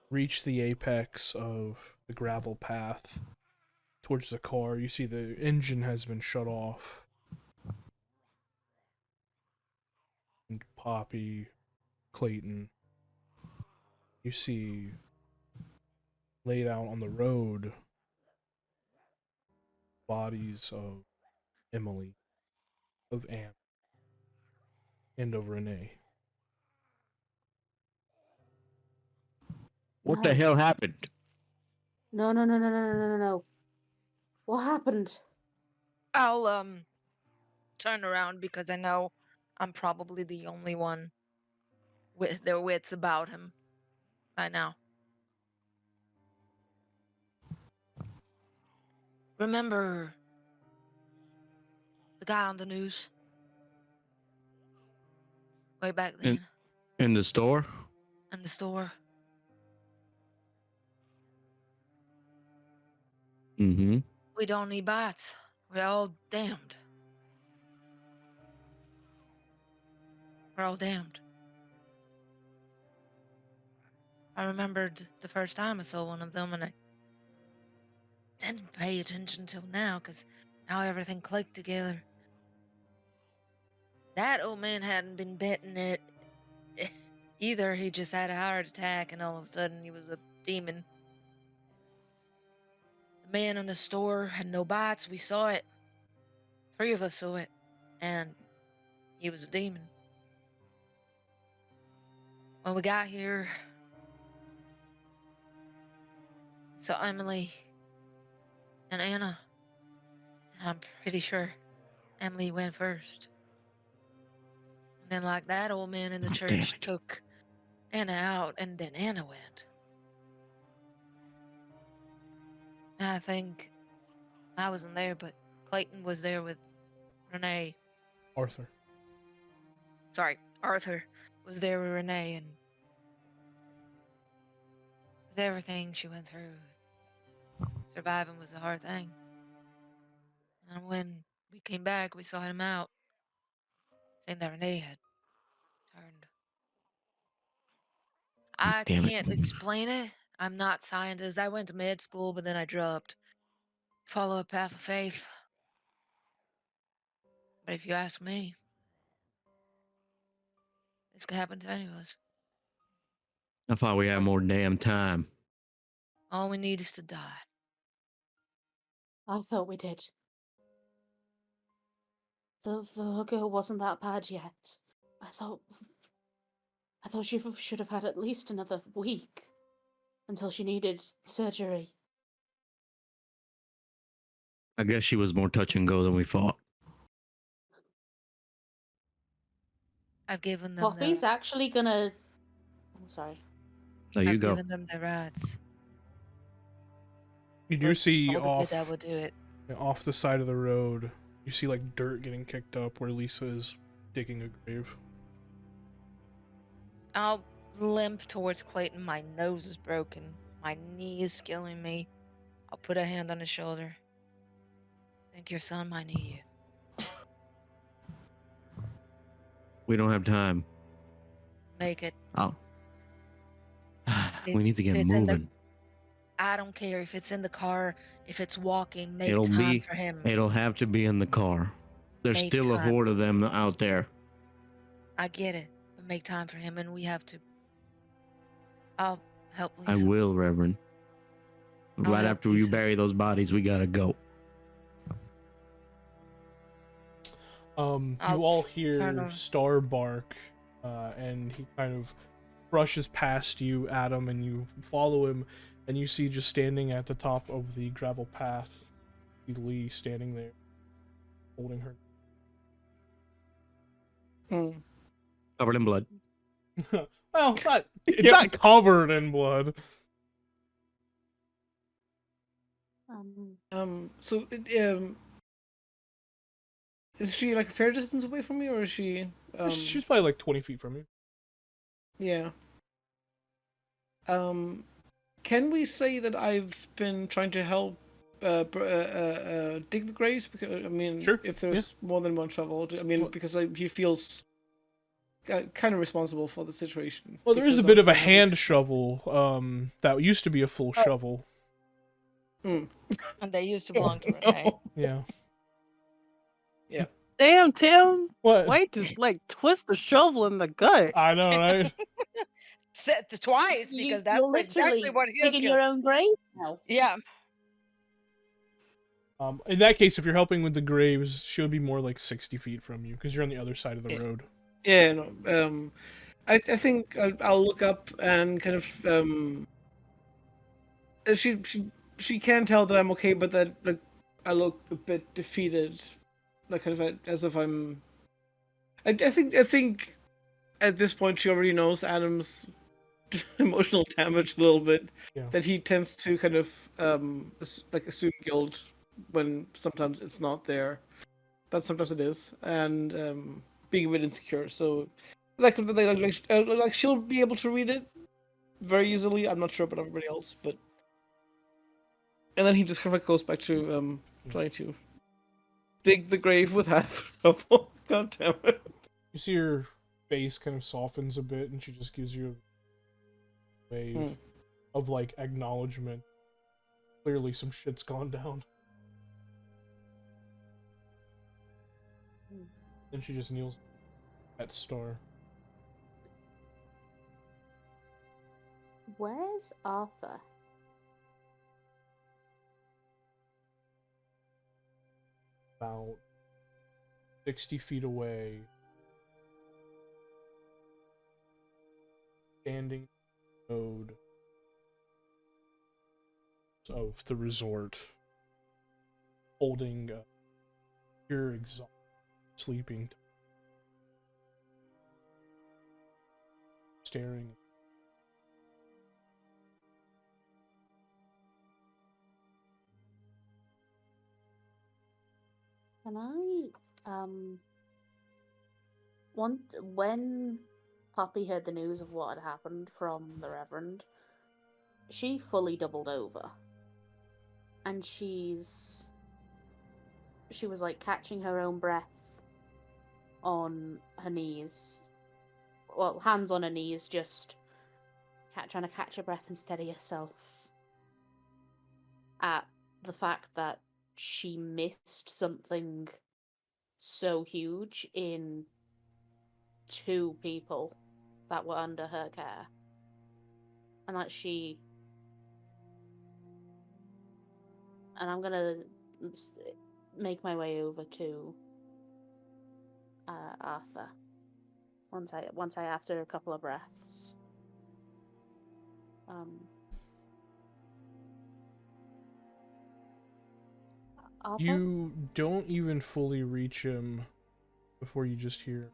reach the apex of the gravel path towards the car, you see the engine has been shut off. And Poppy, Clayton, you see laid out on the road bodies of Emily, of Anne, and of Renee. What the No. hell happened? No. What happened? I'll turn around because I know I'm probably the only one with their wits about him right now. Remember the guy on the news way back then In the store? in the store? Mm-hmm. We don't need bots. We're all damned. We're all damned. I remembered the first time I saw one of them, and I didn't pay attention till now, because now everything clicked together. That old man hadn't been betting it either. He just had a heart attack, and all of a sudden he was a demon. The man in the store had no bites. We saw it. 3 of us saw it, and he was a demon. When we got here, saw Emily and Anna, and I'm pretty sure Emily went first. And then, like that old man in the Oh, damn church it. took Anna out, and then Anna went. And I think I wasn't there, but Clayton was there with Renee. Arthur. Sorry, Arthur was there with Renee, and with everything she went through, surviving was a hard thing. And when we came back, we saw him out, saying that Renee had turned. I Damn it. can't explain it. I'm not scientist. I went to med school, but then I dropped. Follow a path of faith. But if you ask me, this could happen to any of us. I thought we had more damn time. All we need is to die. I thought we did. The girl wasn't that bad yet. I thought she should have had at least another week until she needed surgery. I guess she was more touch and go than we thought. I've given them Poppy's their, actually gonna. Oh, sorry. There you I've go. given them their rights. You do see All the off good that would do it. off the side of the road, you see like dirt getting kicked up where Lisa is digging a grave. I'll limp towards Clayton. My nose is broken. My knee is killing me. I'll put a hand on his shoulder. think your son might need you. We don't have time. Make it. Oh. If We need to get it's in the moving. I don't care if it's in the car, if it's walking, make It'll time be. for him. It'll have to be in the car. There's Make still a time. horde of them out there. I get it, but make time for him, and we have to. I'll help I Lisa. will, Reverend. I'll Right help after you Lisa. bury those bodies, we gotta go. You I'll all turn hear on- Star bark, and he kind of brushes past you, Adam, and you follow him, and you see just standing at the top of the gravel path, Lee standing there, holding her. Hmm. Covered in blood. Well, it's Yep. not covered in blood. So, is she like a fair distance away from me, or is she? She's probably like 20 feet from you. Yeah. Can we say that I've been trying to help dig the graves? Because I mean, Sure, if there's more than one shovel, I mean, Well- because he feels kind of responsible for the situation. Well, there is a because bit of a having hand shovel, that used to be a full shovel. Mm. And they used to Oh, belong to Renee. Yeah. Damn, Tim. What? Wait to like twist the shovel in the gut. I know, right? Said twice because that's you're exactly literally what he'll digging kill. your own grave now. Yeah. In that case, if you're helping with the graves, she would be more like 60 feet from you, because you're on the other side of the Yeah. road. Yeah, no. I think I'll look up and kind of she can tell that I'm okay, but that like I look a bit defeated, like kind of as if I'm. I think at this point she already knows Adam's emotional damage a little bit. Yeah. That he tends to kind of assume guilt when sometimes it's not there, but sometimes it is, and being a bit insecure. So like she'll be able to read it very easily. I'm not sure about everybody else, but and then he just kind of goes back to trying to dig the grave with half a shovel. God damn it. You see her face kind of softens a bit, and she just gives you a wave of like acknowledgement. Clearly, some shit's gone down. Then she just kneels at Star. Where's Arthur? About 60 feet away, standing in the road of the resort, holding a pure exhausted, sleeping, staring. Can I, when Poppy heard the news of what had happened from the Reverend, she fully doubled over. And she was like catching her own breath on her knees. Well, hands on her knees, just trying to catch her breath and steady herself at the fact that she missed something so huge in two people that were under her care. And that and I'm gonna make my way over to Arthur once I after a couple of breaths. Arthur? You don't even fully reach him before you just hear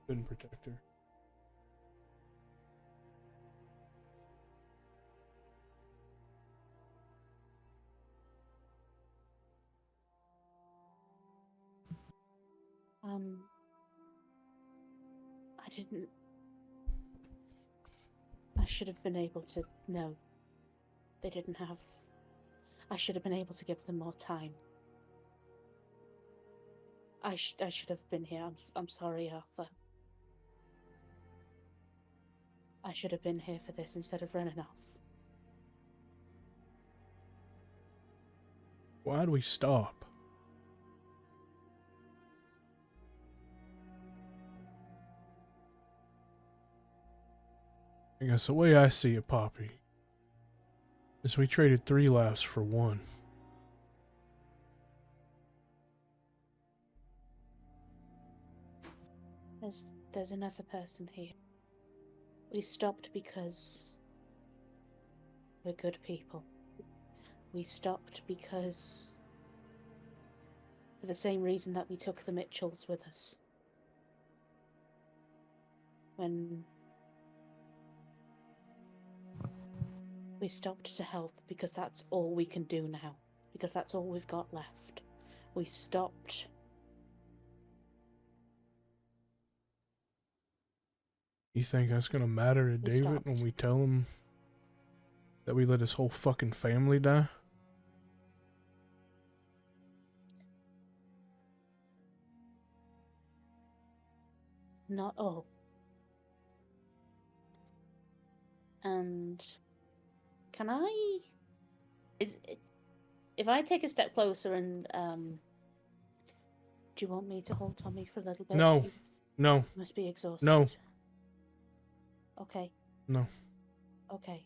couldn't protect her. I should have been able to know they didn't have I should have been able to give them more time. I should have been here. I'm sorry, Arthur. I should have been here for this instead of running off. Why'd we stop? I guess the way I see it, Poppy, is we traded 3 lives for 1. There's another person here. We stopped because we're good people. We stopped because for the same reason that we took the Mitchells with us. When we stopped to help because that's all we can do now. Because that's all we've got left. We stopped. You think that's gonna matter to David stopped. when we tell him that we let his whole fucking family die? Not all. And can I... If I take a step closer and, do you want me to hold Tommy for a little bit? No. You No. must be exhausted. No. Okay. No. Okay.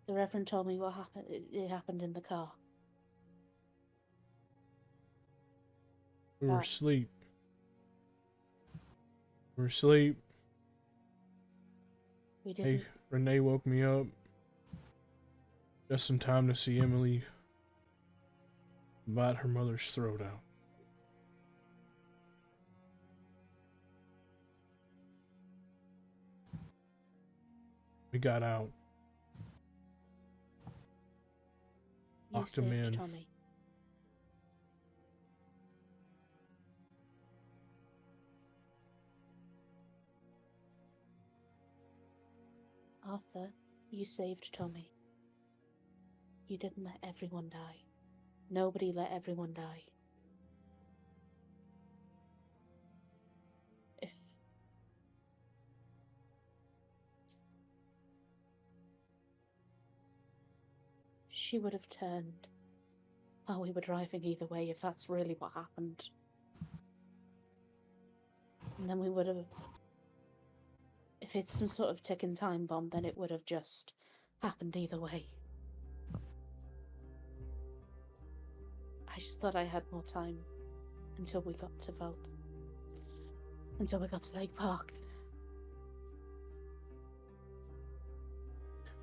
The Reverend told me what happened. It happened in the car. We were Ah. asleep. We were asleep. We didn't. Hey, Renee woke me up just in time to see Emily bite her mother's throat out. We got out. You Locked him saved in. Tommy. Arthur, you saved Tommy. You didn't let everyone die. Nobody let everyone die. If she would have turned while we were driving either way, if that's really what happened. And then we would have... If it's some sort of ticking time bomb, then it would have just happened either way. I just thought I had more time until we got to until we got to Lake Park.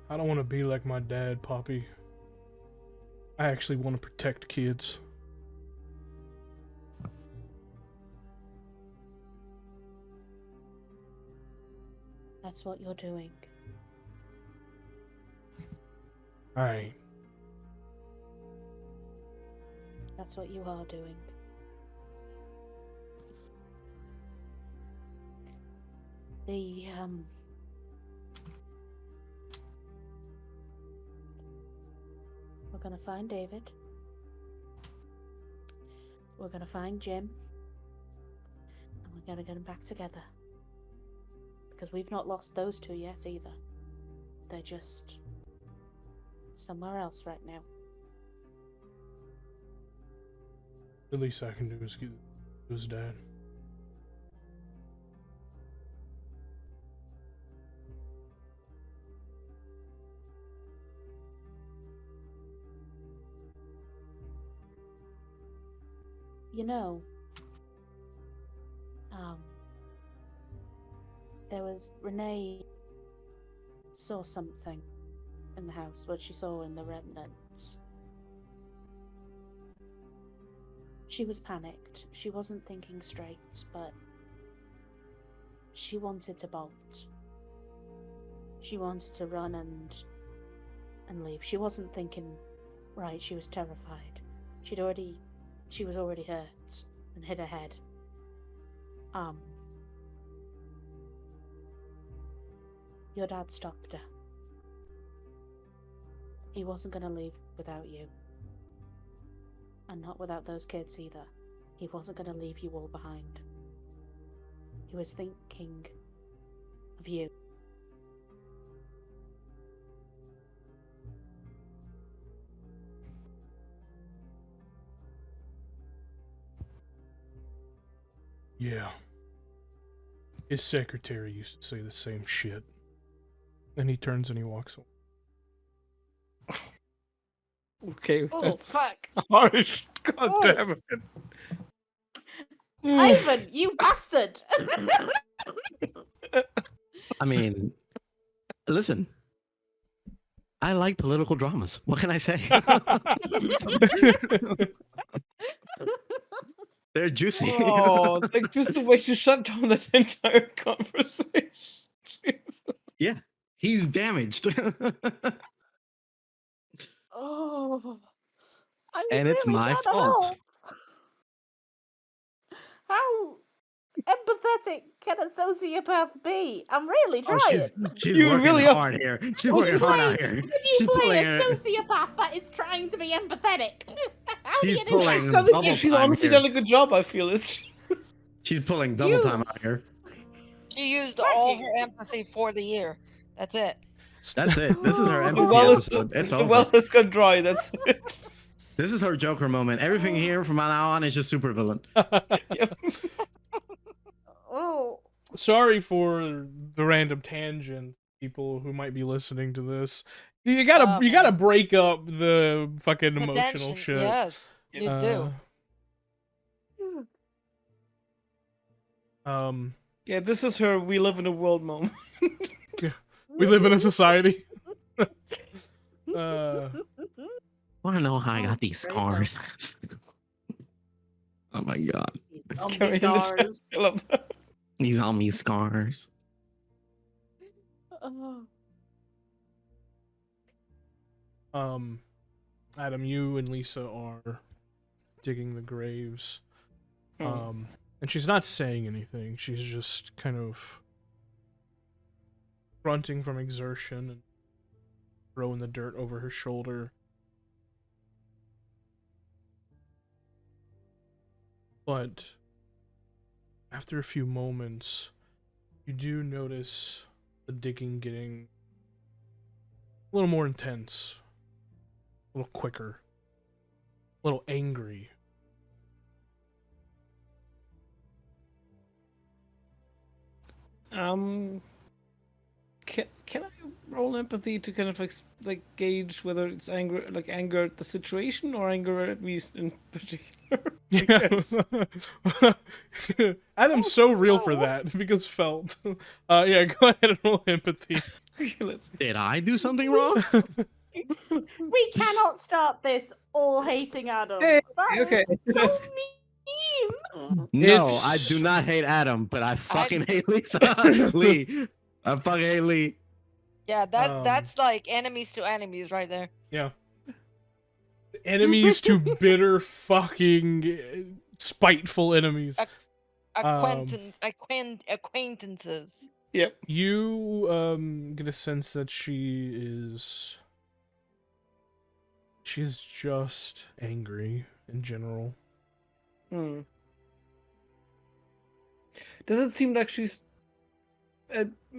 I don't want to be like my dad, Poppy. I actually want to protect kids. That's what you're doing. I ain't. That's what you are doing. We're gonna find David. We're gonna find Jim. And we're gonna get them back together. Because we've not lost those two yet either. They're just somewhere else right now. The least I can do is get his dad. You know, Renee saw something in the house, what she saw in the remnants. She was panicked. She wasn't thinking straight, but she wanted to bolt. She wanted to run and leave. She wasn't thinking right, she was terrified. She was already hurt and hit her head. Your dad stopped her. He wasn't going to leave without you. And not without those kids either. He wasn't going to leave you all behind. He was thinking of you. Yeah. His secretary used to say the same shit. Then he turns and he walks away. Okay, Oh, that's fuck. harsh. God Oh. damn it. Ivan, you bastard! I mean, listen. I like political dramas. What can I say? They're juicy. Oh, like just the way you shut down that entire conversation. Jesus. Yeah, he's damaged. Oh, I'm And it's really my not fault. at all. How empathetic can a sociopath be? I'm really Oh, trying. she's You working really are. hard here. She's Would working you hard play- out here. Would you She's play pulling a it. sociopath that is trying to be empathetic? How do She's you do pulling- that? She's done it- double she's time honestly here. done a good job, I feel. It's She's pulling double time You- out here. She used Thank all you. her empathy for the year. That's it. That's it. This is her The the empathy well, episode. It's the over. well has gone dry. That's it. This is her Joker moment. Everything here from now on is just super villain. Oh, Sorry for the random tangent, people who might be listening to this. You gotta man. break up the fucking The emotional tension, shit. yes, you do. Yeah, this is her "we live in a world" moment. We live in a society. Want to know how I Oh, got these there you go. scars? Oh my god, these Carry zombie in the scars. chest. I love that. these on me scars. Oh. Adam, you and Lisa are digging the graves. And she's not saying anything. She's just kind of grunting from exertion and throwing the dirt over her shoulder. But after a few moments, you do notice the digging getting a little more intense, a little quicker, a little angry. Can I roll empathy to kind of like gauge whether it's anger at the situation or anger at me in particular? Yes. Adam's so real for that because felt. Yeah, go ahead and roll empathy. Okay, let's see. Did I do something wrong? We cannot start this all hating Adam. Hey, That okay, is so that's- mean. No, It's- I do not hate Adam, but I fucking hate Lisa. Lee. I fucking hate Lee. Yeah, Um, that's like enemies to enemies right there. Yeah. Enemies to bitter fucking spiteful enemies. Acquaintances. Yep. You get a sense that she's just angry in general. Does it seem like she's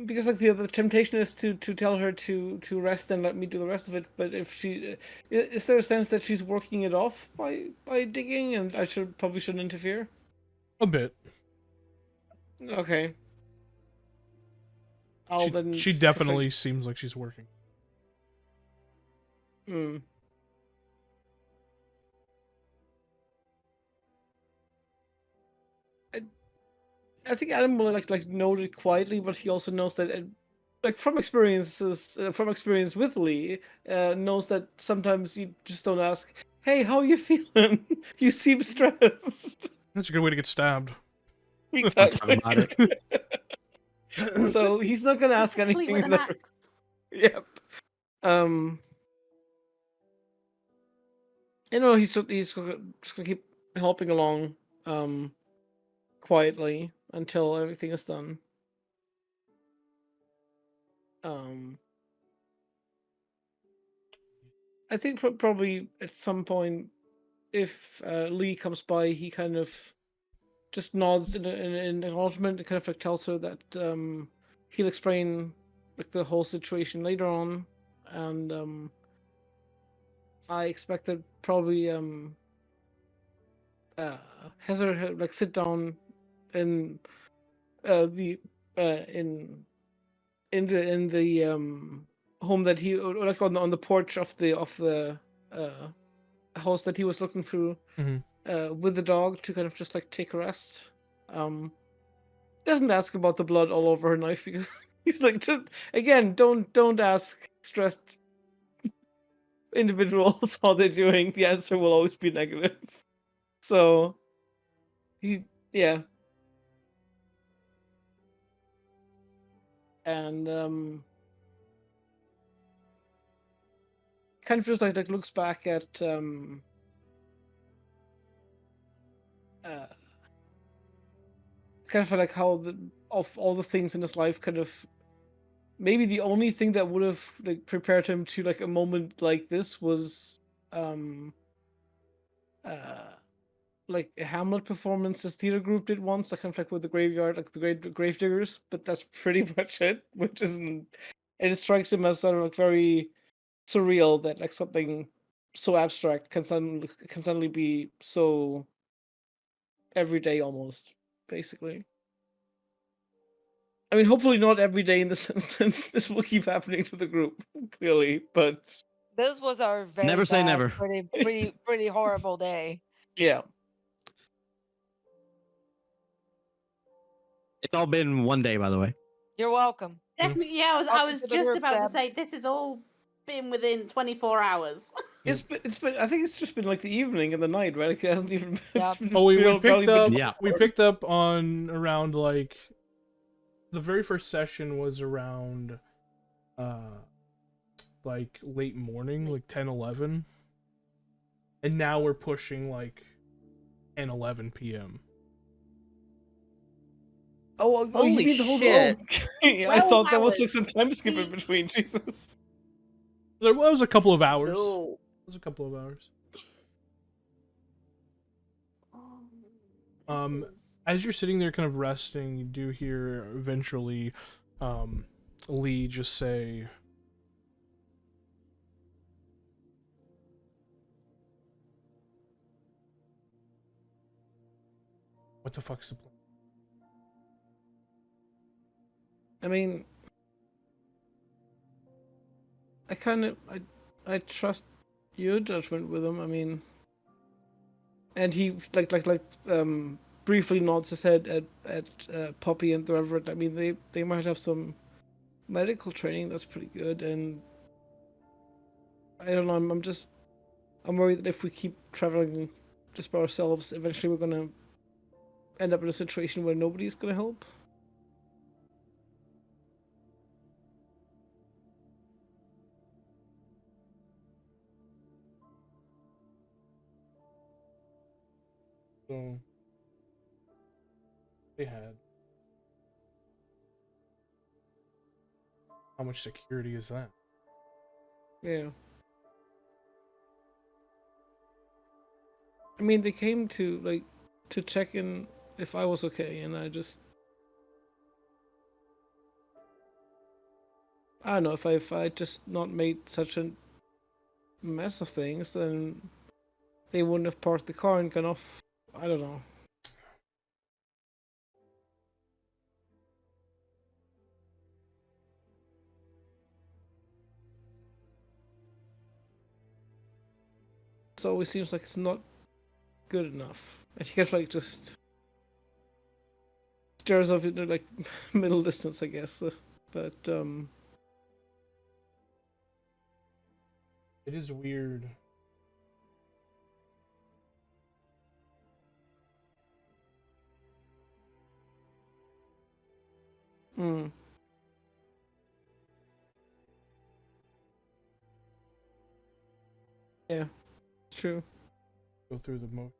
because like the temptation is to tell her to rest and let me do the rest of it, but if she is there a sense that she's working it off by digging and I probably shouldn't interfere? A bit. Okay. She definitely seems like she's working. I think Adam will like note it quietly, but he also knows that, like from experience with Lee, knows that sometimes you just don't ask, "Hey, how are you feeling? You seem stressed." That's a good way to get stabbed. Exactly. Talk about it. So he's not gonna ask Typically anything. with in an that- axe. Yep. He's just gonna keep helping along, quietly until everything is done. Um, I think probably at some point, if Lee comes by, he kind of just nods in acknowledgement and kind of like tells her that he'll explain like the whole situation later on, and I expect that probably Heather like sit down in the in the home that he or like on the porch of the house that he was looking through Mhm. with the dog to kind of just like take a rest. Doesn't ask about the blood all over her knife because he's like, again, don't ask stressed individuals how they're doing. The answer will always be negative. So he, yeah, and kind of just like looks back at uh kind of like how of all the things in his life, kind of maybe the only thing that would have like prepared him to like a moment like this was um uh like a Hamlet performance his theater group did once, like kind of like with the graveyard, like the great gravediggers, but that's pretty much it, which isn't, it strikes him as sort of like very surreal that like something so abstract can suddenly be so everyday almost, basically. I mean, hopefully not every day in the sense that this will keep happening to the group, clearly, but This was our very Never say bad, never. pretty horrible day. yeah. It's all been one day, by the way. You're welcome. Definitely, yeah. I Welcome was to the just group, about to Seb. say this has all been within 24 hours. It's been I think it's just been like the evening and the night, right? Like, it hasn't even Yeah. it's been Oh, we barely picked been up. Yeah. We picked up on around like the very first session was around like late morning, like 10, 11. And now we're pushing like 10, 11 p.m. Oh, you Holy mean the whole shit. I 12 thought there was hours. like some time skip in between, Jesus. There was a couple of hours. No. It was a couple of hours. Oh, Um, this is- as you're sitting there kind of resting, you do hear eventually Lee just say, "What the fuck's the plan?" I mean, I trust your judgment with him. I mean, and he briefly nods his head at Poppy and the Reverend. I mean, they might have some medical training that's pretty good, and I don't know. I'm worried that if we keep traveling just by ourselves, eventually we're gonna end up in a situation where nobody's gonna help. So they had. How much security is that? Yeah. I mean, they came to check in if I was okay, and I don't know, if I just not made such a mess of things, then they wouldn't have parked the car and gone off. I don't know. It always seems like it's not good enough. And he kind of like just stares off into like middle distance, I guess. But It is weird. hmm. Yeah, it's true. Go through the mo.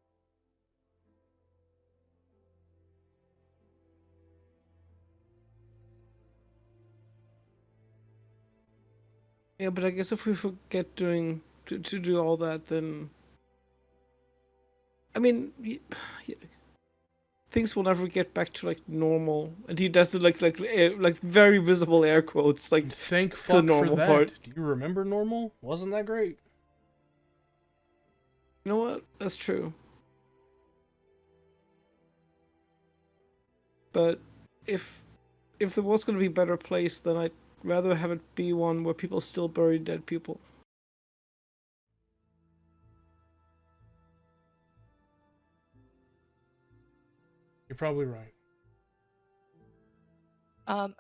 Yeah, but I guess if we forget to do all that, then I mean, things will never get back to like normal. And he does it like very visible air quotes, like Thank to the fuck for normal part. that. Do you remember normal? Wasn't that great? You know what? That's true. But if if the world's gonna be a better place, then I'd rather have it be one where people still bury dead people. You're probably right.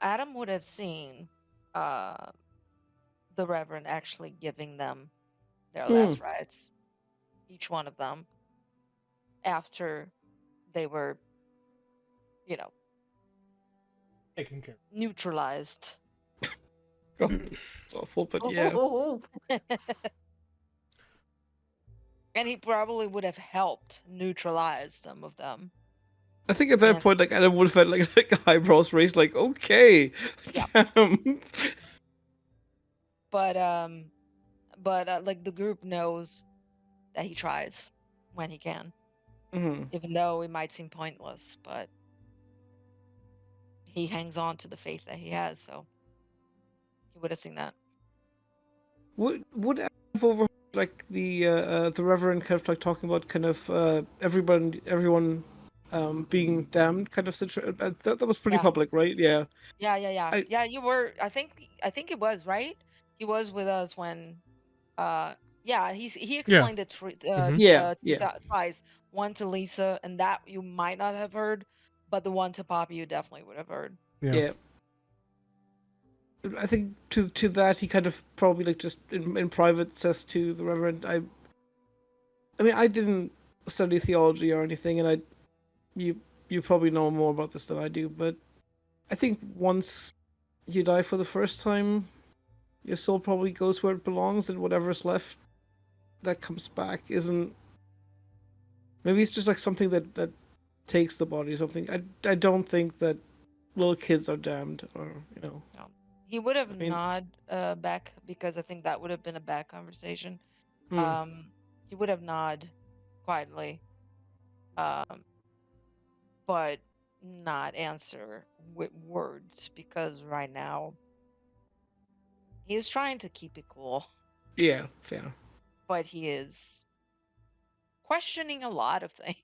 Adam would have seen uh, the Reverend actually giving them their Mm. last rites, each one of them, after they were, you know, Taken care. neutralized. Oh, it's awful, but yeah. And he probably would have helped neutralize some of them. I think at that And point, like Adam would have had like eyebrows raised, like okay, yeah, damn. but like the group knows that he tries when he can, Mhm. even though it might seem pointless, but he hangs on to the faith that he has, so he would have seen that. Would Adam have overheard like the Reverend kind of like talking about kind of everyone being damned kind of situation? That was pretty Yeah. public, right? Yeah. I Yeah, you were. I think it was right. He was with us when. Uh, yeah, he Yeah. explained it Mhm. yeah. twice. One to Lisa, and that you might not have heard, but the one to Poppy you definitely would have heard. Yeah. Yeah. I think to that he kind of probably like just in private says to the Reverend, I mean I didn't study theology or anything, and you you probably know more about this than I do, but I think once you die for the first time, your soul probably goes where it belongs, and whatever's left that comes back isn't. Maybe it's just like something that takes the body. Or something. I don't think that little kids are damned, or you know. No. He would have I mean, nod back because I think that would have been a bad conversation. hmm, Um, he would have nod quietly, um, but not answer with words because right now he is trying to keep it cool, yeah, fair, but he is questioning a lot of things.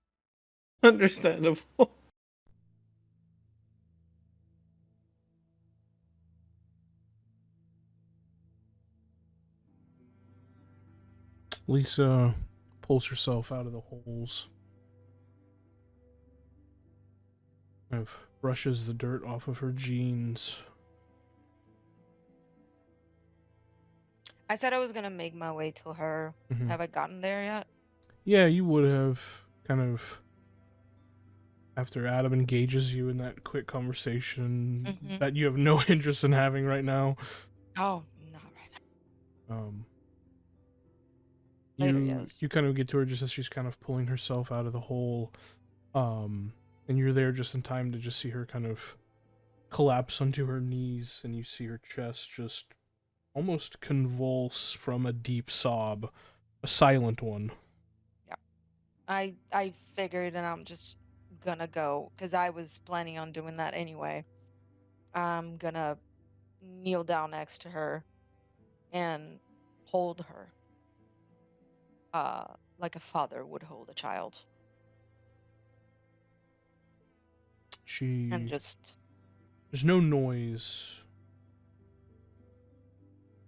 understandable. Lisa pulls herself out of the holes. Kind of brushes the dirt off of her jeans. I said I was gonna make my way to her. Mhm. Have I gotten there yet? Yeah, you would have kind of after Adam engages you in that quick conversation Mm-hmm. that you have no interest in having right now. Oh, not right now. Um, Later, you yes. you kind of get to her just as she's kind of pulling herself out of the hole, and you're there just in time to just see her kind of collapse onto her knees, and you see her chest just almost convulse from a deep sob, a silent one. Yeah. I figured, and I'm just gonna go because I was planning on doing that anyway. I'm gonna kneel down next to her and hold her, like a father would hold a child, and She just there's no noise,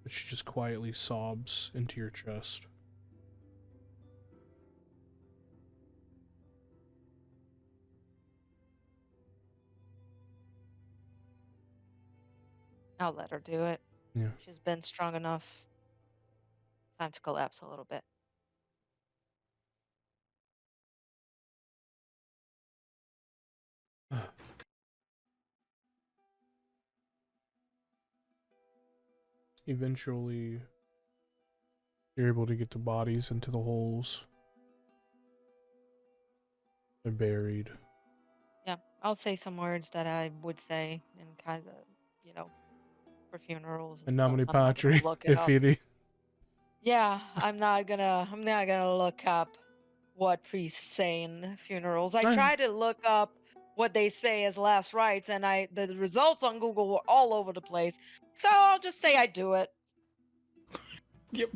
but she just quietly sobs into your chest. I'll let her do it. Yeah. She's been strong enough. Time to collapse a little bit. Eventually, you're able to get the bodies into the holes. They're buried. Yeah, I'll say some words that I would say in kind of, you know, for funerals and And stuff. nomine I'm not gonna patri, look it up. Ifidi. Yeah, I'm not gonna look up what priests say in funerals. I Nice. try to look up what they say as last rites, and the results on Google were all over the place. So I'll just say I do it. Yep.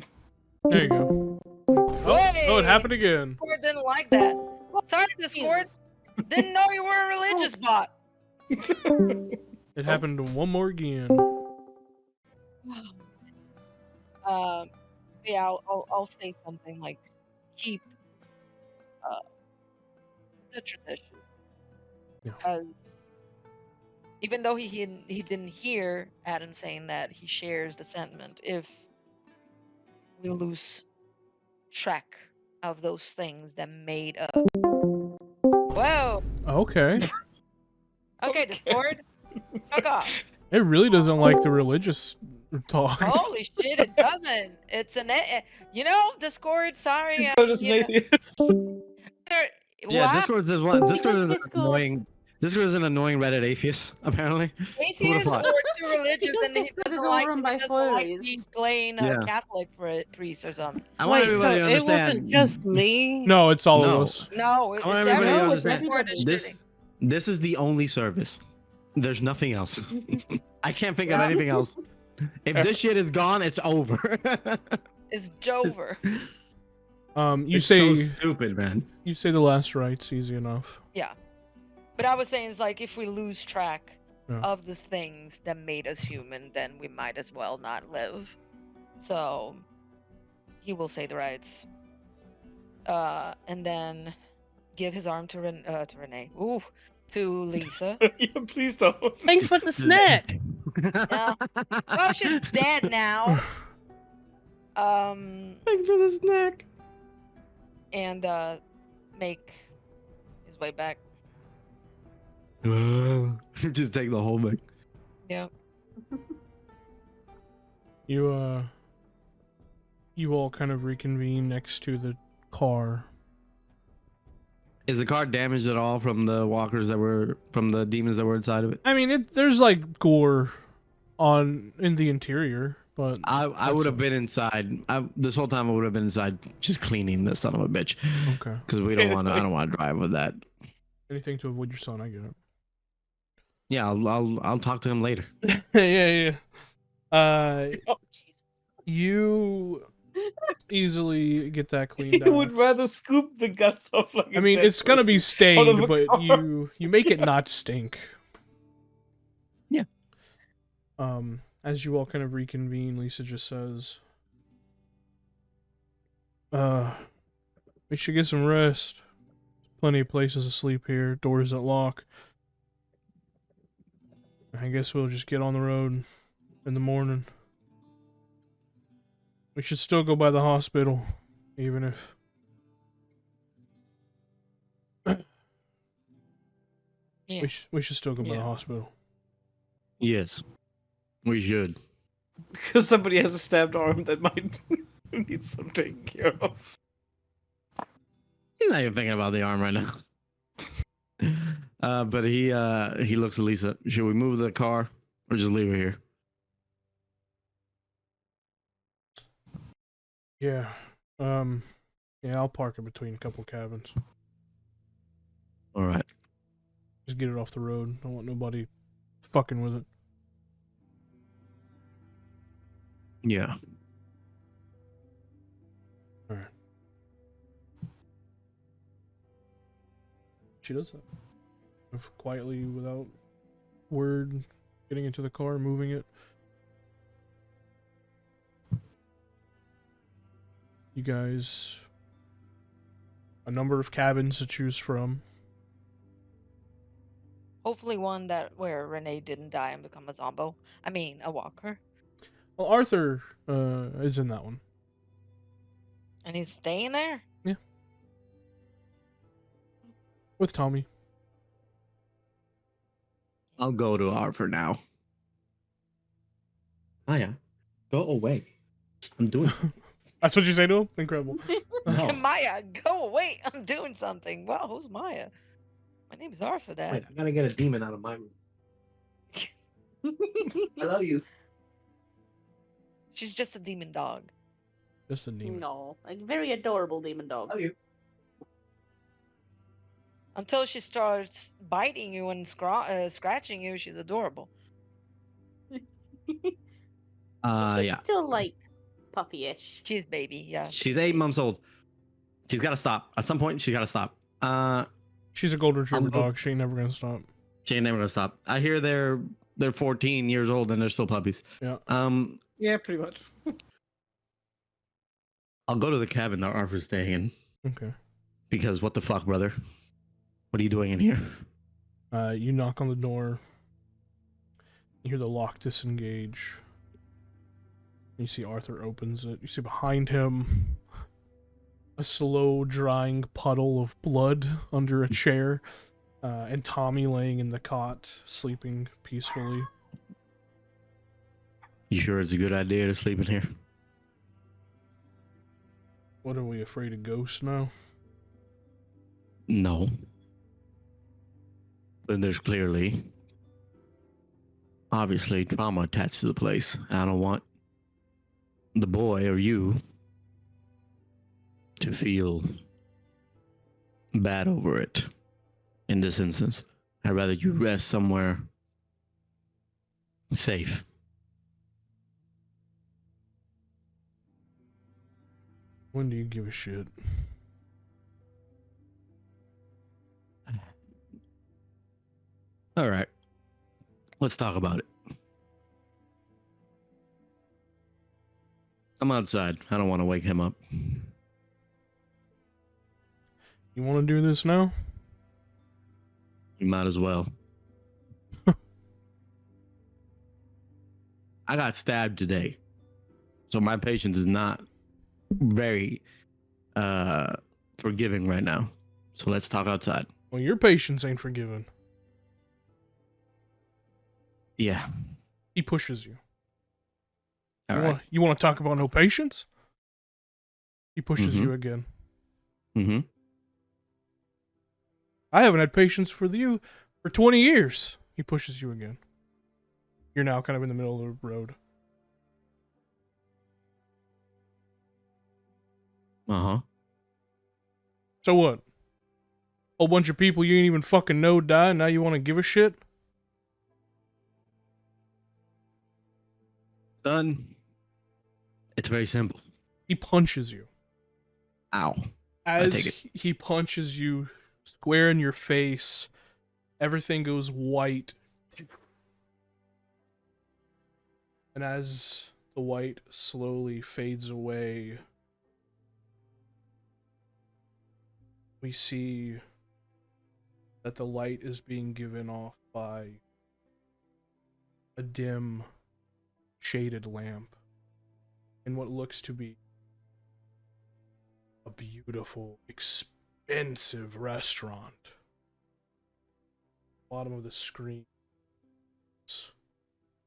There you go. Oh, it Wait! happened again. Discord didn't like that. Sorry, Discord. Jesus. Didn't know you were a religious bot. It happened one more again. Yeah, I'll say something like keep the tradition. Yeah. Because even though he didn't hear Adam saying that, he shares the sentiment. If we lose track of those things that made us. Whoa. Okay. Okay, Discord. Fuck off. It really doesn't like the religious talk. Holy shit, it doesn't. It's you know, Discord. Sorry. Discord is an atheist. Yeah, Wow. Discord is one. Discord is an Discord. annoying. Discord is an annoying Reddit atheist. Apparently. Atheist or thought? too religious, Because and he Discord is doesn't all like, run by he doesn't like furries. me playing Yeah. a Catholic priest or something. I want Wait, so everybody to it wasn't understand. just me? No, it's all No. of us. No, I it's want everybody to everyone. understand. Discord is shitty. This is the only service. There's nothing else. I can't think of anything else. If this shit is gone, it's over. It's Jover. You It's say so stupid, man. you say the last rites easy enough. Yeah. But I was saying, it's like if we lose track Yeah. of the things that made us human, then we might as well not live. So he will say the rites. And then give his arm to Renee. Ooh, to Lisa. Yeah, please don't. Thanks for the snack. Yeah. Well, she's dead now. Thanks for the snack. And make his way back. Just take the whole bag. Yeah. You all kind of reconvene next to the car. Is the car damaged at all from the walkers from the demons that were inside of it? I mean, there's like gore in the interior, but I would have been inside. This whole time I would have been inside, just cleaning this son of a bitch. okay. Because we don't want. I don't want to drive with that. Anything to avoid your son, I get it. Yeah, I'll talk to him later. yeah. Oh, Jesus. You easily get that cleaned He would out. rather scoop the guts off like. I mean, it's gonna be out of stained, a but car. you make it not stink. Yeah. As you all kind of reconvene, Lisa just says, we should get some rest. Plenty of places to sleep here, doors that lock. I guess we'll just get on the road in the morning. We should still go by the hospital, even if... Yeah. We should still go by the Yeah. hospital. Yes, we should. Because somebody has a stabbed arm that might need some taking care of. He's not even thinking about the arm right now. But he looks at Lisa. Should we move the car or just leave it here? Yeah. Yeah, I'll park it between a couple cabins. All right. Just get it off the road. I don't want nobody fucking with it. Yeah. Alright. She does that. Quietly, without word, getting into the car, moving it. You guys... a number of cabins to choose from. Hopefully one where Renee didn't die and become a zombo. I mean, a walker. Well, Arthur is in that one. And he's staying there? With Tommy. I'll go to R for now. Maya, go away. I'm doing. That's what you say to him? Incredible. No. Maya, go away. I'm doing something. Well, who's Maya? My name is Arthur, Dad. Wait, I gotta get a demon out of my room. I love you. She's just a demon dog. Just a demon. No, a very adorable demon dog. Until she starts biting you and scratching you, she's adorable. She's Yeah. still like puppy-ish. She's baby, yeah. She's 8 months old. She's got to stop. At some point, she's got to stop. She's a golden retriever I'm- dog. She ain't never gonna stop. She ain't never gonna stop. I hear they're 14 years old and they're still puppies. Yeah. Yeah, pretty much. I'll go to the cabin that Arthur's staying in Okay. because what the fuck, brother? What are you doing in here? You knock on the door. You hear the lock disengage. You see Arthur opens it. You see behind him a slow drying puddle of blood under a chair, and Tommy laying in the cot, sleeping peacefully. You sure it's a good idea to sleep in here? What, are we afraid of ghosts now? No. But there's clearly, obviously, trauma attached to the place. I don't want the boy or you to feel bad over it in this instance. I'd rather you rest somewhere safe. When do you give a shit? All right. Let's talk about it. I'm outside. I don't want to wake him up. You want to do this now? You might as well. I got stabbed today. So my patience is not very forgiving right now. So let's talk outside. Well, your patience ain't forgiven. Yeah. He pushes you. All you, right. want to talk about no patience? He pushes Mhm. you again. Mm-hmm. I haven't had patience for you for 20 years. He pushes you again. You're now kind of in the middle of the road. Uh-huh. So what? Whole bunch of people you ain't even fucking know die, and now you want to give a shit? Son, it's very simple. He punches you. Ow. As take it. he punches you square in your face, everything goes white. And as the white slowly fades away, we see that the light is being given off by a dim, shaded lamp in what looks to be a beautiful, expensive restaurant. Bottom of the screen,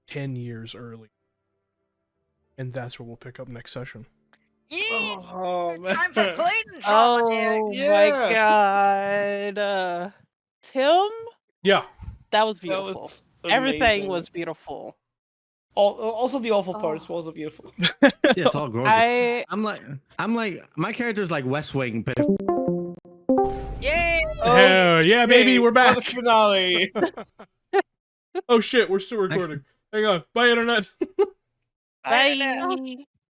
10 years early. And that's where we'll pick up next session. Yeah, Oh, man. time for Clayton trauma. Oh Nick. my god. Tim? Yeah. That was That beautiful. was Everything amazing. was beautiful. Also, the awful Oh. parts was also beautiful. Yeah, it's all gorgeous. I I'm like, my character's like West Wing, but if Yay! Hell yeah, baby, we're What a back. finale. Oh shit, we're still recording. Hang on. Bye, internet. I don't know. bye.